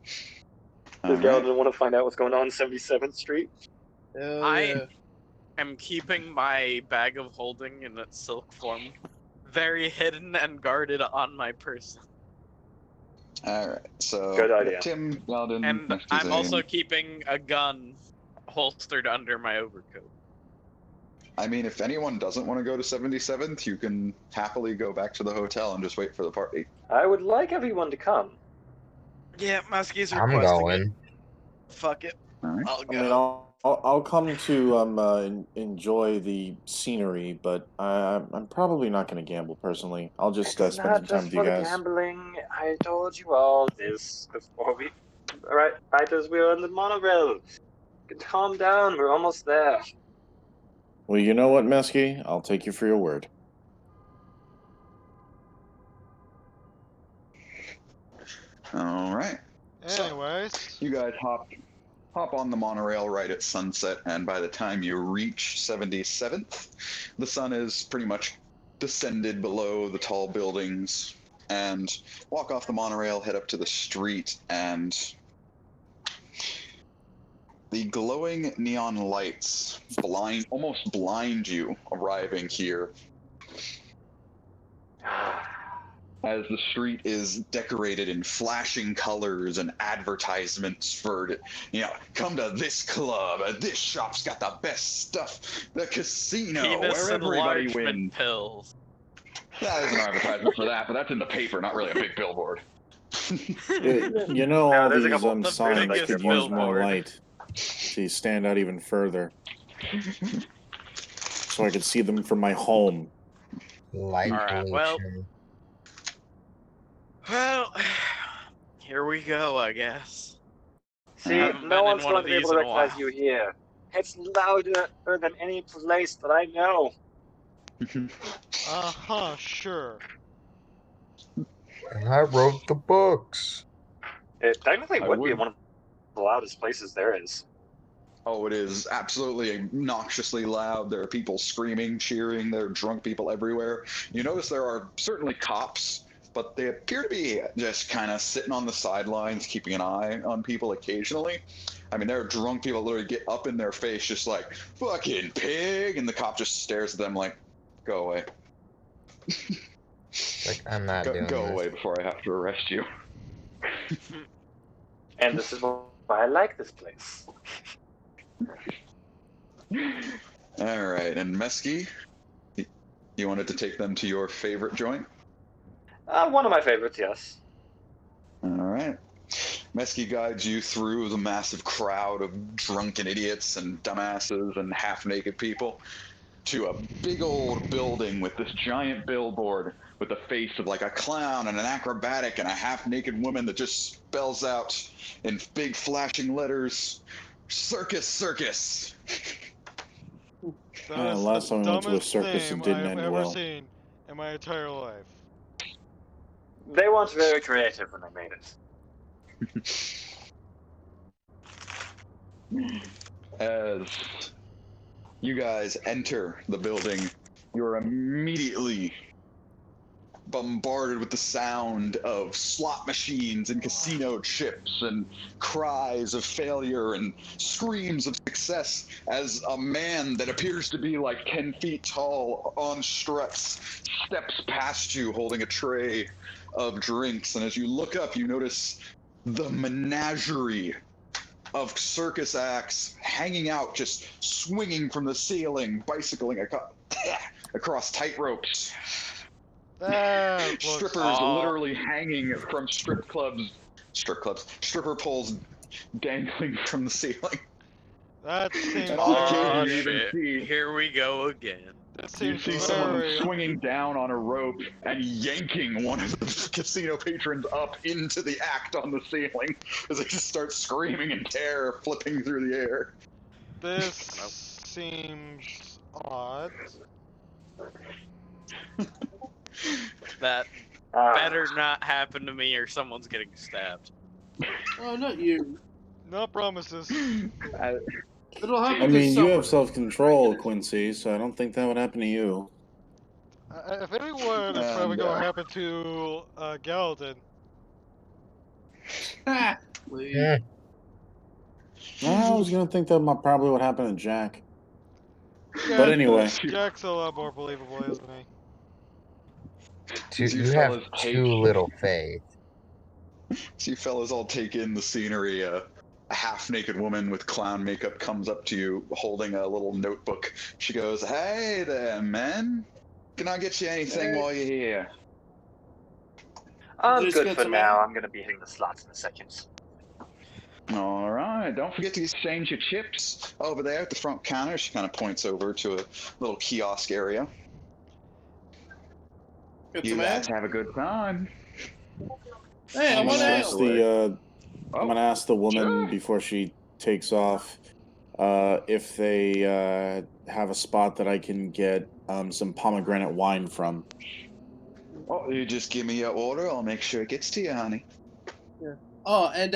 This gal didn't want to find out what's going on 77th Street. Hell I yeah. am keeping my bag of holding in its silk form very hidden and guarded on my person. Alright, so Good idea. Tim, Weldon, And Mesky I'm Zane. also keeping a gun holstered under my overcoat. I mean, if anyone doesn't want to go to 77th, you can happily go back to the hotel and just wait for the party. I would like everyone to come. Yeah, Musky's I'm requesting going. it. Fuck it. Alright. I'll I mean, go. I'll come to enjoy the scenery, but I'm probably not going to gamble personally. I'll just spend some Not time just with you for the guys. gambling. I told you all this before we... Right as we were on the monorail. Calm down, we're almost there. Well, you know what, Mesky? I'll take you for your word. Alright. Anyways. So, you guys hop on the monorail right at sunset, and by the time you reach 77th, the sun is pretty much descended below the tall buildings, and walk off the monorail, head up to the street, and the glowing neon lights almost blind you arriving here. as the street is decorated in flashing colors and advertisements for, come to this club, this shop's got the best stuff, the casino, Penis where everybody enlargement wins. pills. There's no advertisement for that, but that's in the paper, not really a big billboard. You know, all there's a these couple The signs biggest could use more billboard. light to stand out even further, so I could see them from my home. Light Alright, pollution. Well, here we go, I guess. See, haven't no been in one's one going of to be able these to in a recognize while. you here. It's louder than any place that I know. Sure. I wrote the books. It technically I would be would. one of the loudest places there is. Oh, it is absolutely obnoxiously loud. There are people screaming, cheering. There are drunk people everywhere. You notice there are certainly cops, but they appear to be just kind of sitting on the sidelines, keeping an eye on people occasionally. I mean, there are drunk people that literally get up in their face, just like, fucking pig, and the cop just stares at them like, go away. Like, I'm not doing Go this. away before I have to arrest you. And this is why I like this place. All right, and Mesky, you wanted to take them to your favorite joint? One of my favorites, yes. All right. Mesky guides you through the massive crowd of drunken idiots and dumbasses and half-naked people to a big old building with this giant billboard with the face of like a clown and an acrobatic and a half-naked woman that just spells out in big flashing letters, "Circus, Circus." That is last the time I went to a dumbest circus, it thing didn't I have end ever well. seen in my entire life. They weren't very creative when they made it. As you guys enter the building, you're immediately bombarded with the sound of slot machines and casino chips and cries of failure and screams of success as a man that appears to be like 10 feet tall on struts steps past you holding a tray of drinks. And as you look up, you notice the menagerie of circus acts hanging out, just swinging from the ceiling, bicycling across tight ropes. Strippers literally hanging from stripper poles dangling from the ceiling. That seems Oh you even shit, see- here we go again. That You seems see someone very... swinging down on a rope and yanking one of the casino patrons up into the act on the ceiling as they just start screaming in terror, flipping through the air. This seems odd. That better not happen to me or someone's getting stabbed. Oh, not you. No promises. It'll happen I to mean, you someone. have self-control, Quincy, so I don't think that would happen to you. If anyone, it's probably going to happen to Gallatin. Please. Eh, I was gonna think that probably would happen to Jack. Yeah, But anyway. Jack's a lot more believable, isn't he? You you have fellas take- too little faith. So you fellas all take in the scenery. A half-naked woman with clown makeup comes up to you holding a little notebook. She goes, "Hey there, man. Can I get you anything while you're here?" I'm Just good get for some now. air. I'm going to be hitting the slots in a second. All right. Don't forget to exchange your chips over there at the front counter. She kind of points over to a little kiosk area. Get You some guys air? have a good time. Hey, I I'm want gonna to ask I'm Oh, gonna ask the woman sure. before she takes off if they have a spot that I can get some pomegranate wine from. Well, you just give me your order. I'll make sure it gets to you, honey. Oh, and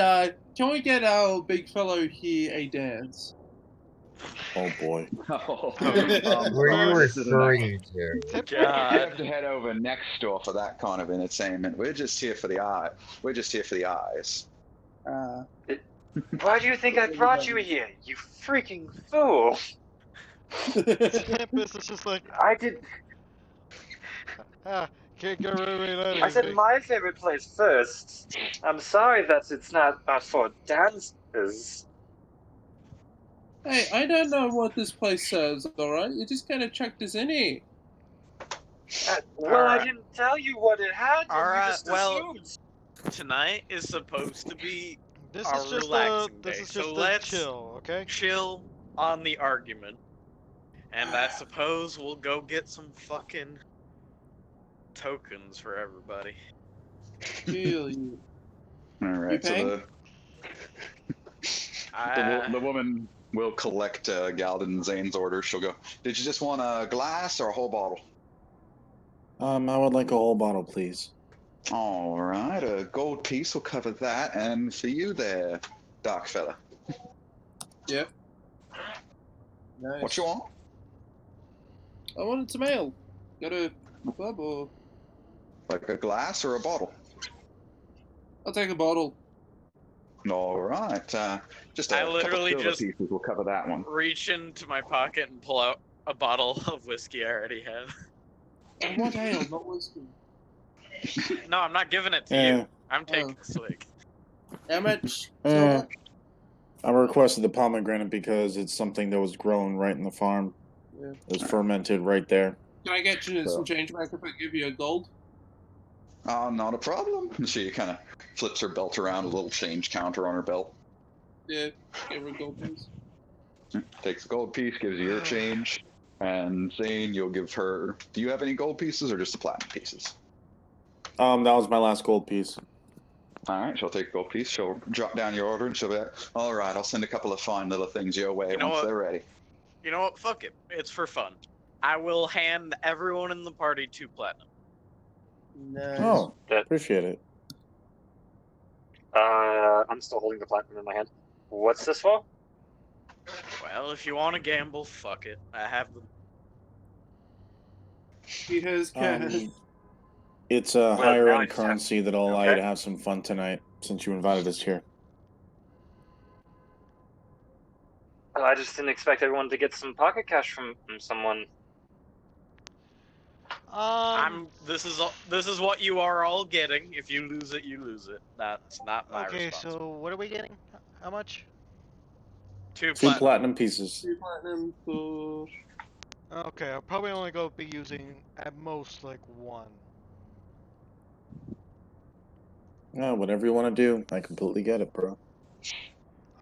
can we get our big fellow here a dance? Oh boy. Where are you referring to? You have to head over next door for that kind of entertainment. We're just here for the eye. We're just here for the eyes. Why do you think I brought you here, you freaking fool? Tempest is just like, I did. Can't get rid of I said my favorite place first. I'm sorry that it's not for dances. Hey, I don't know what this place says, alright? You just kind of chucked us in here. Well, I didn't tell you what it had, and you just well, assumed. tonight is supposed to be This a is just relaxing this day, is just so a let's chill, okay? chill on the argument. And I suppose we'll go get some fucking tokens for everybody. Feel you. Alright, so the woman will collect Galden Zane's order. She'll go, did you just want a glass or a whole bottle? I would like a whole bottle, please. Alright, a gold piece will cover that, and for you there, dark fella. Yep. Nice. What you want? I wanted some ale. Got a club or... Like a glass or a bottle? I'll take a bottle. Alright, just a I couple literally silver just pieces will cover that one. reach into my pocket and pull out a bottle of whiskey I already have. I want ale, not whiskey. No, I'm not giving it to you. I'm taking the swig. How much? I requested the pomegranate because it's something that was grown right in the farm. Yeah. It was fermented right there. Can I get you some change back if I give you a gold? Not a problem. She kind of flips her belt around, a little change counter on her belt. Yeah, give her a gold piece. Takes a gold piece, gives you your change, and Zane, you'll give her... Do you have any gold pieces or just the platinum pieces? That was my last gold piece. Alright, she'll take a gold piece, she'll drop down your order, and she'll be like, alright, I'll send a couple of fine little things your way once they're ready. You know what? Fuck it. It's for fun. I will hand everyone in the party 2 platinum. Nice. Oh, appreciate it. I'm still holding the platinum in my hand. What's this for? Well, if you want to gamble, fuck it. I have them. He has cash. It's a Well, higher now I end just have- currency that'll allow you Okay. to have some fun tonight, since you invited us here. I just didn't expect everyone to get some pocket cash from someone. This is what you are all getting. If you lose it, you lose it. That's not my Okay, responsibility. so what are we getting? How much? 2 Two platinum pieces. 2 platinum for... Okay, I'll probably only go be using at most like 1. Yeah, whatever you want to do. I completely get it, bro.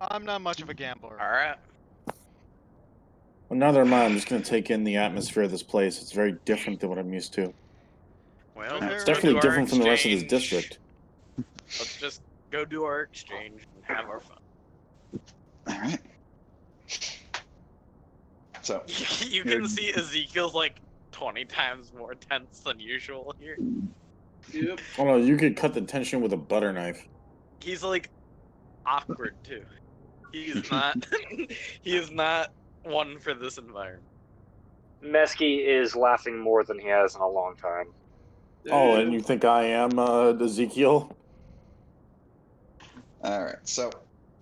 I'm not much of a gambler. Alright. Well, neither am I. I'm just going to take in the atmosphere of this place. It's very different than what I'm used to. Well, Okay. It's go definitely do our different from the rest of this exchange. district. Let's just go do our exchange and have our fun. Alright. So, You can see Ezekiel's like 20 times more tense than usual here. Yep. Oh no, you could cut the tension with a butter knife. He's like awkward too. He's not he is not one for this environment. Mesky is laughing more than he has in a long time. Oh, and you think I am Ezekiel? alright, so,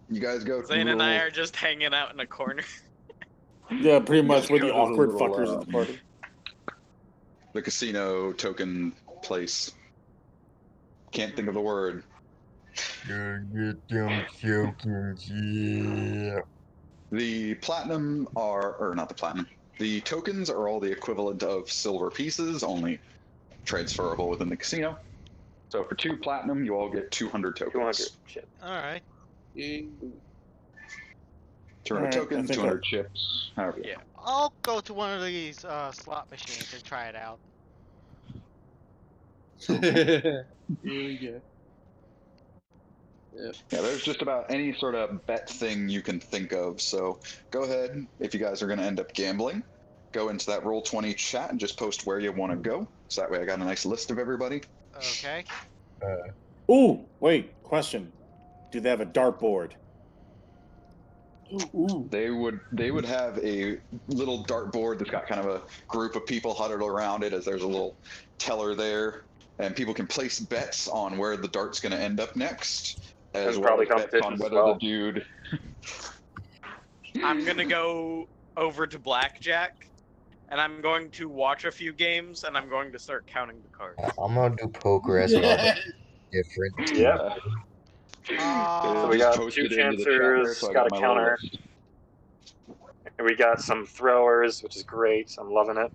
you guys go Zane and I are just hanging out in a corner. Yeah, pretty much. We're go the to the awkward little, fuckers at the party. the casino token place. Can't think of the word. Go get them tokens, yeah. The platinum or not the platinum. The tokens are all the equivalent of silver pieces, only transferable within the casino. So for 2 platinum, you all get 200 tokens. 200. Shit. Alright. 200 Alright, tokens, I think 200 chips. However. Yeah. I'll go to one of these slot machines and try it out. Here we go. Yep. Yeah, there's just about any sort of bet thing you can think of. So go ahead, if you guys are going to end up gambling, go into that Roll20 chat and just post where you want to go. So that way I got a nice list of everybody. Okay. Ooh, wait, question. Do they have a dartboard? Ooh. They would have a little dartboard that's got kind of a group of people huddled around it, as there's a little teller there, and people can place bets on where the dart's going to end up next, as There's well probably as bets on competitions as whether well. the dude. I'm gonna go over to Blackjack and I'm going to watch a few games, and I'm going to start counting the cards. I'm gonna do poker as well. Different. Yep. So we Just got post 2 it into the chat there, chancers, so I got a my little counter. list. And we got some throwers, which is great. I'm loving it.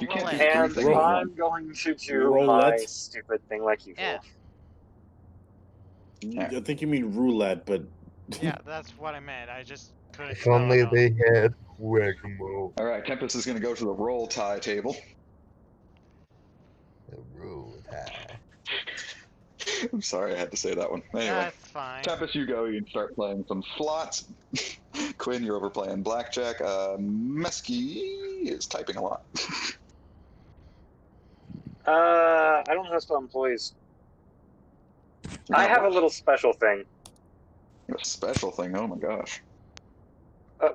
You can't do roulette. three And things at I'm once. going to do Roulette? my stupid thing like usual. Yeah. I think you mean roulette, but Yeah, that's what I meant. I just couldn't If spell only it out. they had whack-a-mole. All right, Tempest is going to go to the roll tie table. The roll tie. I'm sorry I had to say that one. Anyway, That's fine. Tempest, you go. You can start playing some slots. Quinn, you're over playing blackjack. Mesky is typing a lot. I don't have spell employees. I have a little special thing. A special thing. Oh my gosh.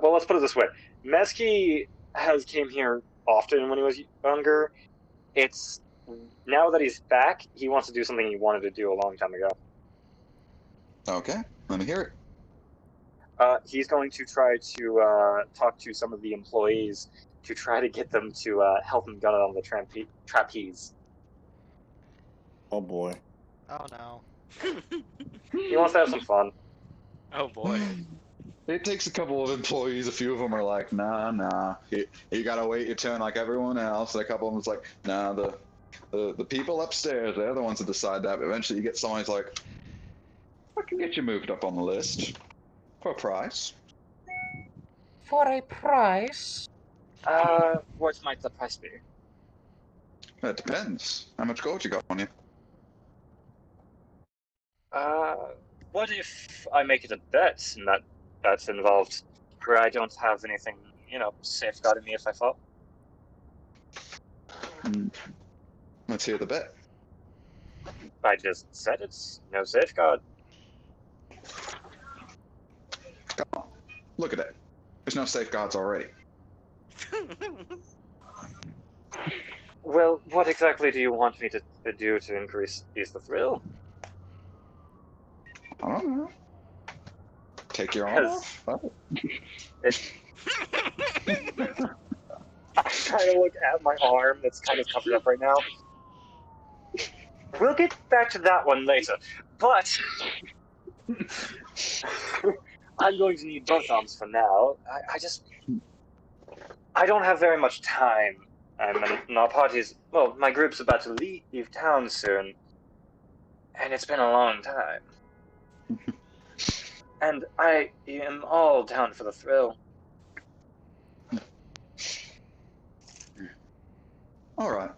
Well, let's put it this way. Mesky has came here often when he was younger. It's now that he's back, he wants to do something he wanted to do a long time ago. Okay, let me hear it. He's going to try to talk to some of the employees to try to get them to help him gun it on the trapeze. oh boy. Oh no. He wants to have some fun. Oh boy. It takes a couple of employees. A few of them are like, nah. You gotta wait your turn like everyone else. And a couple of them's like, nah, the people upstairs, they're the ones that decide that. But eventually you get someone who's like, I can get you moved up on the list. For a price. For a price? What might the price be? It depends. How much gold you got on you? What if I make it a bet and that's involved where I don't have anything, safeguarding me if I fall? Let's hear the bet. I just said it's no safeguard. Come on. Look at it. There's no safeguards already. Well, what exactly do you want me to do to increase the thrill? I don't know. Take your arm off? Oh. I kind of look at my arm that's kind of covered up right now. We'll get back to that one later, but I'm going to need both arms for now. I don't have very much time. My group's about to leave town soon, and it's been a long time. And I am all down for the thrill. All right.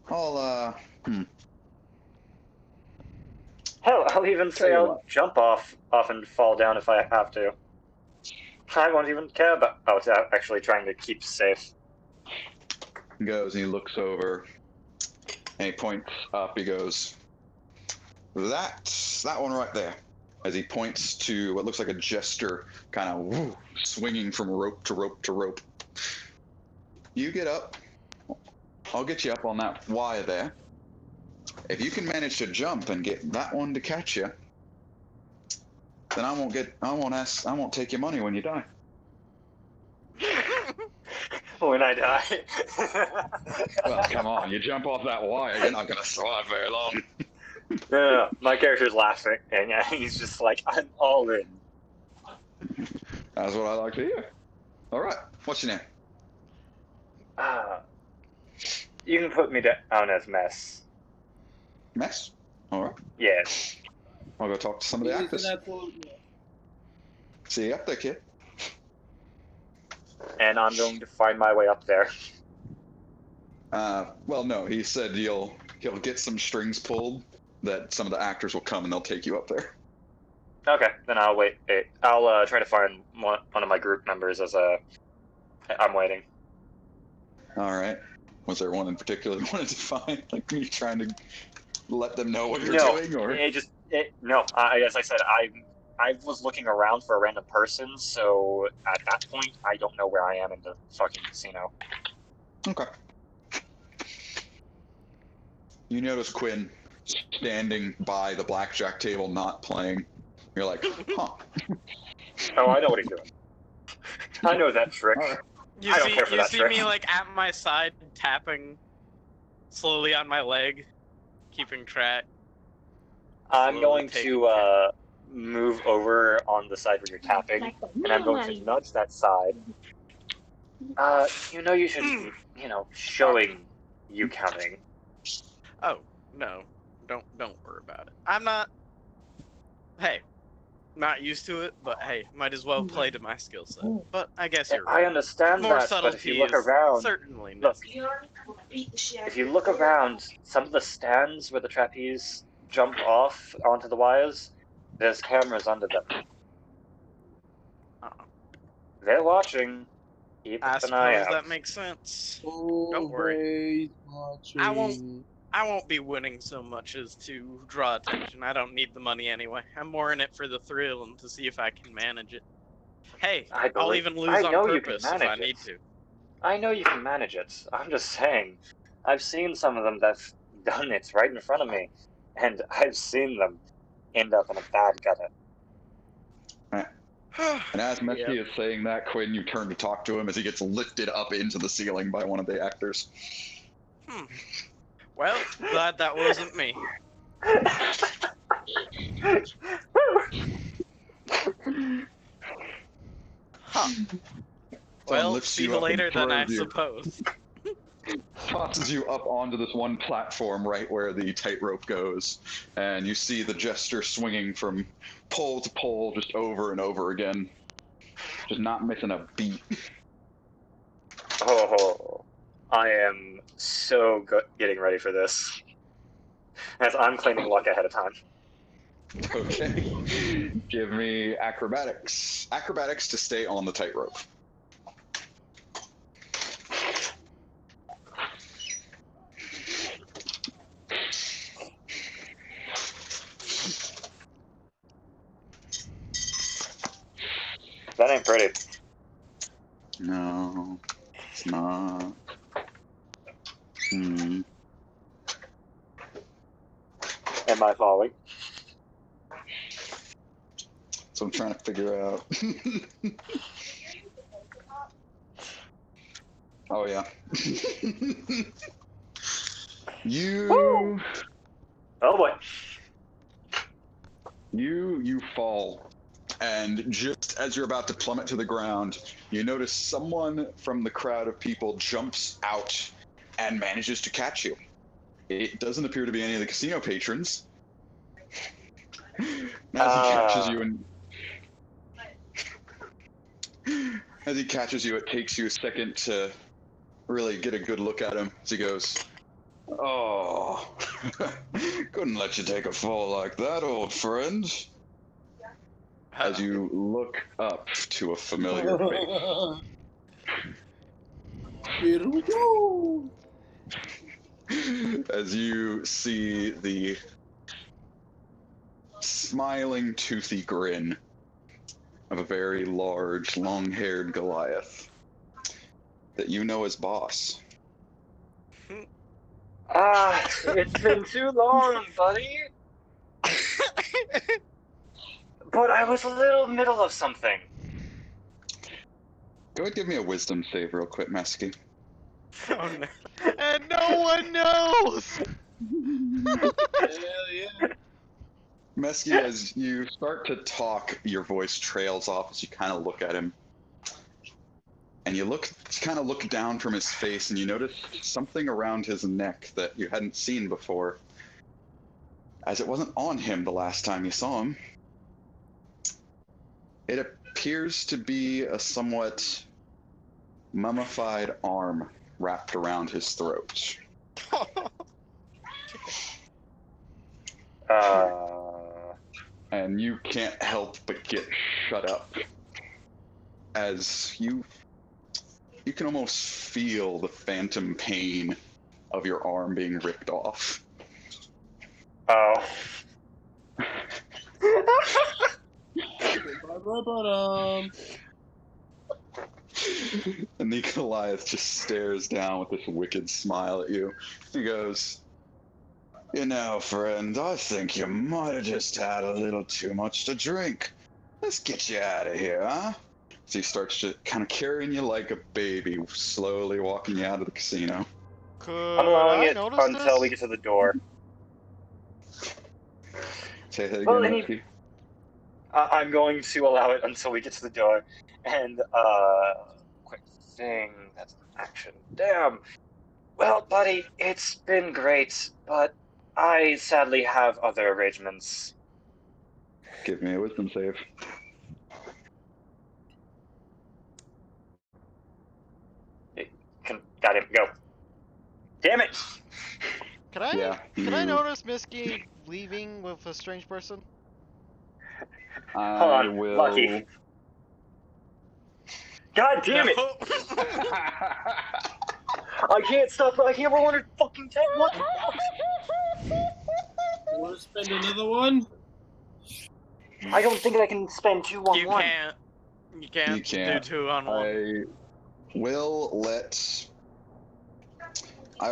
Hell, I'll even say I'll jump off and fall down if I have to. I won't even care about actually trying to keep safe. He goes and he looks over and he points up. He goes, that one right there. As he points to what looks like a jester, kind of swinging from rope to rope to rope. You get up. I'll get you up on that wire there. If you can manage to jump and get that one to catch you, then I won't take your money when you die. When I die. Well, come on, you jump off that wire, you're not going to survive very long. No, my character's laughing, and he's just like, I'm all in. That's what I like to hear. All right, what's your name? You can put me down as Mess. Mess? All right. Yes. I'll go talk to some of the actors. See you up there, kid. And I'm going to find my way up there. Well, no, he said he'll get some strings pulled that some of the actors will come and they'll take you up there. Okay, then I'll wait. I'll try to find one of my group members as I'm waiting. All right. Was there one in particular you wanted to find? Like, are you trying to let them know what you're doing, or? No. As I said, I was looking around for a random person, so at that point, I don't know where I am in the fucking casino. Okay. You notice Quinn standing by the blackjack table, not playing. You're like, huh. Oh, I know what he's doing. I know that trick. You I don't care for you that see trick. me like at my side tapping slowly on my leg, keeping track. I'm going to move over on the side where you're tapping, and I'm going to nudge that side. You should be, showing you counting. Oh, no. Don't worry about it. I'm not... Hey, not used to it, but hey, might as well play to my skill set. But I guess you're right. I understand More that, but if you look subtlety is around, certainly look, necessary. if you look around, some of the stands where the trapeze jump off onto the wires, there's cameras under them. They're watching. Keep I an eye suppose out. that makes sense. Oh, Don't worry. watching. I won't be winning so much as to draw attention. I don't need the money anyway. I'm more in it for the thrill and to see if I can manage it. Hey, I'll even lose on purpose if I need to. I know you can manage it. I'm just saying. I've seen some of them that've done it right in front of me, and I've seen them end up in a bad gutter. And as Messi is saying that, Quinn, you turn to talk to him as he gets lifted up into the ceiling by one of the actors. Well, glad that wasn't me. Well, see you later then, I suppose. Tosses you up onto this one platform right where the tightrope goes, and you see the jester swinging from pole to pole just over and over again, just not missing a beat. Oh, I am so getting ready for this. As I'm claiming luck ahead of time. Okay. Give me acrobatics. Acrobatics to stay on the tightrope. That ain't pretty. No, it's not. Am I falling? So I'm trying to figure out. Oh yeah. Oh boy. You fall, and just as you're about to plummet to the ground, you notice someone from the crowd of people jumps out and manages to catch you. It doesn't appear to be any of the casino patrons. As he catches you, it takes you a second to really get a good look at him as he goes, "Oh, couldn't let you take a fall like that, old friend." As you look up to a familiar face. Here we go. As you see the smiling, toothy grin of a very large, long-haired Goliath that you know as Boss. It's been too long, buddy. But I was a little middle of something. Go ahead and give me a wisdom save real quick, Mesky. Oh no. And no one knows! Hell yeah. Mesky, as you start to talk, your voice trails off as you kind of look at him. And you kind of look down from his face, and you notice something around his neck that you hadn't seen before, as it wasn't on him the last time you saw him. It appears to be a somewhat mummified arm wrapped around his throat. And you can't help but get shut up as you can almost feel the phantom pain of your arm being ripped off. Oh. And the Goliath just stares down with this wicked smile at you. He goes, "You know, friend, I think you might have just had a little too much to drink. Let's get you out of here, huh? So he starts to kind of carrying you like a baby, slowly walking you out of the casino. Could I'm allowing I it notice until this? we get to the door. Say that Well, again, and Lucky. I'm going to allow it until we get to the door. And, quick thing. That's an action. Damn. Well, buddy, it's been great, but I sadly have other arrangements. Give me a wisdom save. Got him. Go. Damn it! Can I Yeah, can I you- notice Misky leaving with a strange person? Hold on, will. Lucky. God damn it! No. I can't stop. I can't roll 100 fucking 10. What the fuck? You want to spend another one? I don't think I can spend 2 on You 1. can't. You can't. You can't. Do 2 on 1. I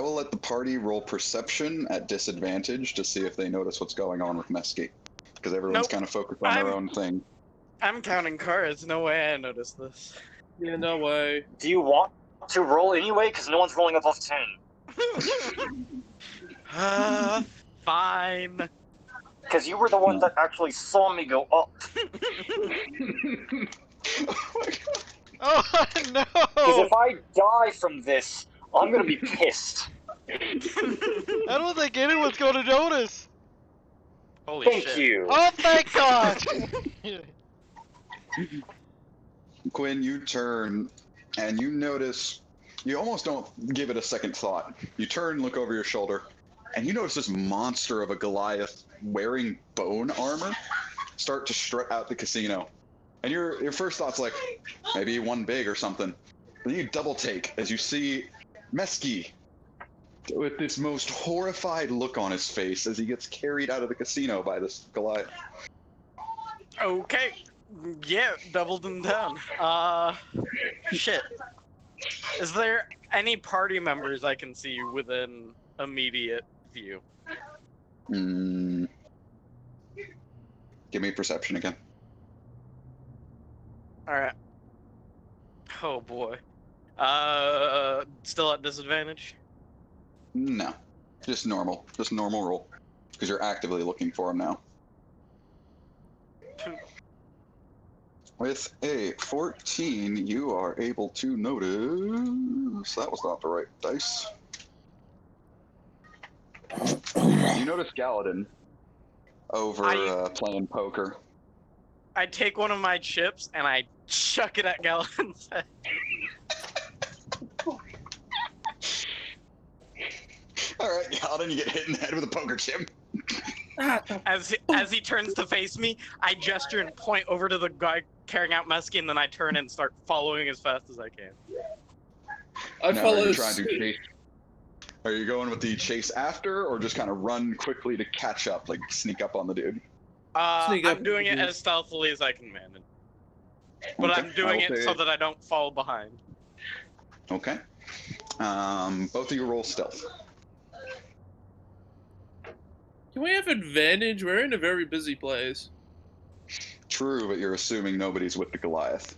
will let the party roll perception at disadvantage to see if they notice what's going on with Mesky, because everyone's Nope. kind of focused on their own thing. I'm counting cards. No way I noticed this. Yeah, no way. Do you want to roll anyway? Because no one's rolling above 10. Fine. Because you were the one that actually saw me go up. Oh my god. Oh no! Because if I die from this, I'm gonna be pissed. I don't think anyone's going to notice. Holy Thank shit. you. Oh, thank God! Quinn, you turn and you notice, you almost don't give it a second thought. You turn, look over your shoulder, and you notice this monster of a Goliath wearing bone armor start to strut out the casino. And your first thought's like, maybe he won big or something. Then you double take as you see Mesky with this most horrified look on his face as he gets carried out of the casino by this Goliath. Okay. Yeah, doubled them down. Shit. Is there any party members I can see within immediate view? Give me perception again. Alright. Oh boy. Still at disadvantage? No, just normal roll, because you're actively looking for him now. With a 14, you are able to notice. That was not the right dice. You notice Galadin over playing poker. I take one of my chips and I chuck it at Galadin's head. Alright, Galadin, you get hit in the head with a poker chip. As he turns to face me, I gesture and point over to the guy carrying out Mesky, and then I turn and start following as fast as I can. I follow. Are you trying to chase? Are you going with the chase after, or just kind of run quickly to catch up, like sneak up on the dude? I'm doing it as stealthily as I can manage. But Okay, I'm doing it so that I don't fall behind. Okay. Both of you roll stealth. Can we have advantage? We're in a very busy place. True, but you're assuming nobody's with the Goliath.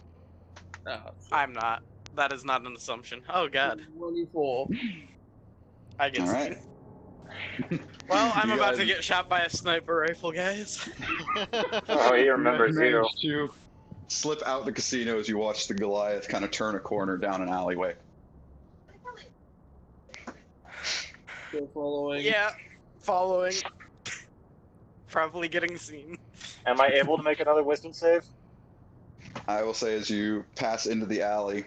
I'm not. That is not an assumption. Oh god. 24. I get Alright. Well, I'm You about guys- to get shot by a sniper rifle, guys. Oh, he remembers you. managed to slip out the casino as you watch the Goliath kind of turn a corner down an alleyway. Still following. Yeah, following. Probably getting seen. Am I able to make another wisdom save? I will say as you pass into the alley,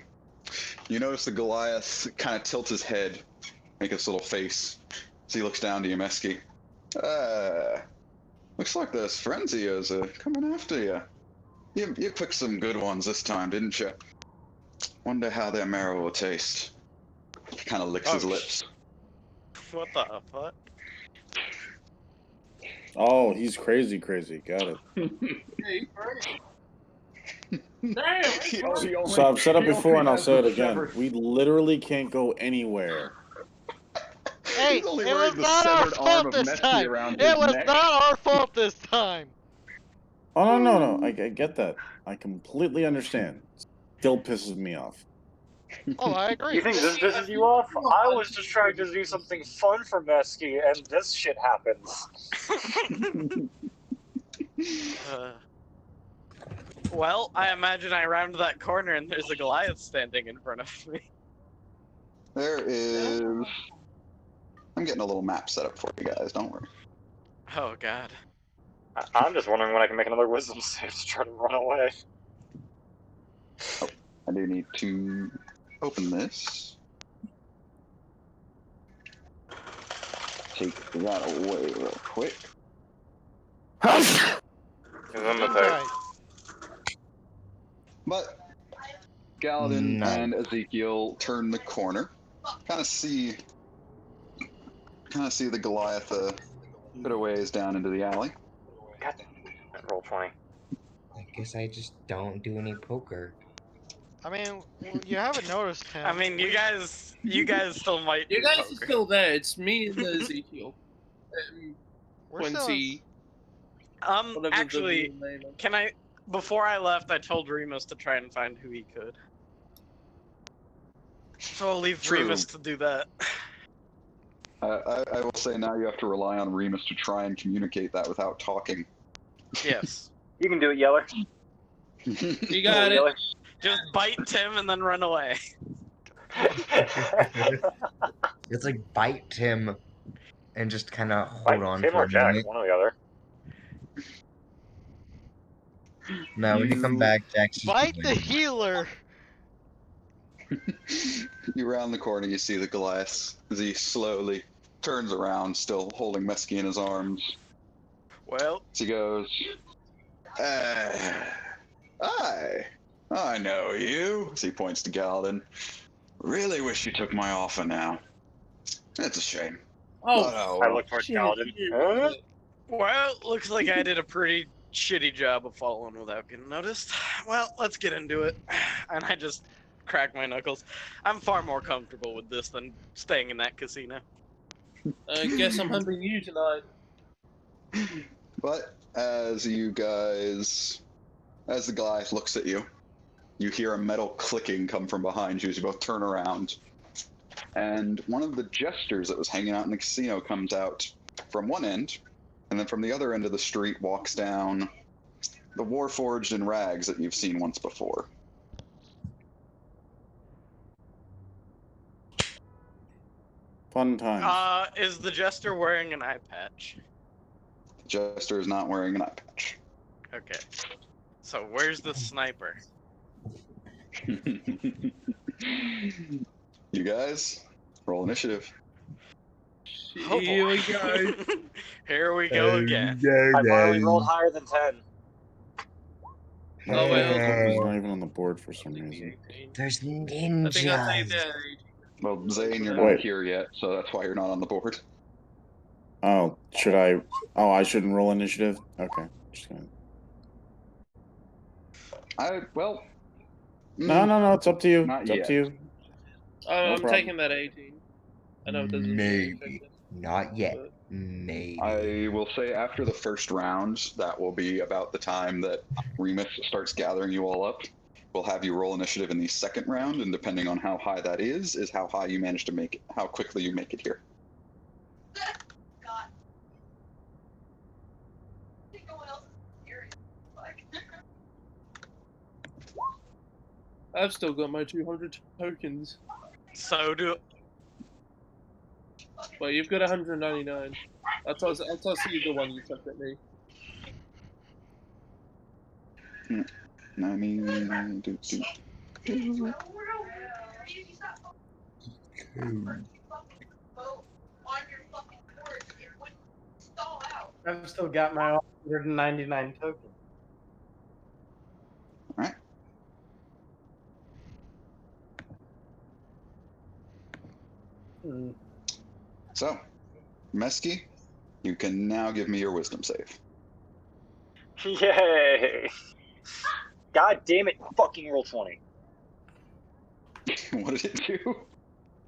you notice the Goliath kind of tilt his head, make his little face, as he looks down to you, Mesky. Looks like there's frenzy is coming after you. You picked some good ones this time, didn't you? Wonder how their marrow will taste. He kind of licks his lips. What the fuck? Oh, he's crazy. Got it. Damn! So I've said it before and I'll say it again. We literally can't go anywhere. Hey, He's only it was wearing the not our severed arm fault of this Messi time. around It his was neck. not our fault this time. Oh no. I get that. I completely understand. Still pisses me off. Oh, I agree. You think this pisses you off? I was just trying to do something fun for Mesky, and this shit happens. Well, I imagine I round that corner and there's a Goliath standing in front of me. There is. I'm getting a little map set up for you guys. Don't worry. Oh god. I'm just wondering when I can make another wisdom save to try to run away. Oh, I do need to open this. Take that away real quick. Okay. But Galadin and Ezekiel turn the corner. Kind of see the Goliath a bit of ways down into the alley. God, roll 20. I guess I just don't do any poker. I mean, you haven't noticed him. I mean, you guys still might. You do guys poker. are still there. It's me and Ezekiel. We're still in... Actually, can I? Before I left, I told Remus to try and find who he could. So I'll leave Remus to do that. I will say now you have to rely on Remus to try and communicate that without talking. Yes. You can do it, Yeller. You got it. Just bite Tim and then run away. It's like bite Tim and just kind of hold on Tim for or a Jack, minute. one or the other. No, when you come back, Jack's just Bite the healer! You round the corner, you see the Goliath as he slowly turns around, still holding Mesky in his arms. Well, As he goes, I know you. As he points to Galadin. Really wish you took my offer now. It's a shame. Oh, I look towards Galadin. Well, looks like I did a pretty shitty job of following without getting noticed. Well, let's get into it. And I just crack my knuckles. I'm far more comfortable with this than staying in that casino. I guess I'm hunting you tonight. But as the Goliath looks at you, you hear a metal clicking come from behind you as you both turn around. And one of the jesters that was hanging out in the casino comes out from one end, and then from the other end of the street walks down the Warforged in rags that you've seen once before. Fun times. Is the jester wearing an eye patch? The jester is not wearing an eye patch. Okay. So where's the sniper? You guys, roll initiative. Oh, Here we go. Here we go again. I finally rolled higher than 10. Oh, wait, It's not even on the board for some reason. There's I think I'll take ninjas. that. Well, Zane, you're not here yet, so that's why you're not on the board. Oh, should I? Oh, I shouldn't roll initiative? Okay. Just gonna... No, it's up to you. Not It's yet. up to you. I'm problem. taking that 18. I know it doesn't. Maybe. Not yet. Maybe. I will say after the first round, that will be about the time that Remus starts gathering you all up. We'll have you roll initiative in the second round, and depending on how high that is how high you manage to make it, how quickly you make it here. I've still got my 200 tokens. So do. Well, you've got 199. I'll toss you the one you took at me. 90. I've still got my 199 tokens. Alright. So, Mesky, you can now give me your wisdom save. Yay! God damn it, fucking roll 20. What did it do?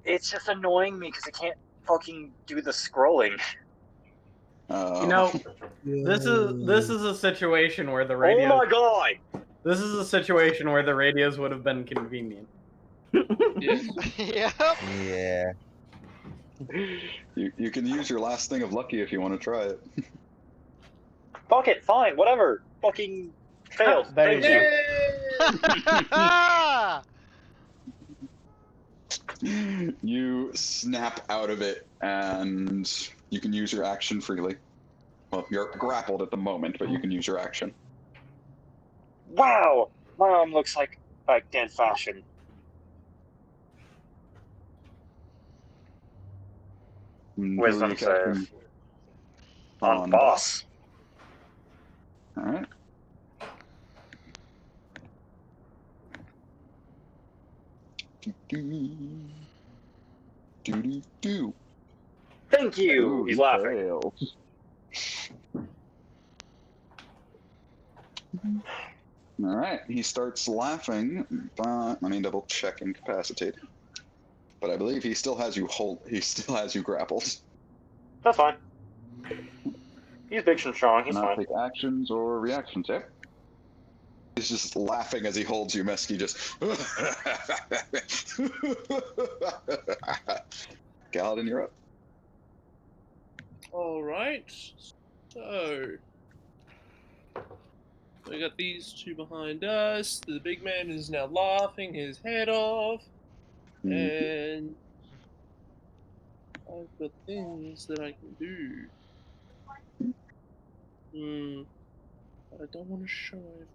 It's just annoying me because I can't fucking do the scrolling. You know, this is a situation where the Oh radio. my god! This is a situation where the radios would have been convenient. Yes. Yep. Yeah. You can use your last thing of lucky if you want to try it. Fuck it, fine, whatever. Fucking failed. There you Thank go. You snap out of it, and you can use your action freely. Well, you're grappled at the moment, but you can use your action. Wow! My arm looks like dead fashion. Wisdom save. On boss. Alright. Do. Thank you! Ooh, He's laughing. fails. Alright, he starts laughing, but let me double check incapacitated. But I believe he still has you grappled. That's fine. He's big and strong, he's Not fine. take actions or reactions, yep. He's just laughing as he holds you, Mesky, just... Galadin, you're up. Alright. So... we got these two behind us. The big man is now laughing his head off. And... I've got things that I can do. But I don't want to show everyone.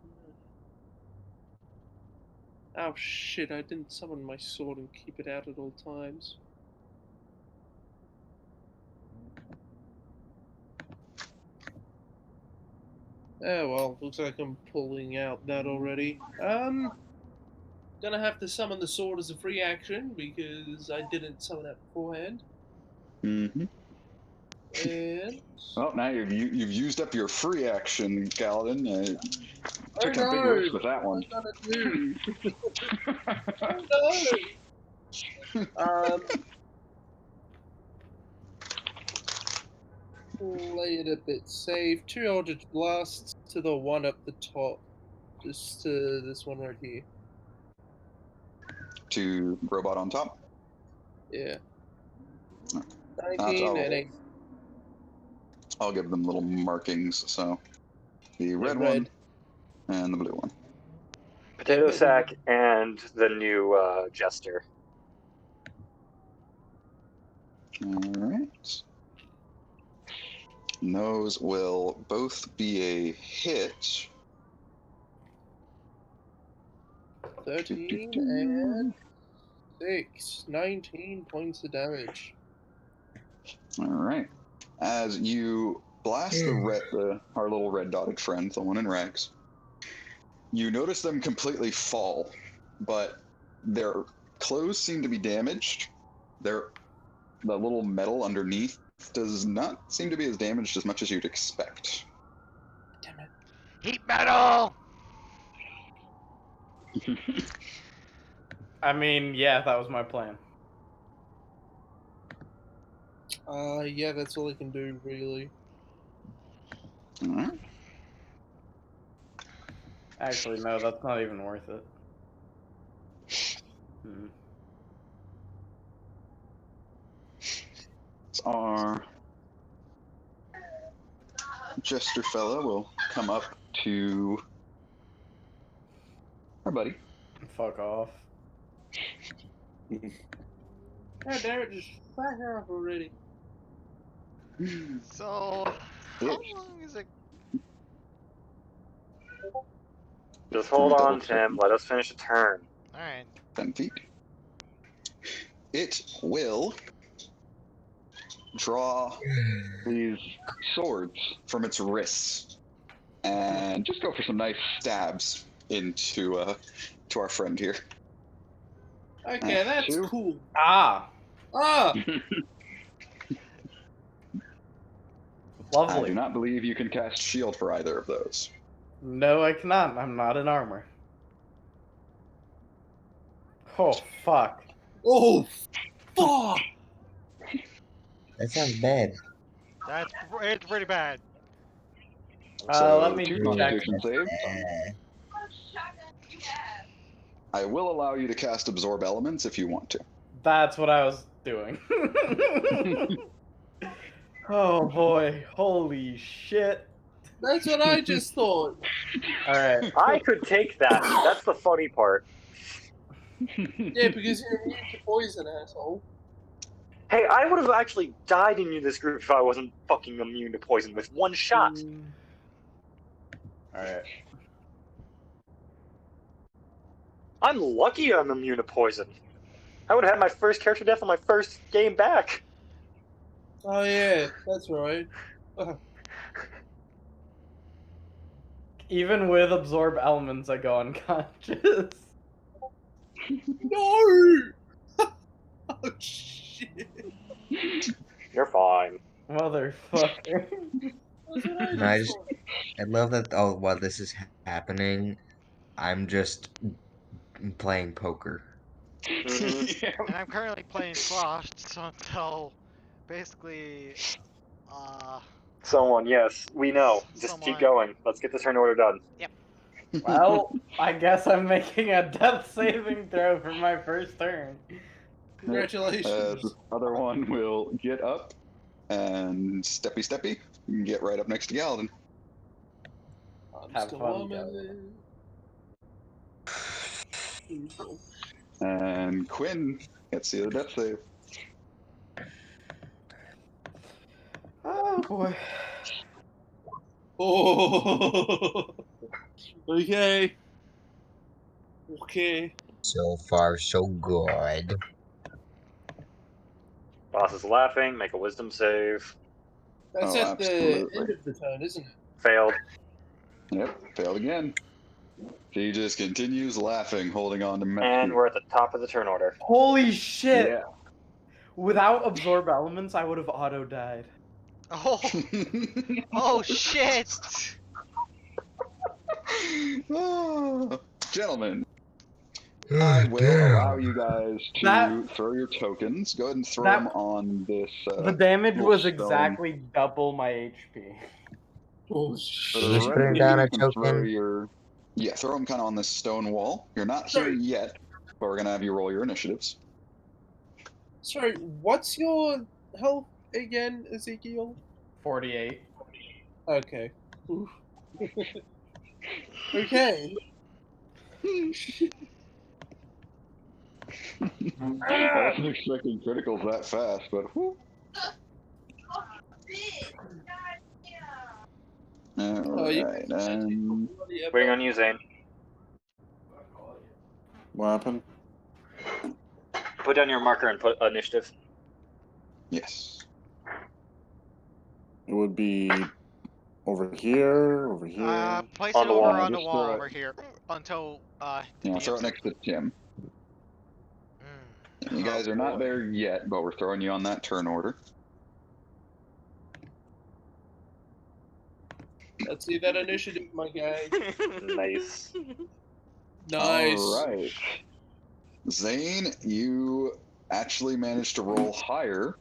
Oh shit, I didn't summon my sword and keep it out at all times. Oh well, looks like I'm pulling out that already. Gonna have to summon the sword as a free action because I didn't summon it beforehand. Mm-hmm. And... well, now you've used up your free action, Galadin. Took I a big know! risk with that one. What am I gonna do? I know! Play it a bit safe. 2 Eldritch Blasts to the one up the top. Just to this one right here. To robot on top? Yeah. Oh. 19 and 8. I'll give them little markings, so the red red. one and the blue one. Potato Sack and the new Jester. Alright. And those will both be a hit. 13 and 6. 19 points of damage. Alright. As you blast our little red dotted friend, the one in rags, you notice them completely fall, but their clothes seem to be damaged. The little metal underneath does not seem to be as damaged as much as you'd expect. Damn it. Heat metal! I mean, yeah, that was my plan. Yeah, that's all I can do, really. Alright. Actually, no, that's not even worth it. Our Jester fella will come up to our buddy. Fuck off. God damn it, just back her up already. So, how long is it? Just hold on, Tim. Let us finish a turn. Alright. 10 feet. It will draw these swords from its wrists and just go for some nice stabs into to our friend here. Okay, that's cool. Ah! I do not believe you can cast shield for either of those. No, I cannot. I'm not in armor. Oh, fuck. Oh, fuck! That sounds bad. It's pretty bad. Let me two check. Constitution saves. I will allow you to cast Absorb Elements if you want to. That's what I was doing. Oh boy, holy shit. That's what I just thought. Alright. I could take that. That's the funny part. Yeah, because you're immune to poison, asshole. Hey, I would have actually died in this group if I wasn't fucking immune to poison with one shot. Alright. I'm lucky I'm immune to poison. I would have had my first character death on my first game back. Oh yeah, that's right. Even with absorb elements, I go unconscious. No! Oh shit. You're fine. Motherfucker. That's what I love that. Oh, while this is happening, I'm just playing poker. Mm-hmm. And I'm currently playing Squash, so until basically, Someone, yes, we know. Just keep going. Let's get the turn order done. Yep. Well, I guess I'm making a death saving throw for my first turn. Congratulations. The other one will get up and steppy. You can get right up next to Galadin. Have fun, And Quinn gets the other death save. Oh boy. Oh. Okay. Okay. So far, so good. Boss is laughing. Make a wisdom save. That's Oh, at the absolutely. end of the turn, isn't it? Failed. Yep, failed again. He just continues laughing, holding on to Messi. And we're at the top of the turn order. Holy shit! Yeah. Without absorb elements, I would have auto died. oh, oh shit! Oh, gentlemen, I will allow you guys to throw your tokens. Go ahead and throw them on this. The damage was stone. exactly double my HP. Oh For shit. the Just rest putting of down you, a you can throw token. your throw them kind of on this stone wall. You're not here yet, but we're gonna have you roll your initiatives. Sorry, what's your health again, Ezekiel? 48. Okay. Oof. Okay. I wasn't expecting criticals that fast, but whew. Alright, Waiting on you, Zane. What happened? Put down your marker and put initiative. yes. It would be over here, over here. Place On it the over wall. on the Just wall throw it. over here until Yeah, throw it next to Tim. You guys are not there yet, but we're throwing you on that turn order. Let's see that initiative, my guy. Nice. Nice. All right. Zane, you actually managed to roll higher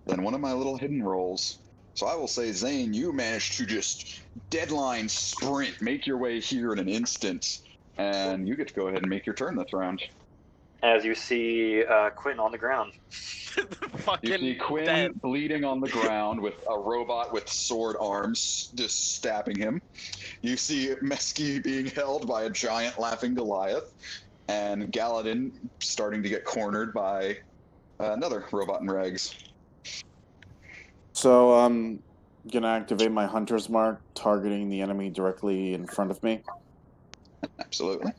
than one of my little hidden rolls. So I will say, Zane, you managed to just deadline sprint, make your way here in an instant, and you get to go ahead and make your turn this round. As you see Quinn on the ground. You see Quinn bleeding on the ground with a robot with sword arms just stabbing him. You see Mesky being held by a giant laughing Goliath, and Galadin starting to get cornered by another robot in rags. So I'm gonna activate my hunter's mark, targeting the enemy directly in front of me. Absolutely.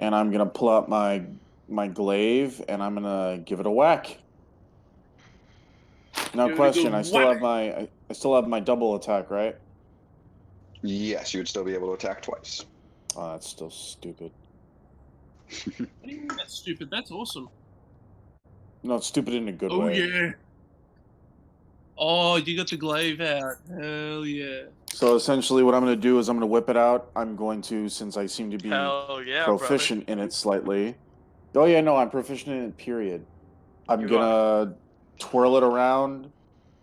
And I'm gonna pull out my glaive and I'm gonna give it a whack. Now, Give it a question: good I still whack. have I still have my double attack, right? Yes, you would still be able to attack twice. Oh, that's still stupid. What do you mean that's stupid? That's awesome. No, it's stupid in a good Oh way. yeah. Oh, you got the glaive out. Hell yeah. So essentially, what I'm going to do is I'm going to whip it out. I'm going to, since I seem to be Hell yeah, proficient in it slightly. Oh yeah, no, I'm proficient in it. Period. I'm You're gonna twirl it around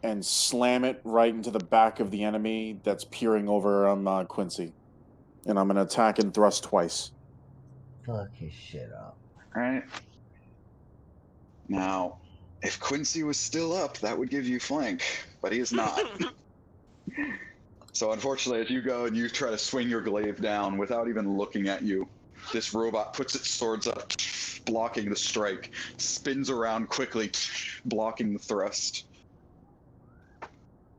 and slam it right into the back of the enemy that's peering over Quincy. And I'm going to attack and thrust twice. Fuck his shit up. Alright. Now, if Quincy was still up, that would give you flank, but he is not. So unfortunately, as you go and you try to swing your glaive down without even looking at you, this robot puts its swords up, blocking the strike, spins around quickly, blocking the thrust.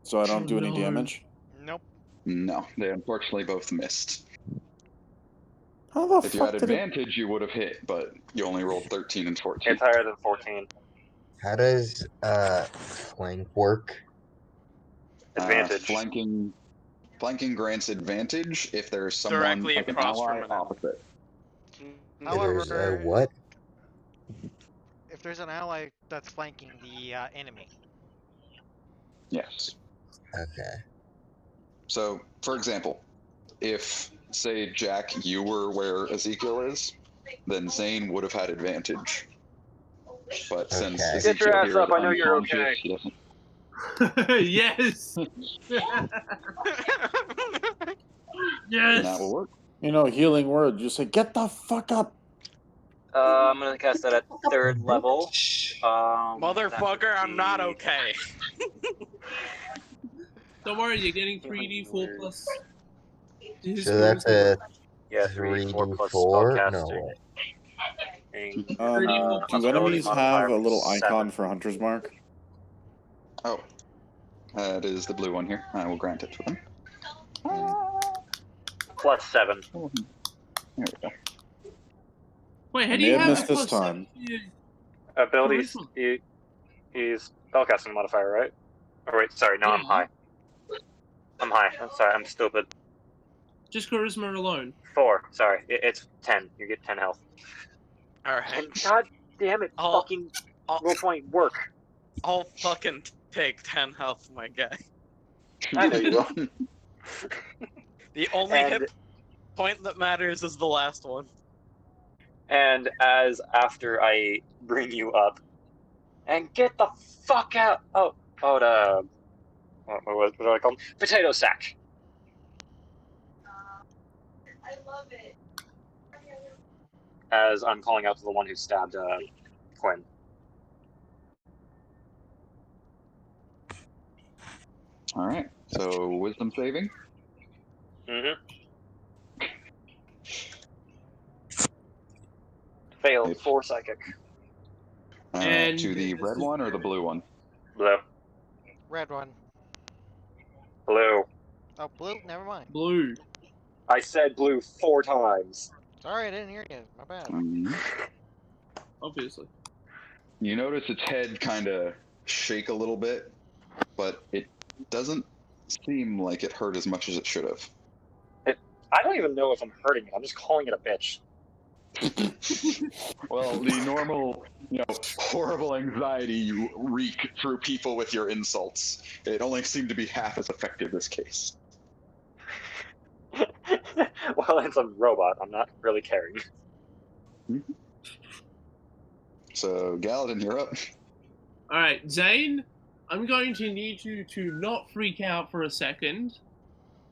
So I don't do any no. damage? Nope. No, they unfortunately both missed. How the If you fuck had did it... advantage, you would have hit, but you only rolled 13 and 14. It's higher than 14. How does flank work? Advantage. Flanking grants advantage if there's someone Directly like an across from ally an opposite. There's However, what? if there's an ally that's flanking the enemy. Yes. Okay. So, for example, if, say, Jack, you were where Ezekiel is, then Zane would have had advantage. But since Okay. Ezekiel Get your ass here up, is I know you're unconscious, okay. he doesn't. Yes. And that will Yes. work. You know, healing word. Just say, get the fuck up. I'm gonna cast that at 3rd level. Motherfucker, I'm not okay. Don't worry, you're getting 3d4 plus. So that's a Yeah, 3d4 plus spell 3d4? No, casting. wait. Do enemies have a little icon for Hunter's Mark? Oh. That is the blue one here. I will grant it to them. Plus 7. There we go. Wait, how I do may you have have missed a this plus time. 7? Abilities. Charisma. He's spellcasting modifier, right? Oh wait, sorry, no, I'm Yeah. high. I'm high. I'm sorry, I'm stupid. Just charisma alone. 4. Sorry, it's 10. You get 10 health. Alright. And god damn it, fucking roll point work. I'll fucking take 10 health, my guy. I know you will. The only And- hit point that matters is the last one. And as after I bring you up, and get the fuck out! What do I call them? Potato sack. I love it. As I'm calling out to the one who stabbed Quinn. Alright, so wisdom saving. Failed 4 psychic. And To the red one or the blue one? Blue. Red one. Blue. Oh, blue? Never mind. Blue. I said blue 4 times. Sorry, I didn't hear you. My bad. Obviously. You notice its head kind of shake a little bit, but it doesn't seem like it hurt as much as it should have. I don't even know if I'm hurting it. I'm just calling it a bitch. Well, the normal, horrible anxiety you wreak through people with your insults, it only seemed to be half as effective this case. Well, it's a robot. I'm not really caring. So, Galadin, you're up. Alright, Zane, I'm going to need you to not freak out for a second.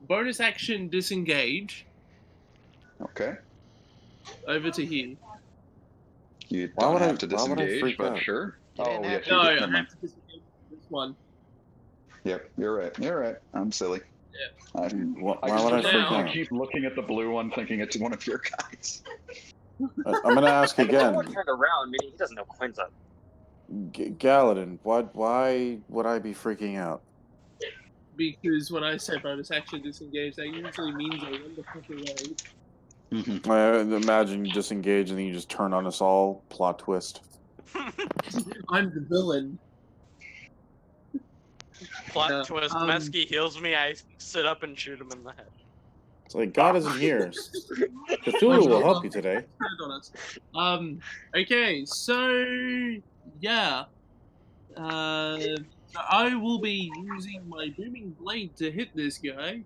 Bonus action disengage. Okay. Over to him. You Why don't would have I- to why would I disengage, freak but out? sure. You didn't have yes, to. you No, did. I Never mind. have to disengage this one. Yep, you're right. You're right. I'm silly. Yeah. I Why would I freak now- out? keep looking at the blue one, thinking it's one of your guys. I'm gonna ask And no again. one turned around, meaning he doesn't know Quinn's up. Galadin, why would I be freaking out? Because when I say bonus action disengage, that usually means I run the fuck away. I imagine you disengage and then you just turn on us all. Plot twist. I'm the villain. Plot Yeah, twist. Mesky heals me, I sit up and shoot him in the head. It's like, God isn't here. Cthulhu will help you today. On us. Okay, so yeah. So I will be using my booming blade to hit this guy.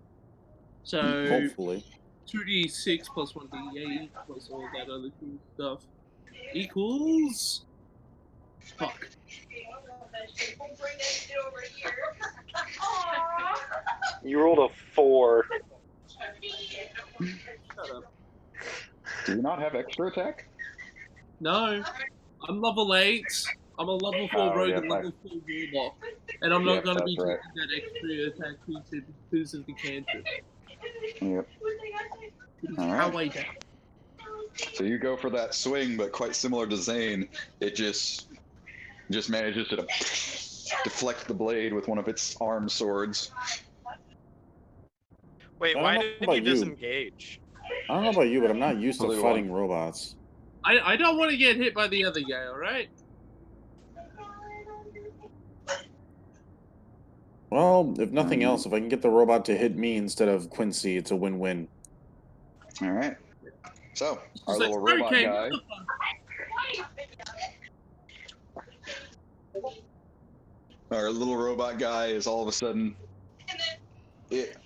So Hopefully. 2d6 plus 1d8 plus all that other cool stuff equals. Fuck. You rolled a 4. Do you not have extra attack? No, I'm level 8. I'm a level 4 rogue and level 4 warlock. And I'm not going to be taking that extra attack because of the cantrip. Yep. Alright. Down. So you go for that swing, but quite similar to Zane, it just manages to deflect the blade with one of its arm swords. Wait, why did you disengage? I don't know about you, but I'm not used to fighting robots. I don't want to get hit by the other guy, alright? Well, if nothing else, if I can get the robot to hit me instead of Quincy, it's a win-win. Alright. So, our little robot guy... Our little robot guy is all of a sudden... It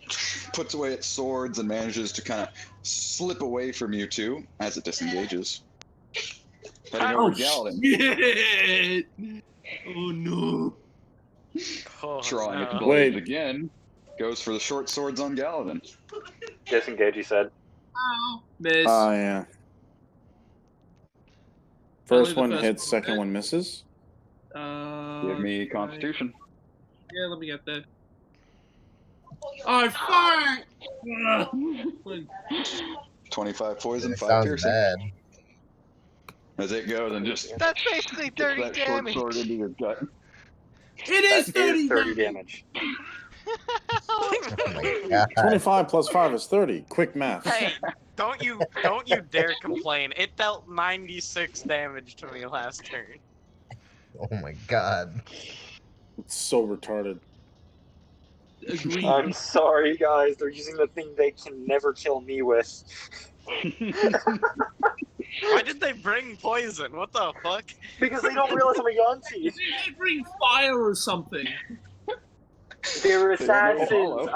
puts away its swords and manages to kind of slip away from you two as it disengages. Heading over to Galadin. Shit! Oh no. Drawing its blades again, goes for the short swords on Galadin. Disengage, he said. Oh, miss. Oh, yeah. First one hits, second one misses. Give me Constitution. Yeah, let me get that. Oh, fuck! 25 poison, 5 piercing. Bad. As it goes and just... That's basically 30 that damage. short sword into your gut. It is 30 damage. Oh my God. 25 plus 5 is 30. Quick math. Hey, don't you dare complain. It dealt 96 damage to me last turn. Oh my God. It's so retarded. Agreed. I'm sorry, guys. They're using the thing they can never kill me with. Why did they bring poison? What the fuck? Because they don't realize I'm a Yanti. They bring fire or something. They're assassins.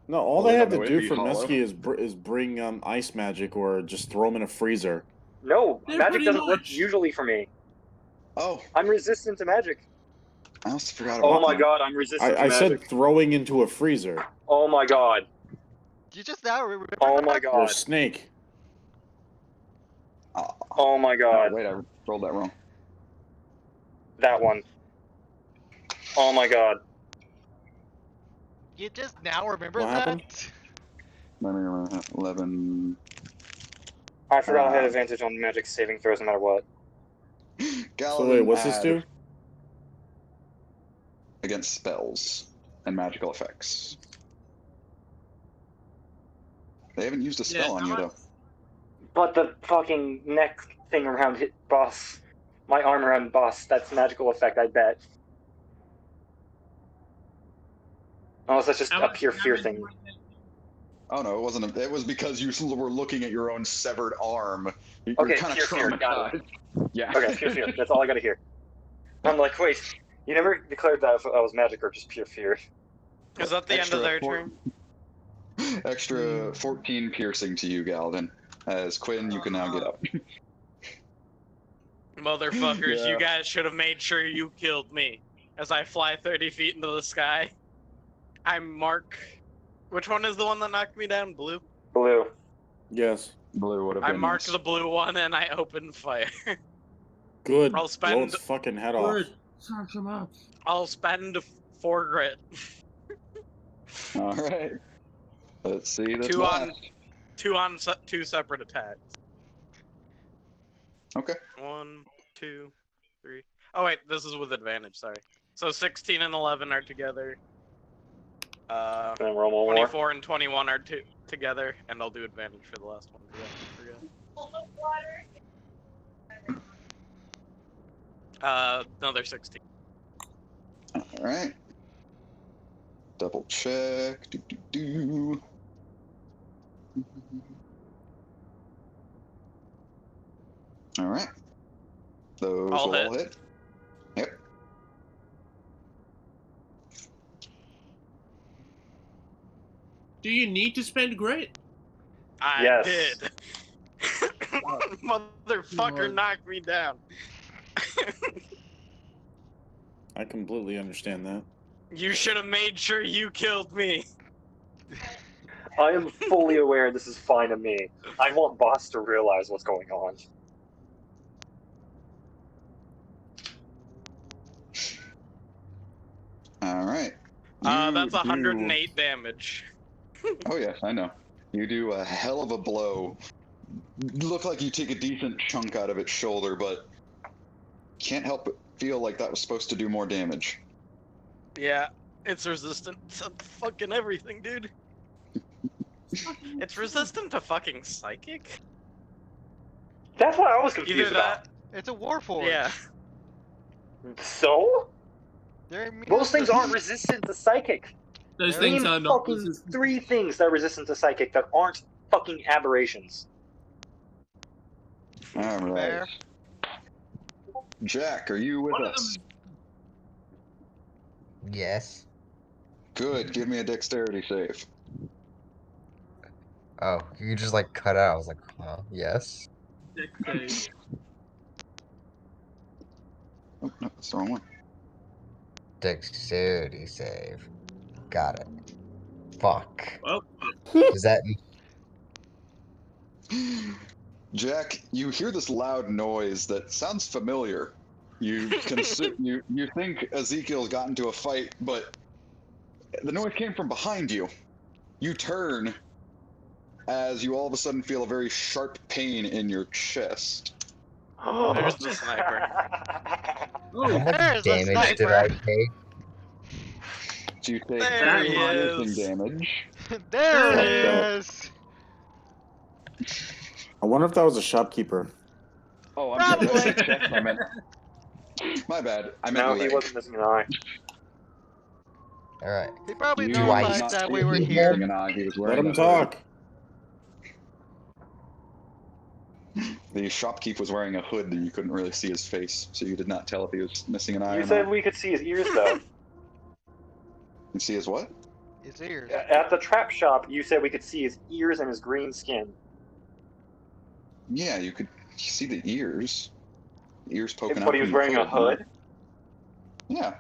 No, all they had to do for Mesky is bring ice magic or just throw him in a freezer. No, They're magic pretty doesn't work much. usually for me. Oh, I'm resistant to magic. I also forgot about Oh my that. god, I'm resistant to I magic. said throwing into a freezer. Oh my god. You just now remember Oh my that? Or god. a snake. Oh my god. Oh, wait, I rolled that wrong. That one. Oh my god. You just now remember What that? happened? 11... I forgot I had advantage on magic saving throws no matter what. Galadin So wait, what's this do? Against spells and magical effects. They haven't used a spell on you, though. But the fucking neck thing around hit boss, my arm around boss, that's magical effect, I bet. Unless that's just a pure fear thing. Oh no, it wasn't. It was because you were looking at your own severed arm. You're Okay, kind of pure fear, got traumatized. Yeah. Okay, pure fear, that's all I gotta hear. I'm like, wait, you never declared that if I was magic or just pure fear. Is that the end of their turn? Extra 14 piercing to you, Galadin. As Quinn, you can now get up. Motherfuckers, Yeah. you guys should have made sure you killed me. As I fly 30 feet into the sky, I mark... Which one is the one that knocked me down? Blue? Blue. Yes. Blue would have I been mark yes. the blue one and I open fire. Good. I'll Blow spend... its fucking head off. Good. Suck him up. I'll spend 4 grit. Alright. Let's see this Two last. on 2 separate attacks. Okay. 1, 2, 3. Oh wait, this is with advantage, sorry. So 16 and 11 are together. Then roll one more. 24 and 21 are together, and I'll do advantage for the last one. Another 16. Alright. Double check. Do. Alright. Those All will all hit. Yep. Do you need to spend grit? I Yes. did. Motherfucker knocked me down. I completely understand that. You should have made sure you killed me. I am fully aware this is fine to me. I want Boss to realize what's going on. All right. That's 108 damage. Oh yeah, I know. You do a hell of a blow. Look like you take a decent chunk out of its shoulder, but can't help but feel like that was supposed to do more damage. Yeah, it's resistant to fucking everything, dude. It's resistant to fucking psychic? That's what I was confused Either about. that. It's a Warforged. Yeah. So? They're immune Most things to- aren't resistant to psychic. Those There things Name are not fucking resistant. 3 things that are resistant to psychic that aren't fucking aberrations. All right. Fair. Jack, are you with One of us? Yes. Good. Give me a dexterity save. Oh, you just like cut out. I was like, huh? Yes. Dex save. Oh, no, that's the wrong one. Dexterity save. Got it. Fuck. Well, Does that Jack, you hear this loud noise that sounds familiar. You can you think Ezekiel's got into a fight, but the noise came from behind you. You turn as you all of a sudden feel a very sharp pain in your chest. There's the sniper. how much There's a damage did I sniper. take? So you take There he piercing is. damage. There Fucked it up. is. I wonder if that was a shopkeeper. Oh, I'm sorry. Did I say Probably. chest? I meant. My bad. I meant No, leg. he wasn't missing an eye. All right. He probably You Do knew I did like not that see we him were missing here. an eye. He was Let wearing him a talk. hood. The shopkeep was wearing a hood that you couldn't really see his face, so you did not tell if he was missing an eye You or said not. we could see his ears, though. You see his what? His ears. At the trap shop, you said we could see his ears and his green skin. Yeah, you could see the ears. The ears poking out. But he was from the wearing a hood? Yeah.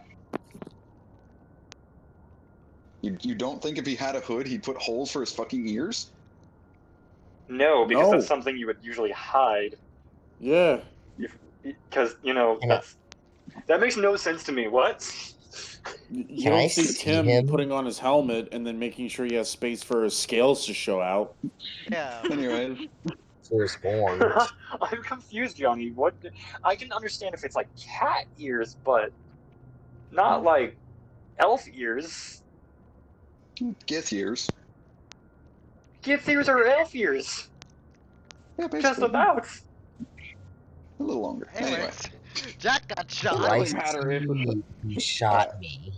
You don't think if he had a hood, he'd put holes for his fucking ears? No, because No. that's something you would usually hide. Yeah. Because, you know, Can I- that makes no sense to me. What? You Can I don't see see Tim him? putting on his helmet and then making sure he has space for his scales to show out. Yeah. Anyways, For his horns. I'm confused, Johnny. What? I can understand if it's like cat ears, but not like elf ears. Gith ears. Gith ears are elf ears. Yeah, basically. Just about. A little longer. Anyway, Anyways, Jack got It shot. doesn't Christ, matter if it's he shot me.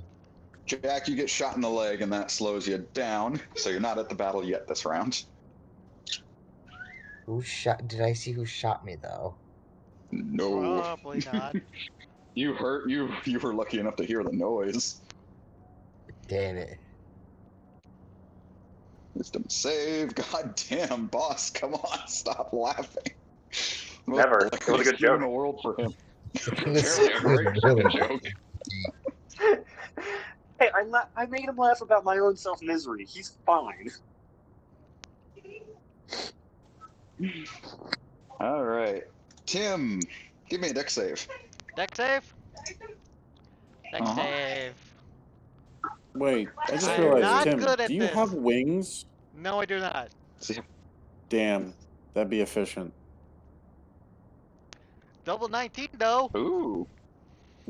Jack, you get shot in the leg, and that slows you down, so you're not at the battle yet this round. Who shot? Did I see who shot me though? No. Probably not. You were lucky enough to hear the noise. Damn it. Wisdom save. God damn, boss. Come on, stop laughing. Never. It was a good joke. In the world for him. This Apparently a great is fucking really joke. Hey, I made him laugh about my own self-misery. He's fine. All right. Tim, give me a dex save. Deck save? Deck Uh-huh. save. Wait, I just I'm realized, not Tim, good at do you this. have wings? No, I do not. Damn, that'd be efficient. Double 19 though. Ooh.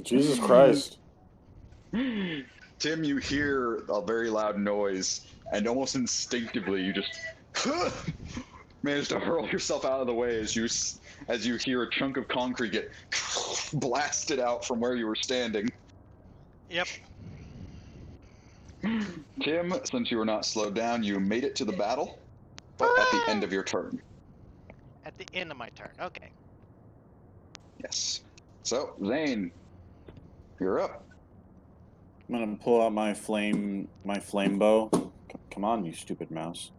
Jesus Christ. Tim, you hear a very loud noise, and almost instinctively you just manage to hurl yourself out of the way as you hear a chunk of concrete get blasted out from where you were standing. Yep. Tim, since you were not slowed down, you made it to the battle, but at the end of your turn. At the end of my turn. Okay. Yes. So, Zane, you're up. I'm gonna pull out my flame bow. Come on, you stupid mouse.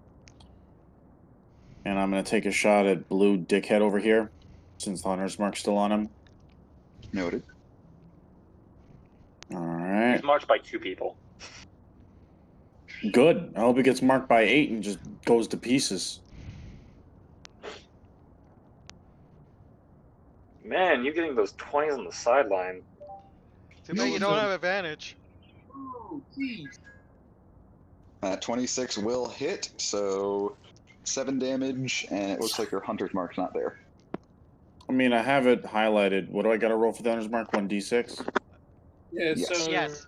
And I'm gonna take a shot at blue dickhead over here, since the hunter's mark's still on him. Noted. Alright. He's marked by 2 people. Good. I hope it gets marked by 8 and just goes to pieces. Man, you getting those 20s on the sideline. Too bad you don't have advantage. Oh, jeez. 26 will hit, so 7 damage, and it looks like your hunter's mark's not there. I mean, I have it highlighted. What do I got to roll for the hunter's mark? 1d6? Yeah, Yes. so... Yes.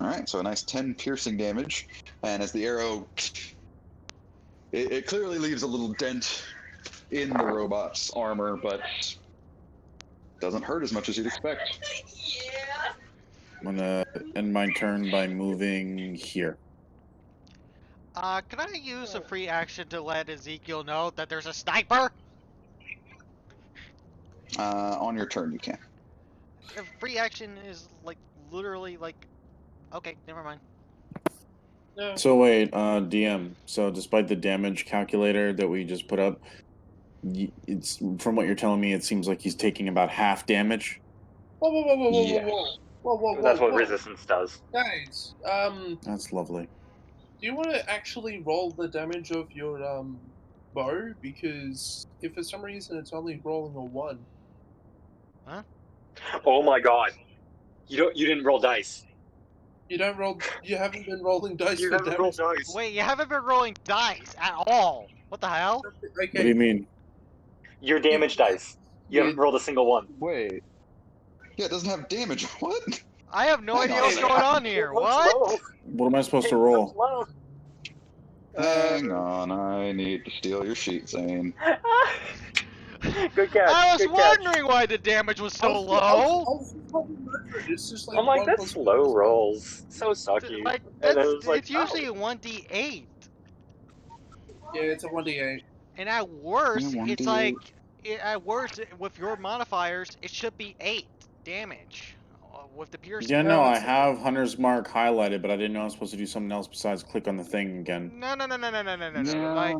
Alright, so a nice 10 piercing damage, and as the arrow... It clearly leaves a little dent in the robot's armor, but doesn't hurt as much as you'd expect. I'm gonna end my turn by moving here. Can I use a free action to let Ezekiel know that there's a sniper? On your turn, you can. A free action is, like, literally, like... Okay, never mind. No. So wait, DM. So despite the damage calculator that we just put up, it's from what you're telling me, it seems like he's taking about half damage. Whoa, whoa, whoa, whoa, whoa, Yeah. whoa, whoa, whoa, whoa, That's what whoa. resistance does. Guys, That's lovely. do you want to actually roll the damage of your, bow? Because if for some reason it's only rolling a 1. Oh my god. You didn't roll dice. You haven't been rolling dice You for haven't rolled damage. dice. Wait, you haven't been rolling dice at all. What the hell? What do you mean? Your damage dice. You haven't rolled a single one. Wait. Yeah, it doesn't have damage. What? I have no Hang idea on a what's second. going on here. What? What am I supposed to roll? Hang on, I need to steal your sheet, Zane. Good catch. I was good catch. wondering why the damage was so I low. was it's just like I'm like, 1 that's plus low 1. rolls. So sucky. Like, And then it's like, usually a 1d8. Yeah, it's a 1d8. And at worst, Yeah, it's 1d8. like, at worst, with your modifiers, it should be 8 damage with the piercing. Yeah, no, I have Hunter's Mark highlighted, but I didn't know I was supposed to do something else besides click on the thing again. No. Yeah.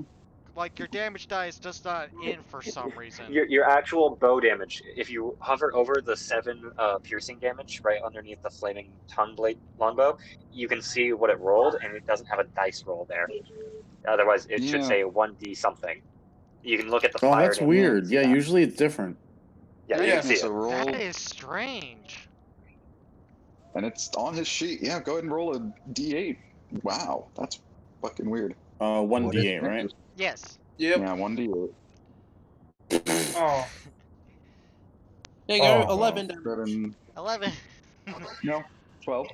Like your damage die is just not in for some reason. your actual bow damage, if you hover over the 7 piercing damage right underneath the flaming tongue blade longbow, you can see what it rolled, and it doesn't have a dice roll there. Otherwise, it should say 1d something. You can look at the Oh, fire that's damage. weird. Yeah, usually it's different. Yeah, you can see so it. roll, That is strange. and it's on his sheet. Yeah, go ahead and roll a d8. Wow, that's fucking weird. 1d8, right? Yes. Yep. Yeah, 1d8. Oh. There you Oh. go, 11 damage. 7, 11. no, 12.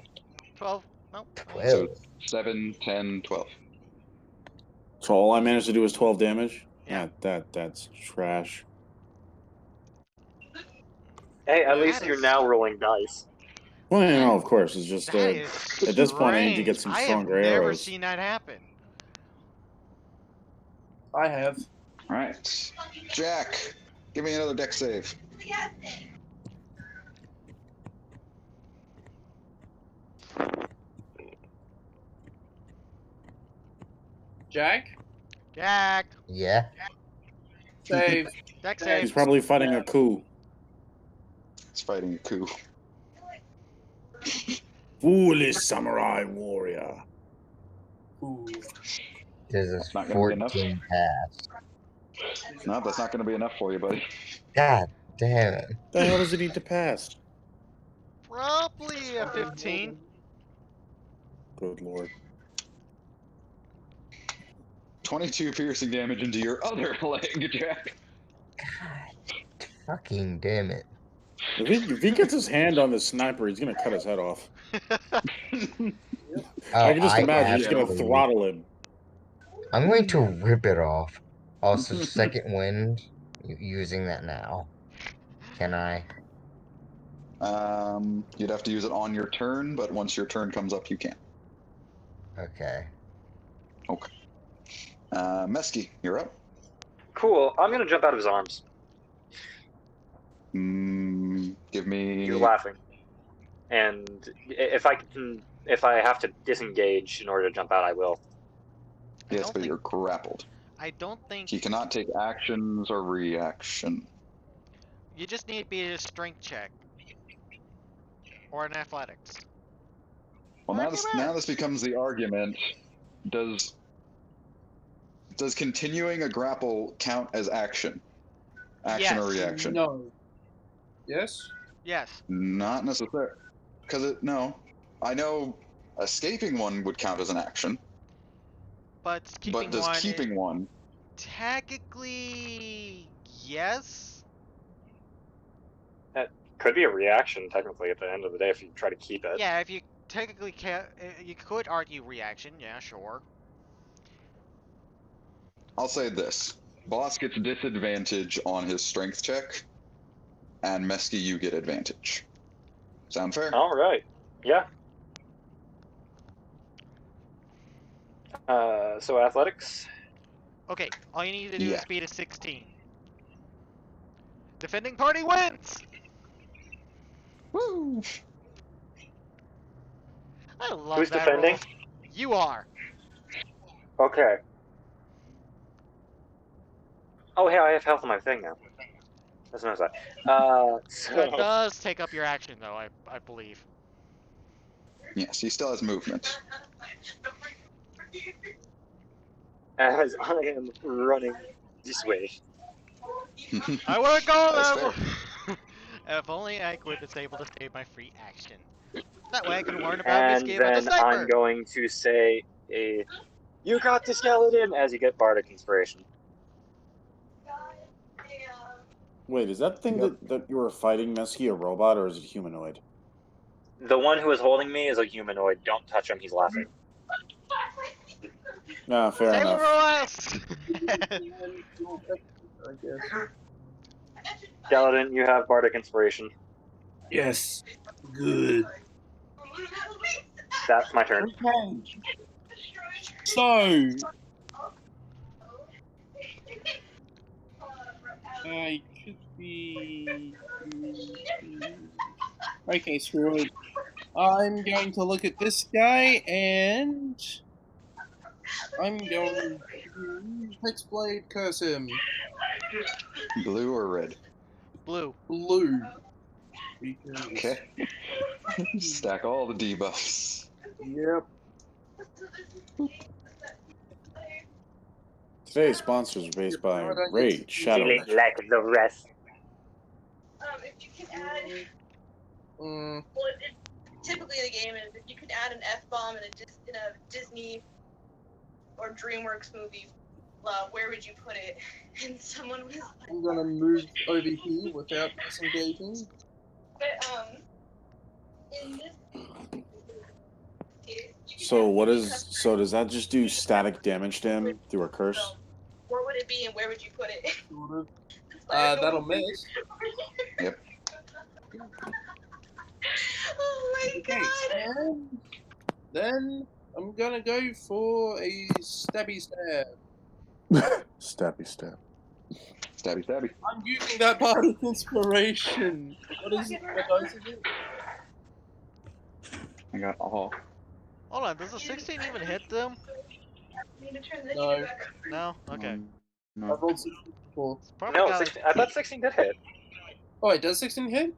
12. Nope. 12. So 7, 10, 12. So all I managed to do was 12 damage? Yeah. That's trash. Hey, at That least you're is- now rolling dice. Well, you know, of course. It's just, That is at this point, I need to get strange. some stronger I have never arrows. seen that happen. I have. Alright. Jack, give me another deck save. Jack? Jack. Yeah. Save. Deck He's save. probably fighting a coup. It's fighting a coup. Foolish samurai warrior. Ooh. There's a Not gonna be enough. 14 pass. No, that's not going to be enough for you, buddy. God damn it. The hell does it need to pass? Probably a 15. Good lord. 22 piercing damage into your other leg, Jack. God fucking damn it. If he gets his hand on the sniper, he's gonna cut his head off. Oh, I can just imagine he's gonna absolutely- throttle him. I'm going to rip it off. Also, second wind, using that now. Can I? You'd have to use it on your turn, but once your turn comes up, you can. Okay. Okay. Mesky, you're up. Cool. I'm gonna jump out of his arms. Give me. You're laughing. And if I have to disengage in order to jump out, I will. I Yes, don't but think- you're grappled. I don't think He cannot take actions or reaction. you just need to be a strength check. Or an athletics. Well, now this becomes the argument. Does continuing a grapple count as action? Action or Yes. reaction? No. Yes? Yes. Not necessarily. No. I know escaping one would count as an action. But keeping does one... keeping one... Technically... Yes? That could be a reaction, technically, at the end of the day, if you try to keep it. Yeah, if you technically can't... You could argue reaction, yeah, sure. I'll say this. Boss gets disadvantage on his strength check, and Mesky, you get advantage. Sound fair? Alright. Yeah. So athletics? Okay, all you need to do Yeah. is beat a 16. Defending party wins! Woo! I love Who's that defending? roll. You are. Okay. Oh, hey, I have health on my thing now. Let's notice that. That does take up your action, though, I believe. Yes, he still has movement. As I am running this way. I want to go That's level! fair. If only I could disable to save my free action. That way I can learn about this And game with the then sniper! I'm going to say you got the skeleton as you get Bardic Inspiration. Wait, is that thing that you were fighting, Mesky, a robot, or is it humanoid? The one who is holding me is a humanoid. Don't touch him, he's laughing. Ah, fair Save enough. it for last! I guess. Skeleton, you have Bardic Inspiration. Yes. Good. That's my turn. Okay. So, I should be... Okay, screw it. I'm going to look at this guy, and... I'm going to Hexblade curse him. Blue or red? Blue. Blue. Because... Okay. Stack all the debuffs. Yep. Today's sponsors are based by Raid Shadow. Feeling like the rest. If you can add, Mm, well, typically the game is if you can add an F-bomb in a Disney or DreamWorks movie, where would you put it? And someone was like, I'm gonna move over here without disengaging. but in this. So does that just do static damage to him through a curse? Where would it be and where would you put it? Sort of. That'll miss. Yep. Oh my Okay, god! and then I'm gonna go for a stabby stab. Stabby stab. Stabby stabby. I'm using that part of inspiration. What is it? What dice is it? I got all. Hold on, does a 16 even hit them? I need to turn this No. shit back on. No? Okay. I've No. rolled 16 before. It's probably No, got- 16, I thought 16 did hit. Oh, wait, does 16 hit?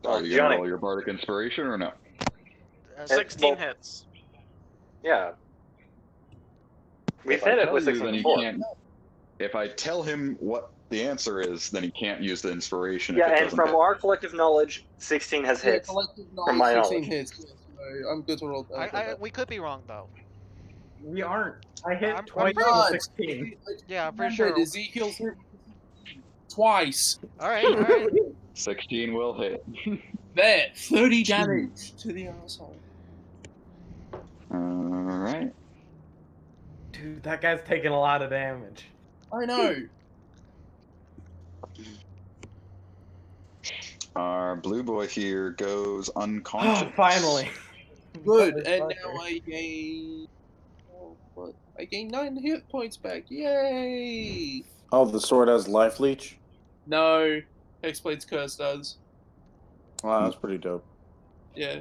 Are you Johnny. gonna roll your Bardic Inspiration or no? 16 well- hits. Yeah. We've If I hit it tell with you, 16 then he before. can't. If I tell him what the answer is, then he can't use the inspiration. Yeah, if it and doesn't from hit. our collective knowledge, 16 has Yeah, hit. collective From my 16 knowledge. hits. Yes, so I'm good to roll that. we could be wrong, though. We aren't. I hit I'm twice pretty- with 16. Yeah, I'm pretty Remember, sure. Ezekiel's hit twice. Alright, alright. 16 will hit. There, 30 damage to the asshole. Alright. Dude, that guy's taking a lot of damage. I know. Our blue boy here goes unconscious. Oh, finally. Good, and now I gain. Oh, what? I gain 9 hit points back. Yay! Oh, the sword has life leech? No, Hexblade's curse does. Wow, that's pretty dope. Yeah.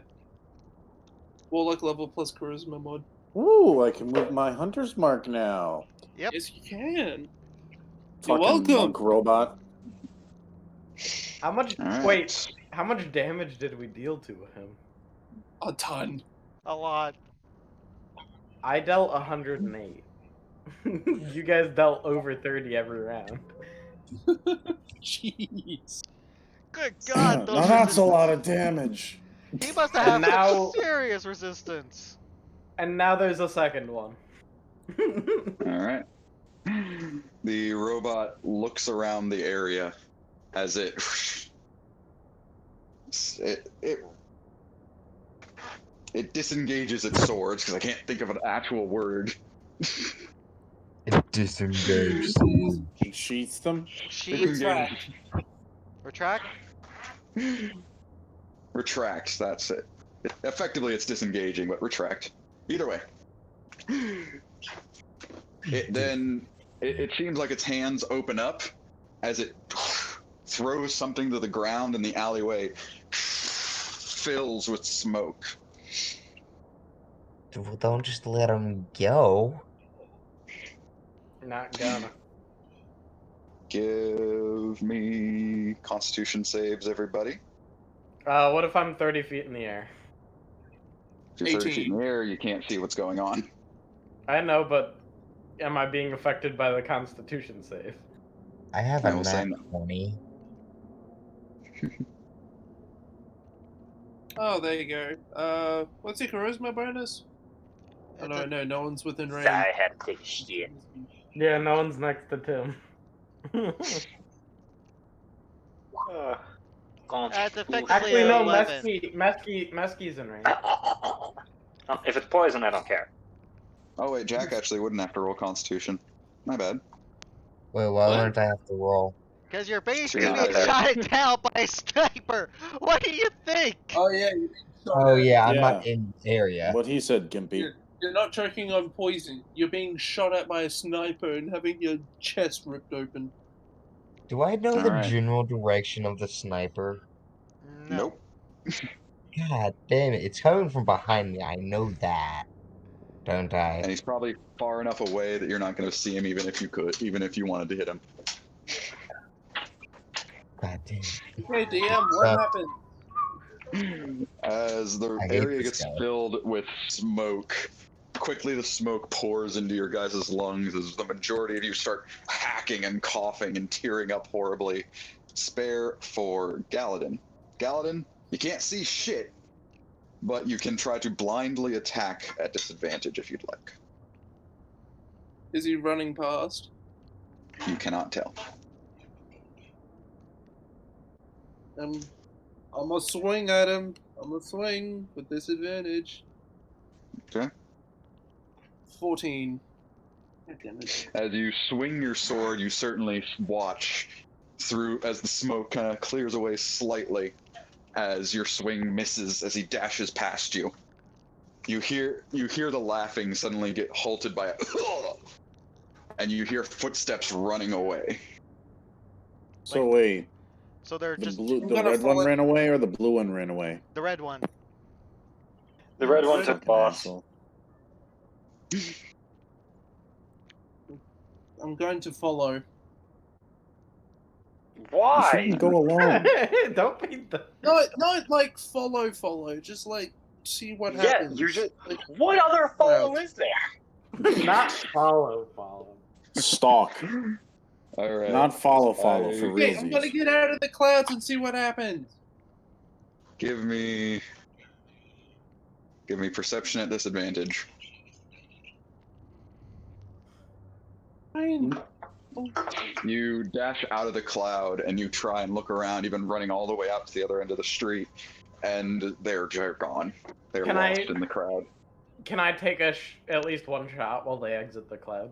Warlock level plus charisma mod. Ooh, I can move my hunter's mark now. Yep. Yes, you can. Fucking welcome. monk robot. How much? Alright. Wait, how much damage did we deal to him? A ton. A lot. I dealt 108. You guys dealt over 30 every round. Jeez. Good God, Now that's a lot of damage. He must And have now- some serious resistance. And now there's a second one. Alright. The robot looks around the area as it disengages its swords, because I can't think of an actual word. It disengaged. He sheaths them. Disengage. Retract? Retract, that's it. Effectively, it's disengaging, but retract. Either way. It seems like its hands open up as it throws something to the ground, and the alleyway fills with smoke. Well, don't just let him go. Not gonna. Give me Constitution saves, everybody. What if I'm 30 feet in the air? If you're 30 feet in the air, you can't see what's going on. I know, but am I being affected by the Constitution save? I have I a will say nat 20. Oh, there you go. What's your charisma bonus? Oh, no one's within range. I had to take a shit. Yeah, no one's next to Tim. That's effectively Actually, no, 11. Mesky's in range. If it's poison, I don't care. Oh wait, Jack actually wouldn't have to roll Constitution. My bad. Wait, why wouldn't I have to roll? Because you're basically Yeah, being shot down by a sniper. What do you think? Oh yeah. Oh yeah, I'm not in the area. What he said, Gimpy. You're not choking on poison. You're being shot at by a sniper and having your chest ripped open. Do I know the Alright. general direction of the sniper? No. Nope. God damn it, it's coming from behind me. I know that. Don't I? And he's probably far enough away that you're not going to see him, even if you wanted to hit him. God damn it. Hey DM, what happened? As the I hate area this gets guy. filled with smoke, quickly the smoke pours into your guys' lungs as the majority of you start hacking and coughing and tearing up horribly. Spare for Galadin. Galadin, you can't see shit, but you can try to blindly attack at disadvantage if you'd like. Is he running past? You cannot tell. I'm gonna swing at him. I'm gonna swing with disadvantage. Okay. 14. God damn it. As you swing your sword, you certainly watch through as the smoke kind of clears away slightly as your swing misses as he dashes past you. You hear the laughing suddenly get halted by a and you hear footsteps running away. So wait, So they're the just red one ran away or the blue one ran away? the red one. The red one took Fucking boss. asshole. I'm going to follow. You Why? shouldn't go alone. Don't beat the. Not like follow. Just like see what Yeah, happens. you just. Like, What other follow is there? Not follow. Stalk. All right. Not follow for okay, I'm gonna realsies. get out of the clouds and see what happens. Give me perception at disadvantage. Fine. You dash out of the cloud and you try and look around, even running all the way out to the other end of the street, and they're gone. They're Can lost I- in the crowd. Can I take at least one shot while they exit the cloud?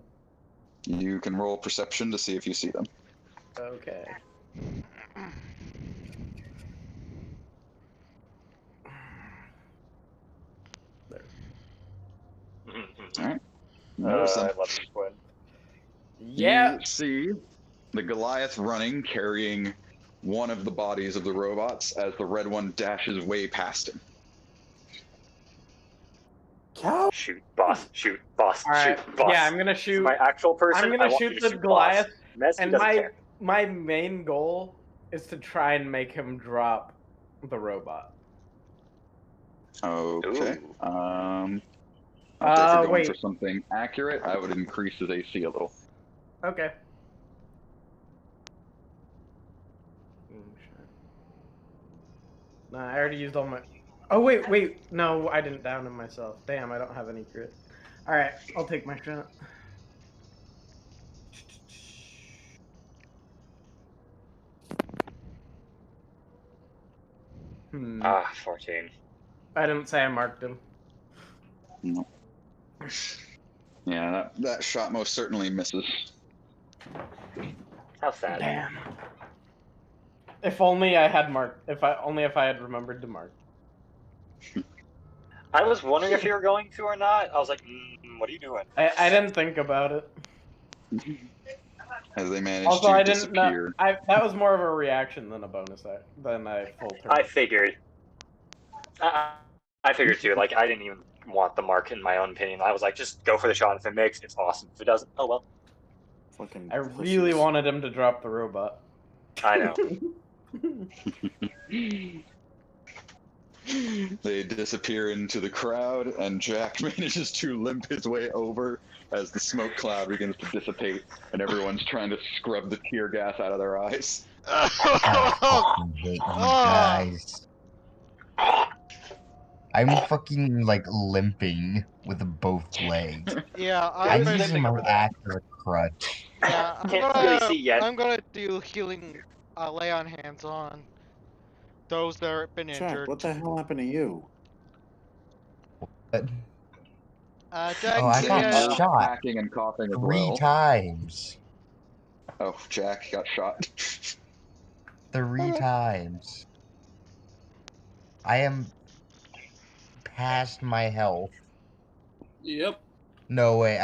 You can roll perception to see if you see them. Okay. Notice them. I love this one. Yeah. You see the Goliath running, carrying one of the bodies of the robots as the red one dashes way past him. Shoot, boss. Shoot, boss. All right. Shoot, boss. Yeah, I'm gonna shoot. My actual person. I'm I gonna want shoot you to the boss. Goliath, Messi and doesn't care. my main goal is to try and make him drop the robot. Okay. Ooh. I'd say if you're going wait. for something accurate, I would increase his AC a little. Okay. Nah, I already used all my... Oh, wait. No, I didn't down him myself. Damn, I don't have any crit. Alright, I'll take my shot. Ah, 14. I didn't say I marked him. No. Yeah, that shot most certainly misses. How sad. Damn. If only I had marked. If I had remembered to mark. I was wondering if you were going to or not. I was like, what are you doing? I didn't think about it. As they managed Also, to I didn't know. disappear. That was more of a reaction than a bonus than a full turn. I figured. I figured too. Like, I didn't even want the mark in my own opinion. I was like, just go for the shot. If it makes, it's awesome. If it doesn't, oh well. Fucking I really wanted him to drop the robot. I know. They disappear into the crowd, and Jack manages to limp his way over as the smoke cloud begins to dissipate, and everyone's trying to scrub the tear gas out of their eyes. I fucking hate you guys. I'm fucking like limping with both legs. Yeah, I'm I'm using my accurate crutch. Yeah, Can't really see yet. I'm gonna do healing, lay on hands on those that have been Jack, injured. what the hell happened to you? But, Jack, oh, I got yeah. shot Hacking and coughing as 3 well. times. Oh, Jack got shot. 3 times. I am past my health. Yep. No way,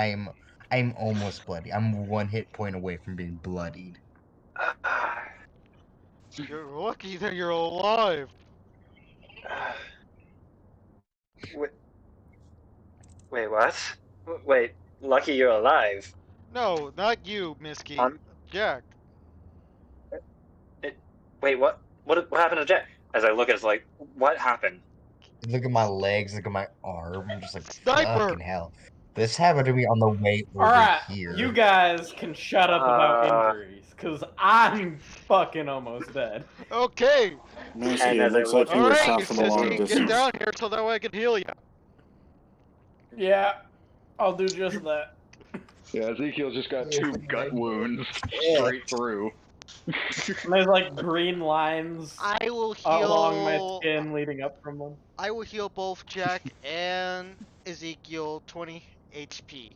I'm almost bloody. I'm 1 hit point away from being bloodied. You're lucky that you're alive. Wait, what? Wait, lucky you're alive. No, not you, Misky. Jack. Wait, what? What happened to Jack? As I look at it, it's like, what happened? Look at my legs, look at my arm. I'm just like, Sniper! fucking hell. This happened to me on the way over Alright, here. you guys can shut up about injuries, because I'm fucking almost dead. Okay. Mercy, it looks like you were shot from a long Get distance. down here so that way I can heal you. Yeah, I'll do just that. Yeah, Ezekiel just got 2 gut wounds straight through. And there's like green lines I will heal along my skin leading up from them. I will heal both Jack and Ezekiel 20 HP.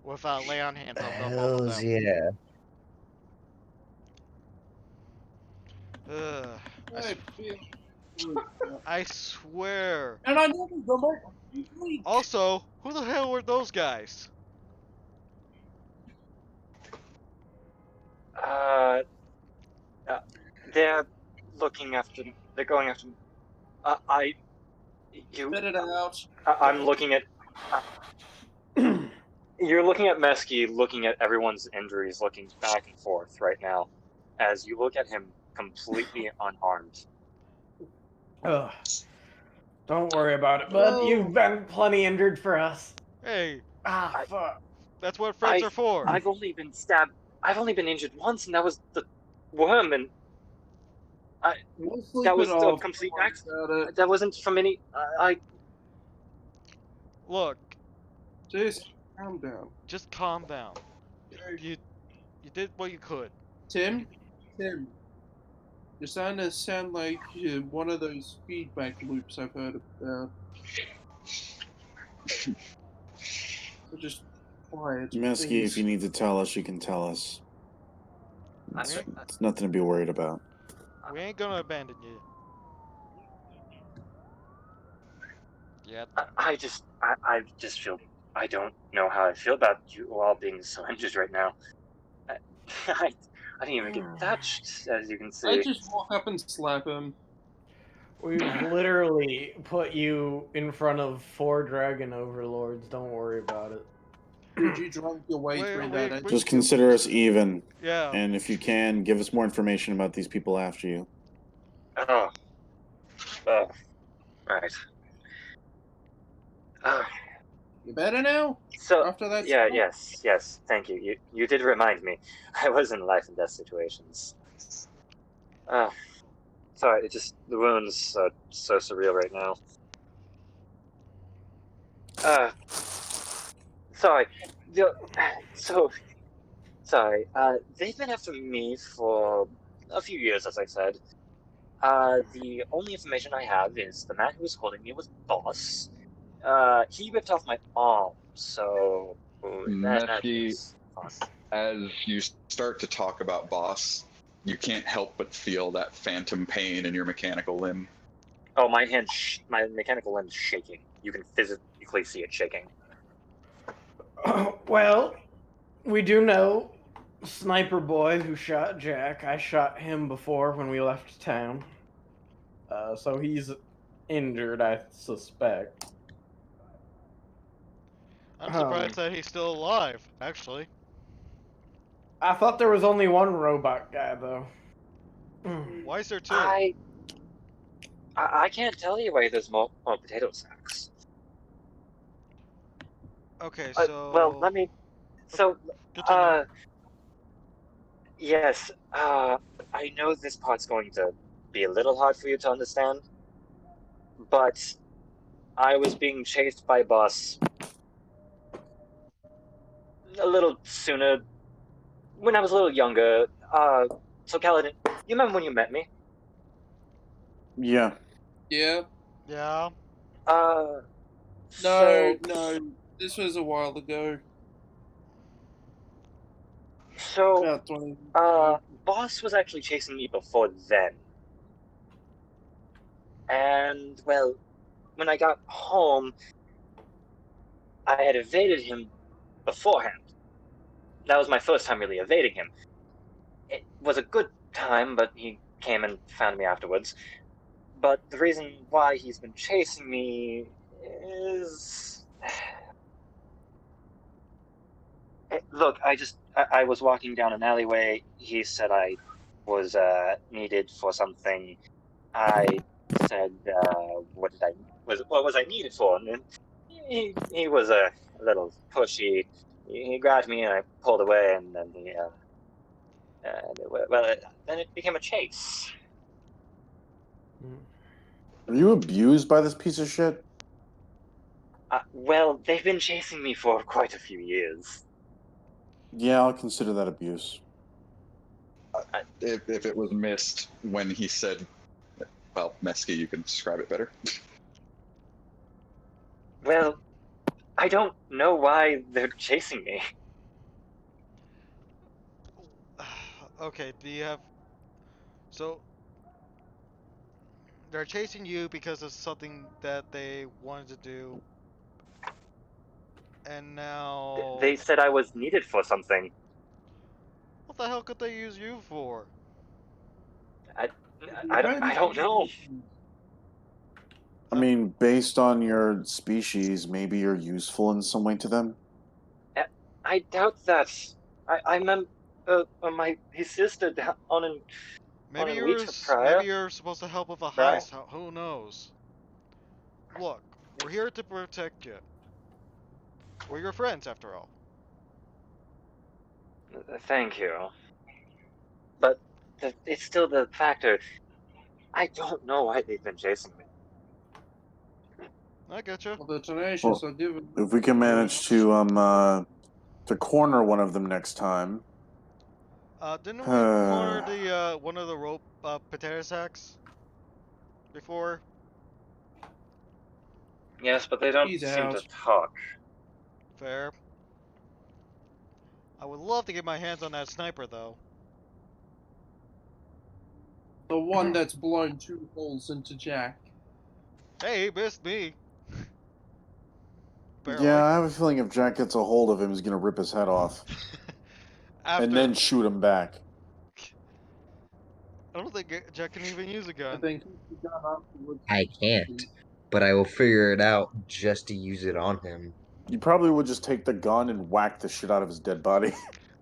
With lay on hands on both of Hells them. yeah. Ugh. I feel I swear. and I never go back. Also, who the hell were those guys? They're looking after. They're going after. You. Spit it out. I'm looking at. You're looking at Mesky, looking at everyone's injuries, looking back and forth right now, as you look at him completely unarmed. Ugh. Don't worry about it, bud. Oh. You've been plenty injured for us. Hey, Fuck. that's what friends are for. I've only been stabbed. I've only been injured once, and that was the worm, and that was a complete accident. That wasn't from any. Look, Just calm down. just calm down. You did what you could. Tim, you're starting to sound like one of those feedback loops I've heard about. So just quiet. Mesky, please. if you need to tell us, you can tell us. It's nothing to be worried about. We ain't gonna abandon you. Yet. I just feel. I don't know how I feel about you all being so injured right now. I didn't even get touched, as you can see. I just walk up and slap him. We've literally put you in front of 4 dragon overlords. Don't worry about it. Could you drunk your way through that? Just consider us even. Yeah. And if you can, give us more information about these people after you. Oh. Right. You better now? So, after that? Yeah, yes. Thank you. You did remind me. I was in life and death situations. Sorry, the wounds are so surreal right now. Sorry. Sorry. They've been after me for a few years, as I said. The only information I have is the man who was holding me was Boss. He ripped off my arm, so that was fun. As you start to talk about Boss, you can't help but feel that phantom pain in your mechanical limb. Oh, my mechanical limb's shaking. You can physically see it shaking. Well, we do know Sniper Boy who shot Jack. I shot him before when we left town. So he's injured, I suspect. I'm surprised that he's still alive, actually. I thought there was only one robot guy, though. Why is there two? I can't tell you why there's more potato sacks. Okay, so... well, let me... So, yes, I know this part's going to be a little hard for you to understand, but I was being chased by Boss a little sooner, when I was a little younger. So Kaladin, you remember when you met me? Yeah. Yeah. Yeah. No, this was a while ago. So, About 20 Boss was actually chasing me before then. And, well, when I got home, I had evaded him beforehand. That was my first time really evading him. It was a good time, but he came and found me afterwards. But the reason why he's been chasing me is... Look, I was walking down an alleyway. He said I was needed for something. I said, what was I needed for? And he was a little pushy. He grabbed me and I pulled away, and then then it became a chase. Are you abused by this piece of shit? Well, they've been chasing me for quite a few years. Yeah, I'll consider that abuse. If it was missed when he said, well, Mesky, you can describe it better. Well, I don't know why they're chasing me. Okay, do you have... So... They're chasing you because of something that they wanted to do. And now... They said I was needed for something. What the hell could they use you for? I don't know. I mean, based on your species, maybe you're useful in some way to them? I doubt that. I remember his sister down on an Maybe you're supposed to help with a Right. heist. Who knows? Look, we're here to protect you. We're your friends, after all. Thank you. But it's still the factor. I don't know why they've been chasing me. I get you. Well, they're tenacious. Well, I'll give them. if we can manage to corner one of them next time. Didn't we corner the one of the rope potato sacks before? Yes, but they don't seem to talk. Fair. I would love to get my hands on that sniper, though. The one that's blown 2 holes into Jack. Hey, he missed me. Yeah, I have a feeling if Jack gets a hold of him, he's gonna rip his head off. And then shoot him back. I don't think Jack can even use a gun. I think he's the gun afterwards. I can't, but I will figure it out just to use it on him. You probably would just take the gun and whack the shit out of his dead body.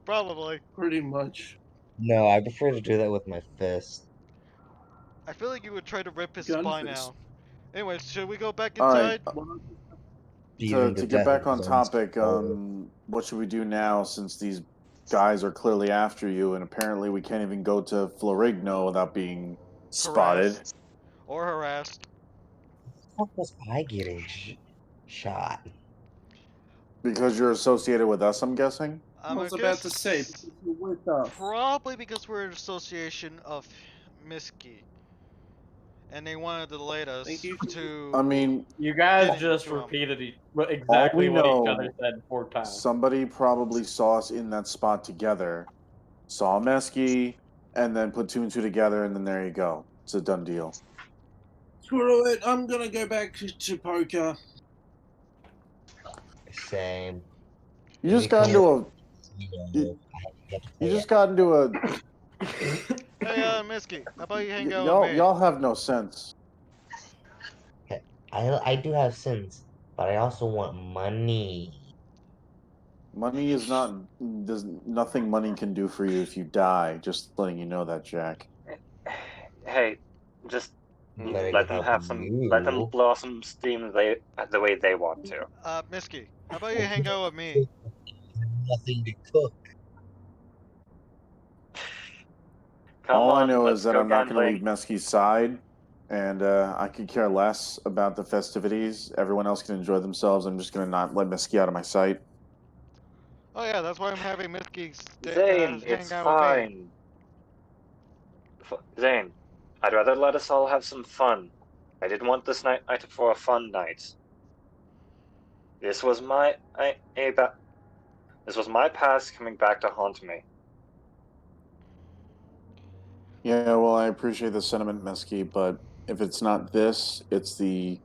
Probably. Pretty much. No, I prefer to do that with my fist. I feel like you would try to rip his Gun spine fist. out. Anyways, should we go back All right. inside? Beat him To get death back with on his own topic, sword. what should we do now since these guys are clearly after you, and apparently we can't even go to Florigno without being spotted? Harassed. Or harassed. How was I getting shot? Because you're associated with us, I'm guessing? I was about to say, because you're with us. Probably because we're an association of Miski. And they wanted to delay us to. I mean, You guys Getting just drunk. repeated exactly what each other said 4 times. Somebody probably saw us in that spot together, saw Mesky, and then put 2 and 2 together, and then there you go. It's a done deal. Screw it, I'm gonna go back to poker. Same. You just got into a. You just got into a. Hey, Miski, how about you hang out Y'all, with me? y'all have no sense. I do have sins, but I also want money. Money is not. There's nothing money can do for you if you die. Just letting you know that, Jack. Hey, just But I let can them help have some. you. Let them blow off some steam the way they want to. Miski, how about you hang out with me? Nothing to cook. Come All I on, know let's is that go I'm not going to gambling. leave Mesky's side, and I could care less about the festivities. Everyone else can enjoy themselves. I'm just going to not let Mesky out of my sight. Oh yeah, that's why I'm having Miski Zane, hang it's out with me. fine. Zane, I'd rather let us all have some fun. I didn't want this night for a fun night. This was my this was my past coming back to haunt me. Yeah, well, I appreciate the sentiment, Mesky, but if it's not this, it's the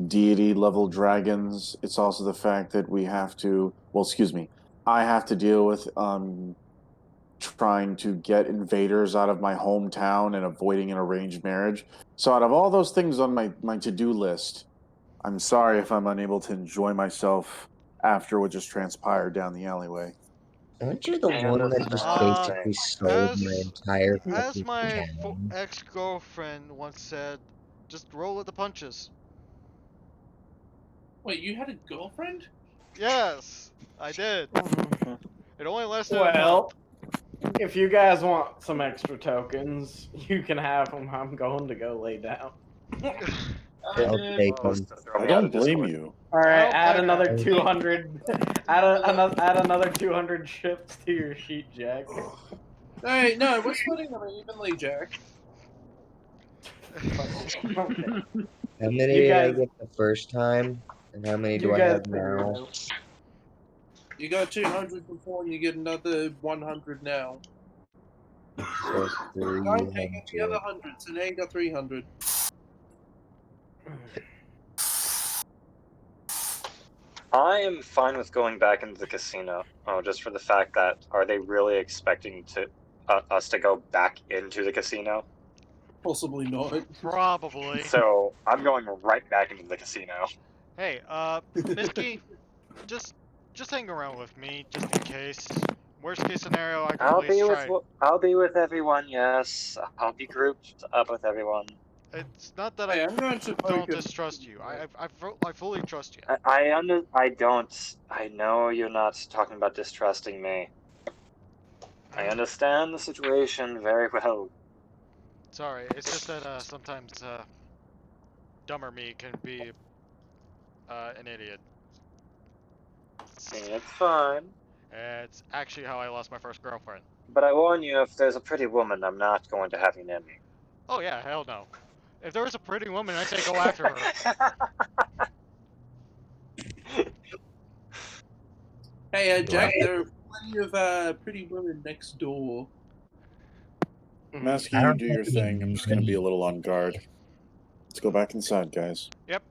deity level dragons. It's also the fact that we have to. Well, excuse me. I have to deal with trying to get invaders out of my hometown and avoiding an arranged marriage. So, out of all those things on my to do list, I'm sorry if I'm unable to enjoy myself after what just transpired down the alleyway. Aren't you the I one that just understand, basically sold my entire As fucking my town? ex-girlfriend once said, just roll with the punches. Wait, you had a girlfriend? Yes, I did. It only lasted a Well, if you guys want some extra tokens, you can have them. I'm going to go lay down. I'll take Throw I me out don't of blame Discord. you. All right, I'll add play another that. 200. Add another 200 chips to your sheet, Jack. Hey, no, we're splitting them evenly, Jack. Okay. How many You did I guys- get the first time? And how many do You I guys have figure it now? out. You got 200 before and you get another 100 now. So Don't take it the other 300. 100, so now you got 300. I am fine with going back into the casino, just for the fact that are they really expecting us to go back into the casino? Possibly not. Probably. So I'm going right back into the casino. Hey, Miski, just hang around with me, just in case. Worst case scenario, I can I'll be with everyone. Yes, I'll be grouped up with everyone. It's not that Hey, I I'm going to don't poker. distrust you. I fully trust you. I don't. I know you're not talking about distrusting me. I understand the situation very well. Sorry, it's just that sometimes dumber me can be an idiot. It's fine. It's actually how I lost my first girlfriend. But I warn you, if there's a pretty woman, I'm not going to have you near me. Oh yeah, hell no. If there was a pretty woman, I'd say go after her. Hey, Jack, there are plenty of pretty women next door. Mesky, you do your thing. I'm just going to be a little on guard. Let's go back inside, guys. Yep.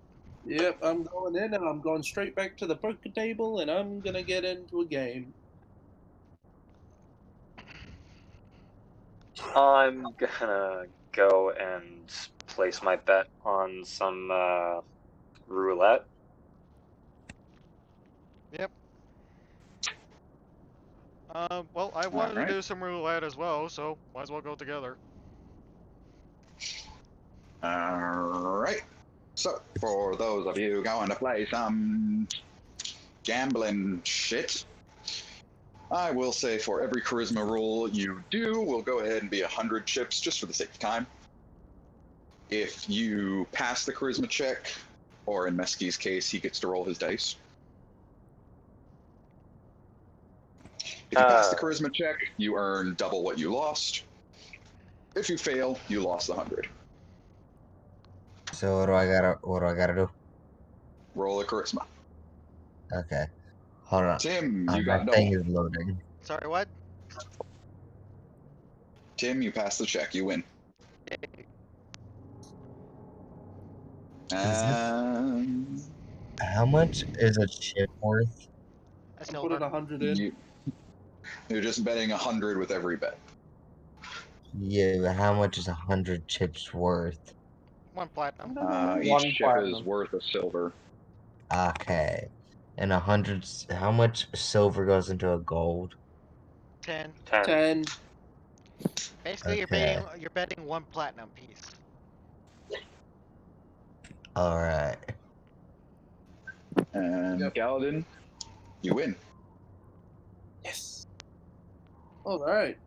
Yep, I'm going in and I'm going straight back to the poker table and I'm gonna get into a game. I'm gonna go and place my bet on some roulette. Well, I wanted Alright. to do some roulette as well, so might as well go together. Alright. So, for those of you going to play some gambling shit, I will say for every charisma roll you do, we'll go ahead and be 100 chips just for the sake of time. If you pass the charisma check, or in Mesky's case, he gets to roll his dice. If you pass the charisma check, you earn double what you lost. If you fail, you lost the 100. So what do I gotta do? Roll a charisma. Okay. Hold on. Tim, you My got thing double. is loading. Sorry, what? Tim, you pass the check, you win. And How much is a chip worth? A Put silver. it 100 in. you're just betting 100 with every bet. Yeah, but how much is 100 chips worth? 1 platinum. Each One chip is platinum. worth a silver. Okay. And 100. How much silver goes into a gold? 10. 10. Basically, Okay. you're betting 1 platinum piece. All right. And Galadin, you win. Yes. Alright.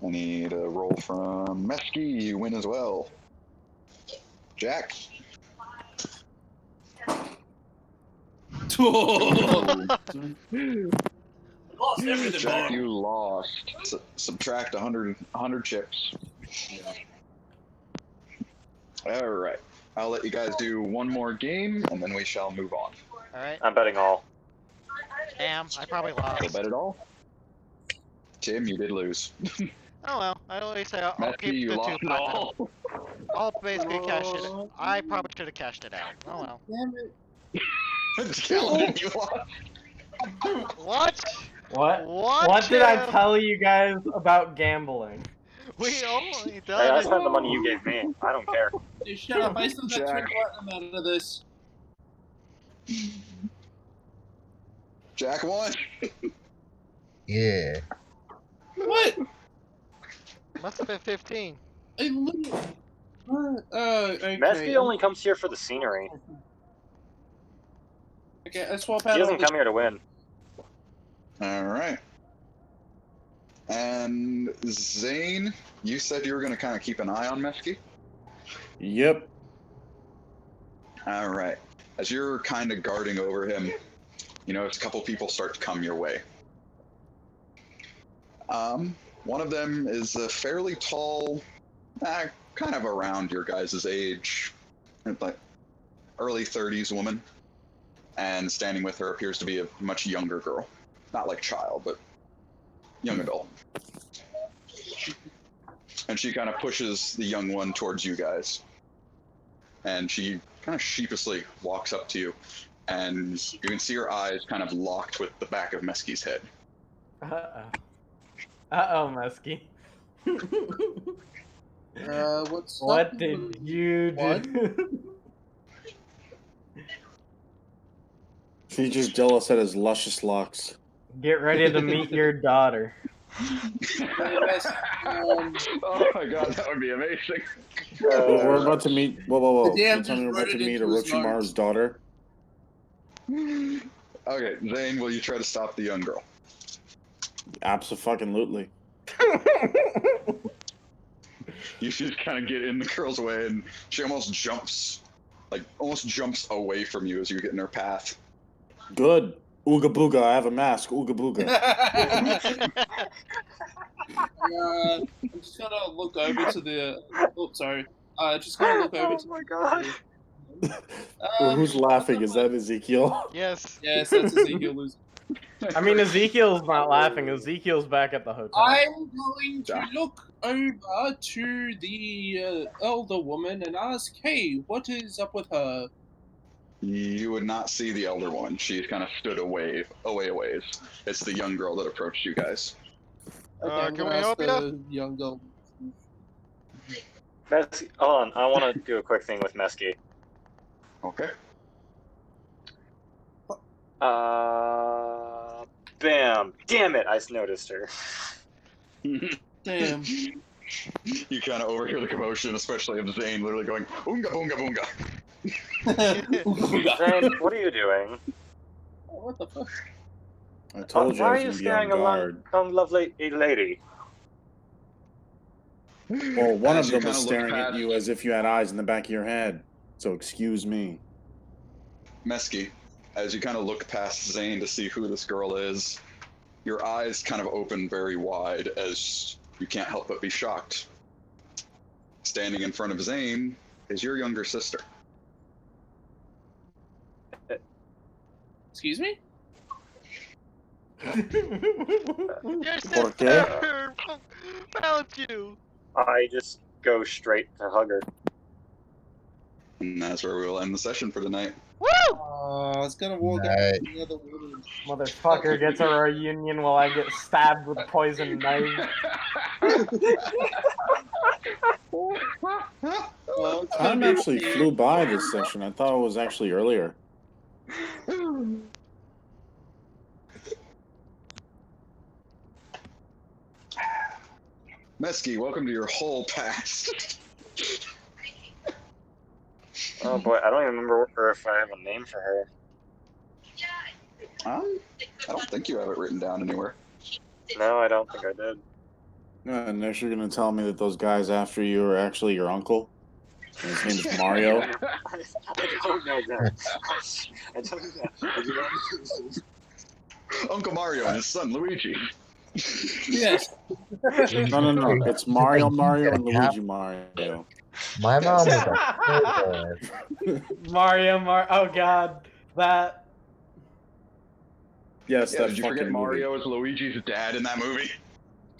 I need a roll from Mesky, you win as well. Jack. Lost everything, Jack, boy. you lost. Subtract 100 chips. All right. I'll let you guys do one more game, and then we shall move on. Alright. I'm betting all. Damn, I probably You'll lost. bet it all? Tim, you did lose. Oh well, I always say I'll Mesky, keep you the 2 lost it platinum. all. I'll basically cash it. I probably should have cashed it out. Oh well. Damn it. Galadin, you lost. What? What? What? What did I Tim? tell you guys about gambling? We only Hey, done I it. spent the money you gave me. I don't care. Dude, shut up. I still got 2 Jack. platinum out of this. Jack won. Yeah. What? Must have been 15. I literally... okay. Mesky only comes here for the scenery. Okay, I swap out He all doesn't the... come here to win. All right. And Zane, you said you were going to kind of keep an eye on Mesky? Yep. All right. As you're kind of guarding over him, you notice a couple people start to come your way. One of them is a fairly tall, kind of around your guys' age, like early 30s woman, and standing with her appears to be a much younger girl. Not like child, but young adult. And she kind of pushes the young one towards you guys. And she kind of sheepishly walks up to you, and you can see her eyes kind of locked with the back of Mesky's head. Uh-oh, Mesky. What's What up? did you What? do? She's just jealous at his luscious locks. Get ready to meet your daughter. Oh my god, that would be amazing. We're about to meet. Whoa! The dam You're telling me just we're about to rooted meet into his Orochimaru's daughter? Okay, Zane, will you try to stop the young girl? Abso-fucking-lutely. You just kind of get in the girl's way, and she almost jumps away from you as you get in her path. Good. Ooga booga, I have a mask. Ooga booga. I'm just gonna look over to the... Oh, sorry. Just gonna look over to... Oh my god. Who's laughing? Is that Ezekiel? Yes. Yes, that's Ezekiel losing. I mean, Ezekiel's not laughing. Ezekiel's back at the hotel. I'm going to look over to the elder woman and ask, hey, what is up with her? You would not see the elder one. She's kind of stood a ways. It's the young girl that approached you guys. Okay, I'm can gonna we ask help the young girl. Mesky, hold on, I want to do a quick thing with Mesky. Okay. Bam! Damn it! I noticed her. Damn. You kind of overhear the commotion, especially of Zane literally going, "Oonga boonga boonga." Zane, what are you doing? What the fuck? I told you Why I are was you going to be on scaring a guard. lovely lady? Well, one As of you them was kinda look staring at past- you as if you had eyes in the back of your head. So excuse me. Mesky, as you kind of look past Zane to see who this girl is, your eyes kind of open very wide as you can't help but be shocked. Standing in front of Zane is your younger sister. Excuse me? Your Por sister found you. I just go straight to hug her. And that's where we will end the session for tonight. Woo! I was gonna walk out Nice. to the other woman. Motherfucker gets a reunion while I get stabbed with poison knives. Oh, it's Time gonna be actually weird. flew by this session. I thought it was actually earlier. Mesky, welcome to your whole past. Oh boy, I don't even remember if I have a name for her. I don't think you have it written down anywhere. No, I don't think I did. And next you're going to tell me that those guys after you are actually your uncle? And his name is Mario? I don't know that. I don't know that. I do not- Uncle Mario and his son Luigi. Yes. No. It's Mario and Luigi Mario. My mom was a Mario. Oh god, that. Yes, Yeah, that did you fucking forget Mario is Luigi's dad in that movie?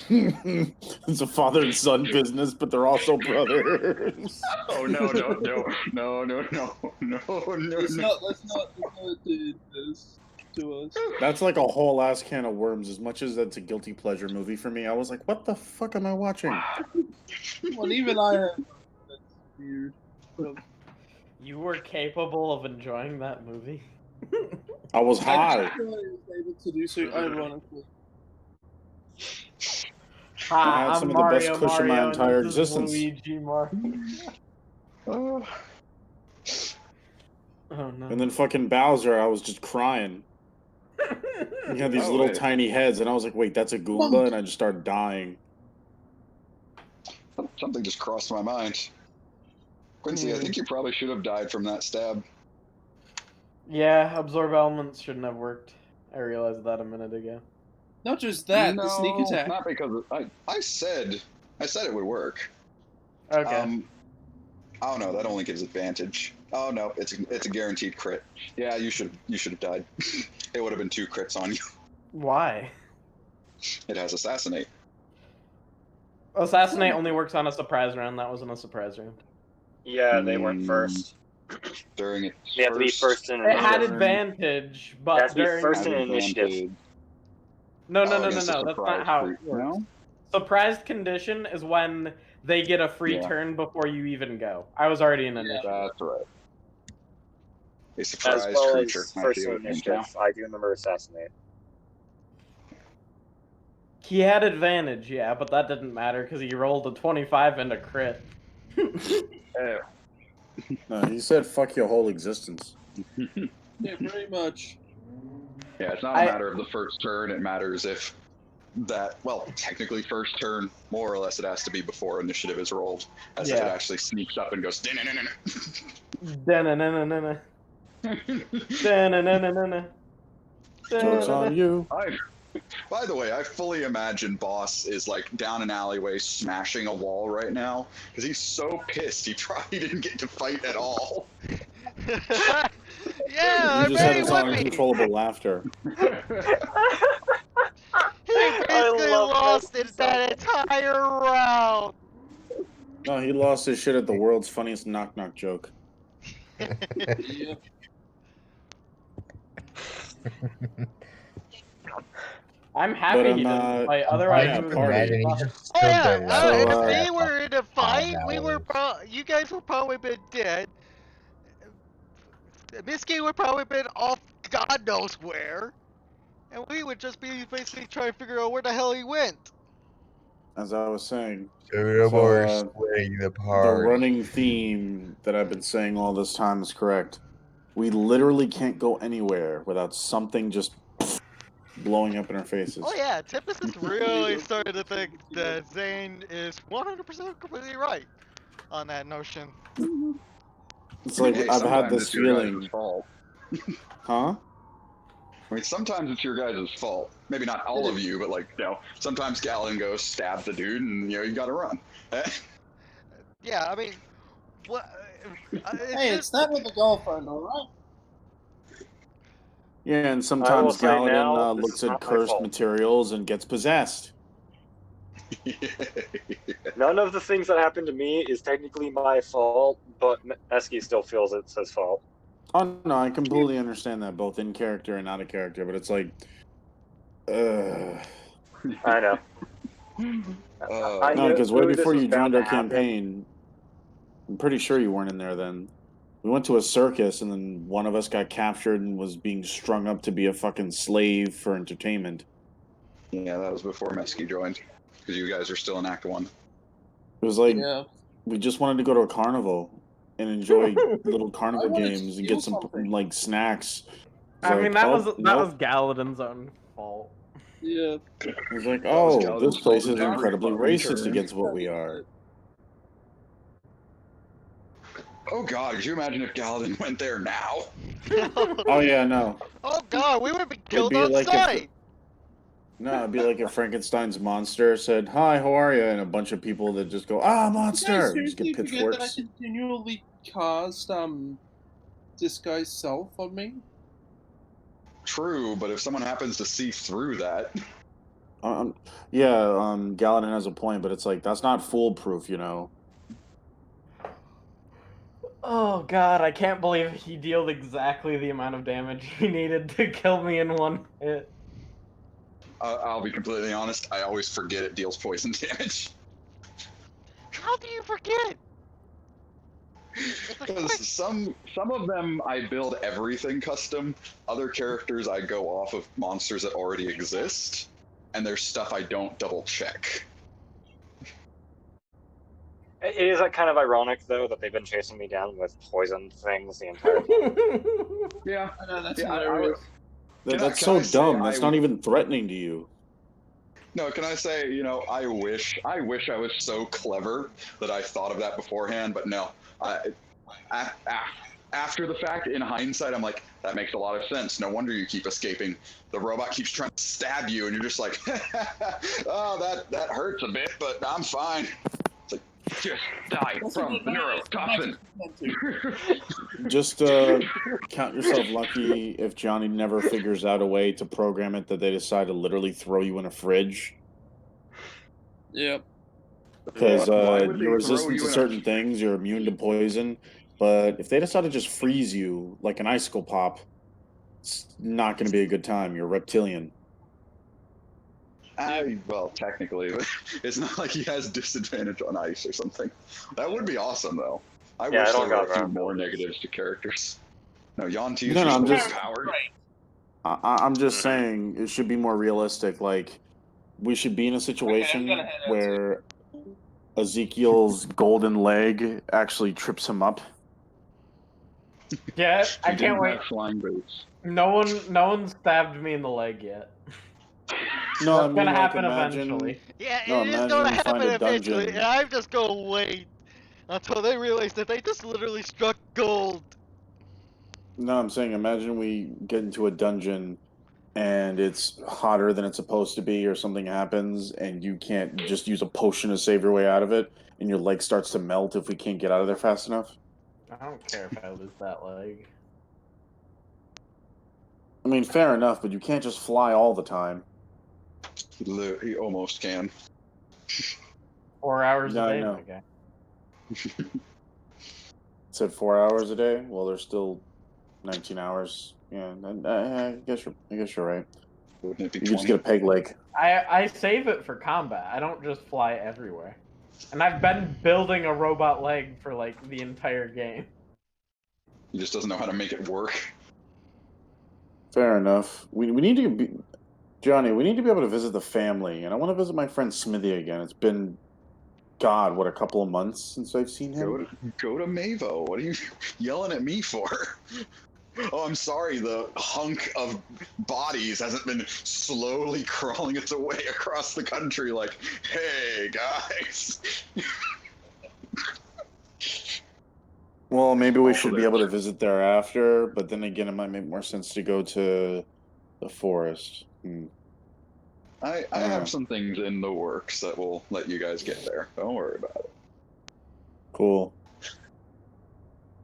movie. It's a father and son business, but they're also brothers. Oh no. Let's not do this to us. That's like a whole ass can of worms. As much as that's a guilty pleasure movie for me, I was like, what the fuck am I watching? Well, even I have. That's weird. You were capable of enjoying that movie. I was high. I was able to do so ironically. I had I'm some of the best Mario, kush in my Mario, and entire this is existence. Luigi Mario. Oh. Oh no. And then fucking Bowser, I was just crying. He had these Oh, little wait. tiny heads, and I was like, wait, that's a Goomba? And I just started dying. Something just crossed my mind. Quincy, I think you probably should have died from that stab. Yeah, absorb elements shouldn't have worked. I realized that a minute ago. Not just that, the sneak No, attack. not because I said it would work. Okay. I don't know. That only gives advantage. Oh no, it's a guaranteed crit. Yeah, you should have died. It would have been 2 crits on you. Why? It has assassinate. Assassinate only works on a surprise round. That wasn't a surprise round. Yeah, they weren't first. During it. They have to be first in It had initiative. advantage, It but has to be during first in initiative. No. Oh, That's against a not surprise how it creep. works. No? Surprised condition is when they get a free Yeah. turn before you even go. I was already in initiative. That's right. A As surprise well creature. as I first see in what you mean initiative. now. I do remember assassinate. He had advantage, yeah, but that didn't matter because he rolled a 25 and a crit. No, he said fuck your whole existence. Yeah, pretty much. Yeah, it's not a matter of the first turn. It matters if technically first turn, more or less, it has to be before initiative is rolled, as if it actually sneaks up and goes. Da-na-na-na-na-na. Da-na-na-na-na-na. Joke's on you. By the way, I fully imagine Boss is like down an alleyway smashing a wall right now because he's so pissed he probably didn't get to fight at all. Yeah, You just had his uncontrollable laughter. He basically lost in that entire round. No, he lost his shit at the world's funniest knock-knock joke. Yeah. I'm happy he didn't fight. Otherwise, yeah, he was party. already Imagine he fucked. just Oh stood yeah, there laughing if we for were in a fight, 5 we were hours. you guys would probably been dead. Misky would probably been off God knows where. And we would just be basically trying to figure out where the hell he went. As I was saying, No So, more uh, slaying the the party. running theme that I've been saying all this time is correct. We literally can't go anywhere without something just blowing up in our faces. Oh yeah, Tempest is really starting to think that Zane is 100% completely right on that notion. It's like Hey, I've had sometimes this it's your guys' feeling. fault. Huh? I mean, sometimes it's your guys' fault. Maybe not all of you, but like, sometimes Galen goes, stabs the dude, and you gotta run. Yeah, I mean, what? Hey, it's not with a girlfriend, alright? Yeah, and I will sometimes say Galadin now, this looks is at not my cursed fault. materials and gets possessed. None of the things that happened to me is technically my fault, but Esky still feels it's his fault. Oh no, I completely understand that, both in character and out of character. But it's like, I know. I no, knew because way this before was you bound joined to our happen. campaign, I'm pretty sure you weren't in there then. We went to a circus, and then one of us got captured and was being strung up to be a fucking slave for entertainment. Yeah, that was before Mesky joined, because you guys are still in Act 1. It was like Yeah. we just wanted to go to a carnival and enjoy little I carnival wanted to games and steal get some something. like snacks. I mean, that was nope. Galadin's own fault. Yeah. It was like, That was oh, Galadin's this place fault is every incredibly fucking racist turn. against what we are. Oh god, could you imagine if Galadin went there now? Oh yeah, no. Oh god, we would be It'd killed be on like sight! no, it'd be like if Frankenstein's monster said, "Hi, how are you?" and a bunch of people that just go, "Ah, You guys monster!" and just seriously get forget that I pitchforks. continually cast disguise self on me? True, but if someone happens to see through that, Yeah, Galadin has a point, but it's like that's not foolproof, you know. Oh god, I can't believe he dealt exactly the amount of damage he needed to kill me in one hit. I'll be completely honest, I always forget it deals poison damage. How do you forget? Because some of them I build everything custom. Other characters I go off of monsters that already exist, and there's stuff I don't double check. It is kind of ironic, though, that they've been chasing me down with poison things the entire time. Yeah, I know, that's yeah, hilarious. That's so dumb. That's not even threatening to you. No, can I say, I wish I was so clever that I thought of that beforehand, but no. After the fact, in hindsight, I'm like, that makes a lot of sense. No wonder you keep escaping. The robot keeps trying to stab you, and you're just like, oh, that hurts a bit, but I'm fine. It's like, just die from neurotoxin. Just count yourself lucky if Johnny never figures out a way to program it that they decide to literally throw you in a fridge. Yep. Because Why would you're they throw resistant you to in a certain things, you're immune to poison. But if they decide to just freeze you like an icicle pop, it's not going to be a good time. You're a reptilian. Well, technically, but it's not like he has disadvantage on ice or something. That would be awesome, though. I wish there were a few more negatives to characters. No, Yanti is No, I'm just just overpowered. I'm just saying it should be more realistic. Like we should be in a situation where Ezekiel's golden leg actually trips him up. Yeah, I can't wait. Flying boots. No one stabbed me in the leg yet. No, That's gonna happen eventually. Yeah, No, it is imagine gonna we find happen a eventually, dungeon. and I'm just gonna wait until they realize that they just literally struck gold. No, I'm saying imagine we get into a dungeon and it's hotter than it's supposed to be or something happens and you can't just use a potion to save your way out of it and your leg starts to melt if we can't get out of there fast enough. I don't care if I lose that leg. I mean, fair enough, but you can't just fly all the time. He almost can. 4 hours Yeah, a I day, know. my guy. Said 4 hours a day? Well, there's still 19 hours. Yeah, I guess you're right. Wouldn't it be You just get a peg leg. I save it for combat. I don't just fly everywhere. And I've been building a robot leg for like the entire game. He just doesn't know how to make it work. Fair enough. We need to be. Johnny, we need to be able to visit the family, and I want to visit my friend Smithy again. It's been, God, what, a couple of months since I've seen him? Go to Mavo. What are you yelling at me for? Oh, I'm sorry, the hunk of bodies hasn't been slowly crawling its way across the country like, hey, guys. Well, maybe we should be able to visit there after, but then again, it might make more sense to go to the forest. I have some things in the works that will let you guys get there. Don't worry about it. Cool.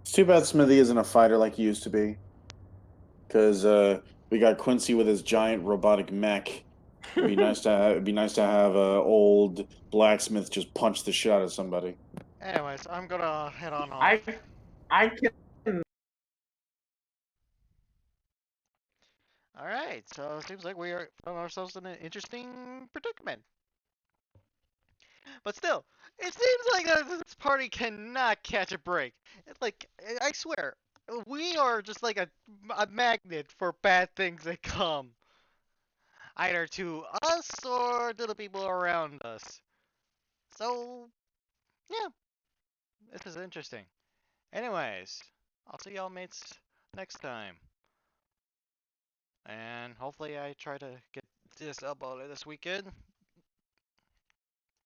It's too bad Smithy isn't a fighter like he used to be. Because we got Quincy with his giant robotic mech. It'd be nice to have a old blacksmith just punch the shit out of somebody. Anyways, I'm gonna head on off. I can. Alright, so it seems like we found ourselves in an interesting predicament. But still, it seems like this party cannot catch a break. Like, I swear, we are just like a magnet for bad things that come. Either to us or to the people around us. So, yeah, this is interesting. Anyways, I'll see y'all mates next time. And hopefully I try to get this uploaded this weekend.